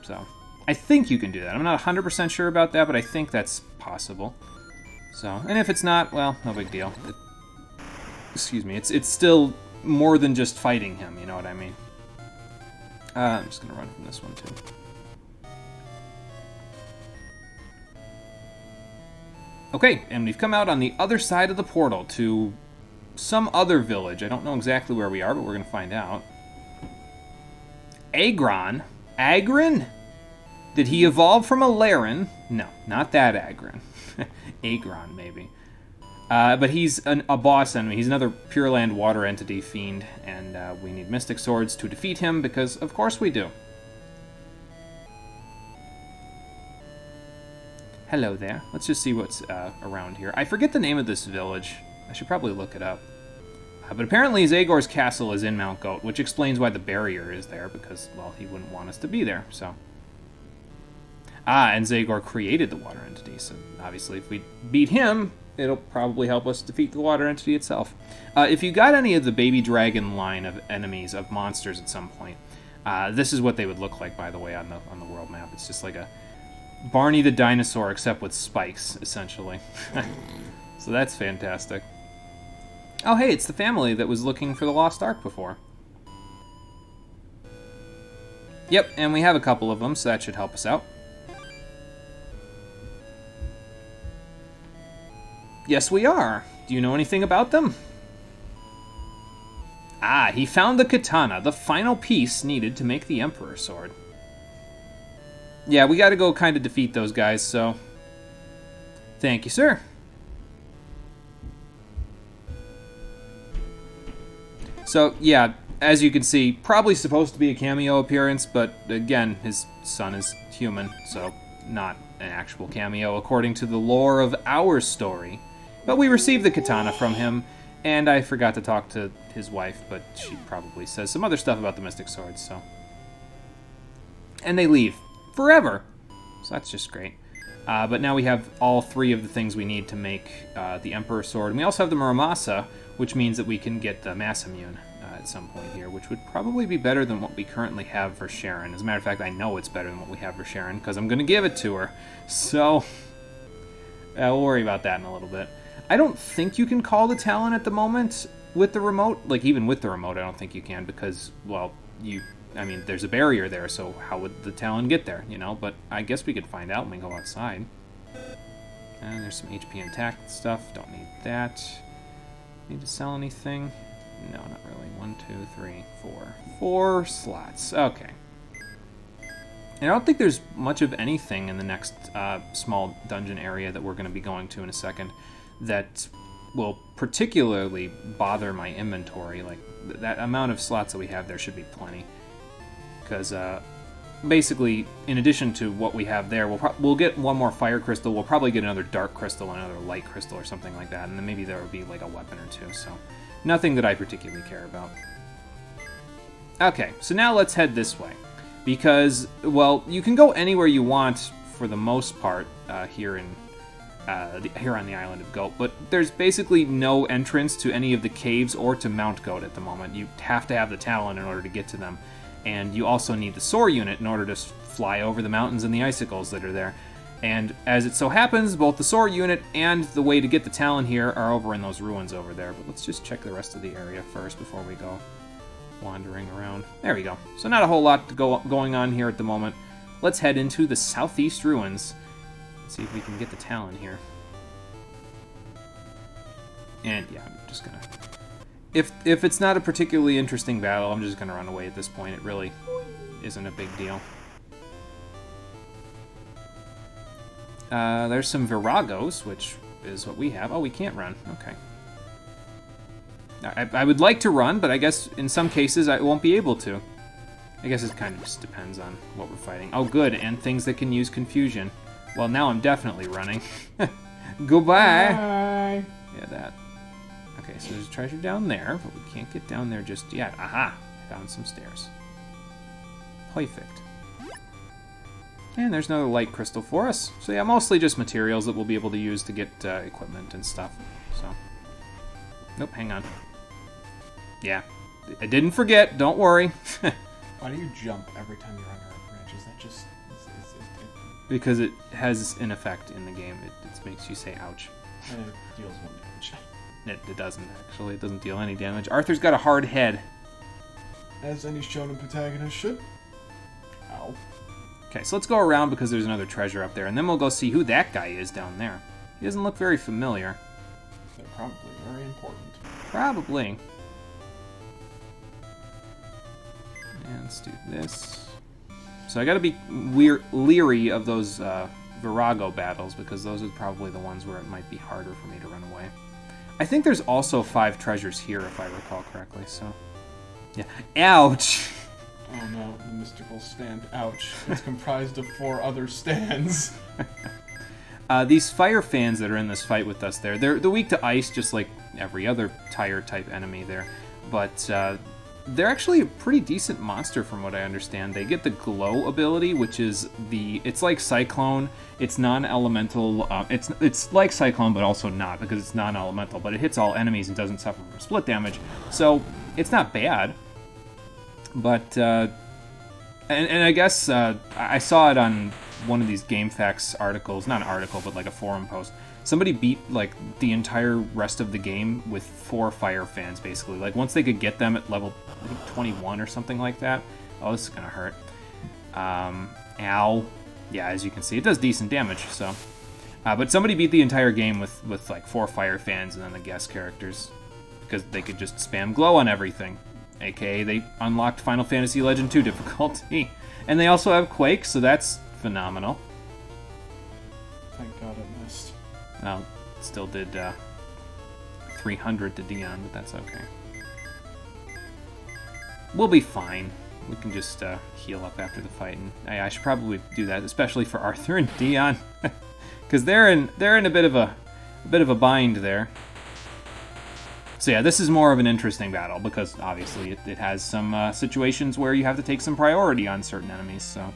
Speaker 1: So I think you can do that. I'm not 100% sure about that, but I think that's possible. So, and if it's not, well, no big deal. Excuse me. It's still more than just fighting him, you know what I mean? I'm just going to run from this one, too. Okay, and we've come out on the other side of the portal to some other village. I don't know exactly where we are, but we're going to find out. Agron? Agron? Did he evolve from a Laren? No, not that Agron. Agron, maybe. But he's a boss enemy. He's another Pure Land water entity fiend, and we need Mystic Swords to defeat him, because of course we do. Hello there. Let's just see what's around here. I forget the name of this village. I should probably look it up. But apparently Zagor's castle is in Mount Goat, which explains why the barrier is there, because, well, he wouldn't want us to be there, so. And Zagor created the water entity, so obviously if we beat him, it'll probably help us defeat the water entity itself. If you got any of the baby dragon line of enemies, of monsters at some point, this is what they would look like, by the way, on the world map. It's just like a Barney the dinosaur, except with spikes, essentially. So that's fantastic. Oh, hey, it's the family that was looking for the Lost Ark before. Yep, and we have a couple of them, so that should help us out. Yes, we are. Do you know anything about them? Ah, he found the katana, the final piece needed to make the Emperor's sword. Yeah, we gotta go kind of defeat those guys, so... Thank you, sir. So, yeah, as you can see, probably supposed to be a cameo appearance, but again, his son is human, so not an actual cameo according to the lore of our story. But we received the katana from him, and I forgot to talk to his wife, but she probably says some other stuff about the Mystic Swords, so. And they leave. Forever! So that's just great. But now we have all 3 of the things we need to make the Emperor Sword. And we also have the Muramasa, which means that we can get the Masamune at some point here, which would probably be better than what we currently have for Sharon. As a matter of fact, I know it's better than what we have for Sharon, because I'm going to give it to her. So, we'll worry about that in a little bit. I don't think you can call the Talon at the moment with the remote. Like, even with the remote, I don't think you can, because, well, there's a barrier there, so how would the Talon get there, you know? But I guess we could find out when we go outside. And there's some HP and attack stuff. Don't need that. Need to sell anything? No, not really. 1, 2, 3, 4. 4 slots. Okay. And I don't think there's much of anything in the next small dungeon area that we're going to be going to in a second that will particularly bother my inventory. Like, that amount of slots that we have there should be plenty. Because, basically, in addition to what we have there, we'll get one more fire crystal, we'll probably get another dark crystal, another light crystal, or something like that, and then maybe there will be, like, a weapon or 2, so nothing that I particularly care about. Okay, so now let's head this way. Because, well, you can go anywhere you want, for the most part, here on the island of Goat, but there's basically no entrance to any of the caves or to Mount Goat at the moment. You have to have the Talon in order to get to them, and you also need the Soar unit in order to fly over the mountains and the icicles that are there. And as it so happens, both the Soar unit and the way to get the Talon here are over in those ruins over there. But let's just check the rest of the area first before we go wandering around. There we go. So not a whole lot going on here at the moment. Let's head into the southeast ruins. Let's see if we can get the Talon here. And yeah, I'm just gonna... If it's not a particularly interesting battle, I'm just gonna run away at this point. It really isn't a big deal. There's some Viragos, which is what we have. Oh, we can't run. Okay. I would like to run, but I guess in some cases I won't be able to. I guess it kind of just depends on what we're fighting. Oh, good, and things that can use confusion. Well, now I'm definitely running. Goodbye!
Speaker 2: Bye.
Speaker 1: Yeah, that. Okay, so there's treasure down there, but we can't get down there just yet. Aha! Found some stairs. Perfect. And there's another light crystal for us. So yeah, mostly just materials that we'll be able to use to get equipment and stuff. So, nope, hang on. Yeah, I didn't forget, don't worry.
Speaker 2: Why do you jump every time you're under a bridge? Is that just...
Speaker 1: Because it has an effect in the game. It makes you say ouch.
Speaker 2: And it deals 1 damage.
Speaker 1: It doesn't, actually. It doesn't deal any damage. Arthur's got a hard head.
Speaker 2: As any shonen protagonist should. Ow.
Speaker 1: Okay, so let's go around because there's another treasure up there, and then we'll go see who that guy is down there. He doesn't look very familiar.
Speaker 2: They're probably very important.
Speaker 1: Probably. And let's do this. So I gotta be leery of those Virago battles, because those are probably the ones where it might be harder for me to run away. I think there's also 5 treasures here, if I recall correctly, so... Yeah. Ouch!
Speaker 2: Oh no, the mystical stand. Ouch. It's comprised of 4 other stands.
Speaker 1: These fire fans that are in this fight with us there, they're weak to ice, just like every other tire-type enemy there. But they're actually a pretty decent monster from what I understand. They get the glow ability, which is it's like Cyclone. It's non-elemental. It's like Cyclone, but also not, because it's non-elemental. But it hits all enemies and doesn't suffer from split damage. So it's not bad. But, and I guess I saw it on one of these GameFAQs articles, not an article, but like a forum post. Somebody beat like the entire rest of the game with 4 fire fans, basically. Like once they could get them at level, I think 21 or something like that. Oh, this is gonna hurt. Ow. Yeah, as you can see, it does decent damage, so. But somebody beat the entire game with like 4 fire fans and then the guest characters, because they could just spam glow on everything. AKA, they unlocked Final Fantasy Legend 2 difficulty. And they also have Quake, so that's phenomenal.
Speaker 2: Thank God it missed.
Speaker 1: Well, it still did 300 to Dion, but that's okay. we'll be fine. We can just heal up after the fight, and I should probably do that, especially for Arthur and Dion, because they're in a bit of a bind there. So yeah, this is more of an interesting battle because obviously it has some situations where you have to take some priority on certain enemies. So.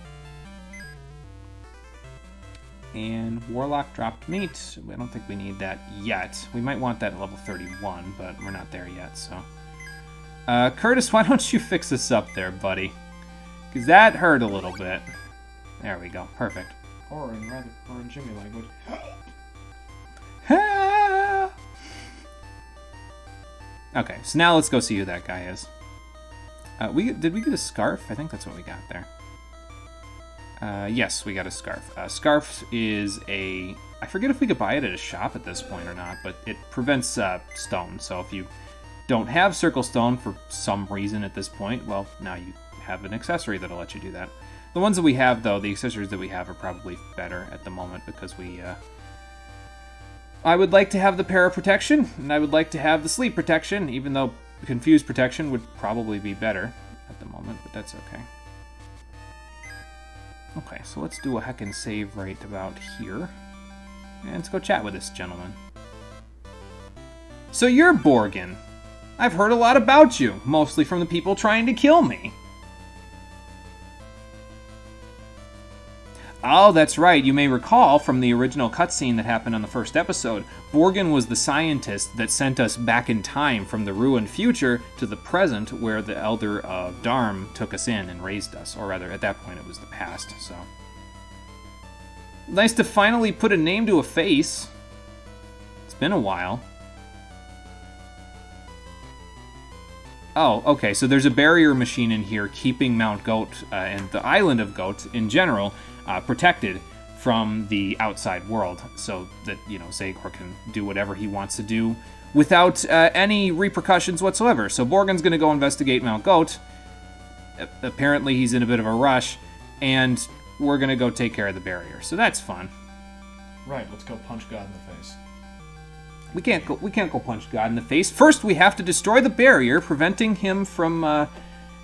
Speaker 1: And Warlock dropped meat. I don't think we need that yet. We might want that at level 31, but we're not there yet, so. Curtis, why don't you fix this up there, buddy? Because that hurt a little bit. There we go. Perfect.
Speaker 2: Or in Jimmy language.
Speaker 1: Okay, so now let's go see who that guy is. Did we get a scarf? I think that's what we got there. Yes, we got a scarf. Scarf is I forget if we could buy it at a shop at this point or not, but it prevents stone. So if you don't have circle stone for some reason at this point, well, now you have an accessory that'll let you do that. The ones that we have, though, the accessories that we have are probably better at the moment because I would like to have the para protection, and I would like to have the sleep protection, even though confused protection would probably be better at the moment, but that's okay. Okay, so let's do a heckin' save right about here. And let's go chat with this gentleman. So you're Borgin. I've heard a lot about you, mostly from the people trying to kill me. Oh, that's right. You may recall from the original cutscene that happened on the first episode, Borgin was the scientist that sent us back in time from the ruined future to the present where the Elder of Dharm took us in and raised us. Or rather, at that point it was the past, so. Nice to finally put a name to a face. It's been a while. Oh, okay, so there's a barrier machine in here keeping Mount Goat and the island of Goat in general protected from the outside world, so that, you know, Xagor can do whatever he wants to do without any repercussions whatsoever. So Borgin's going to go investigate Mount Goat. Apparently he's in a bit of a rush, and we're going to go take care of the barrier. So that's fun.
Speaker 2: Right, let's go punch God in the face.
Speaker 1: We can't go punch God in the face. First, we have to destroy the barrier, preventing him from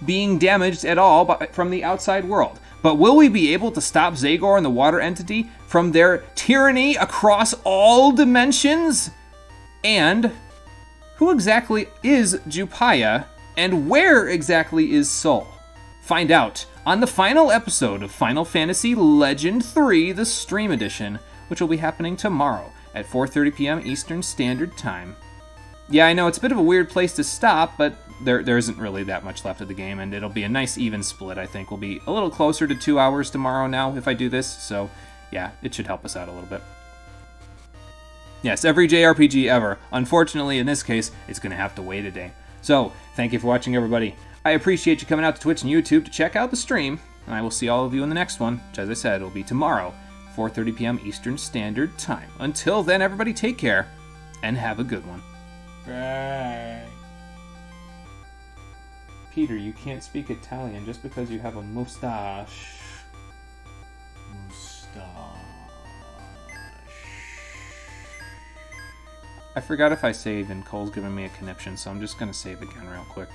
Speaker 1: being damaged at all from the outside world. But will we be able to stop Xagor and the water entity from their tyranny across all dimensions? And who exactly is Jupaya, and where exactly is Sol? Find out on the final episode of Final Fantasy Legend 3, the Stream Edition, which will be happening tomorrow at 4:30 p.m. Eastern Standard Time. Yeah, I know, it's a bit of a weird place to stop, but there isn't really that much left of the game, and it'll be a nice even split, I think. We'll be a little closer to 2 hours tomorrow now if I do this, so yeah, it should help us out a little bit. Yes, every JRPG ever. Unfortunately, in this case, it's going to have to wait a day. So, thank you for watching, everybody. I appreciate you coming out to Twitch and YouTube to check out the stream, and I will see all of you in the next one, which, as I said, will be tomorrow, 4:30 p.m. Eastern Standard Time. Until then, everybody, take care, and have a good one.
Speaker 2: Bye.
Speaker 1: Peter, you can't speak Italian just because you have a mustache. I forgot if I saved and Cole's giving me a conniption, so I'm just going to save again real quick.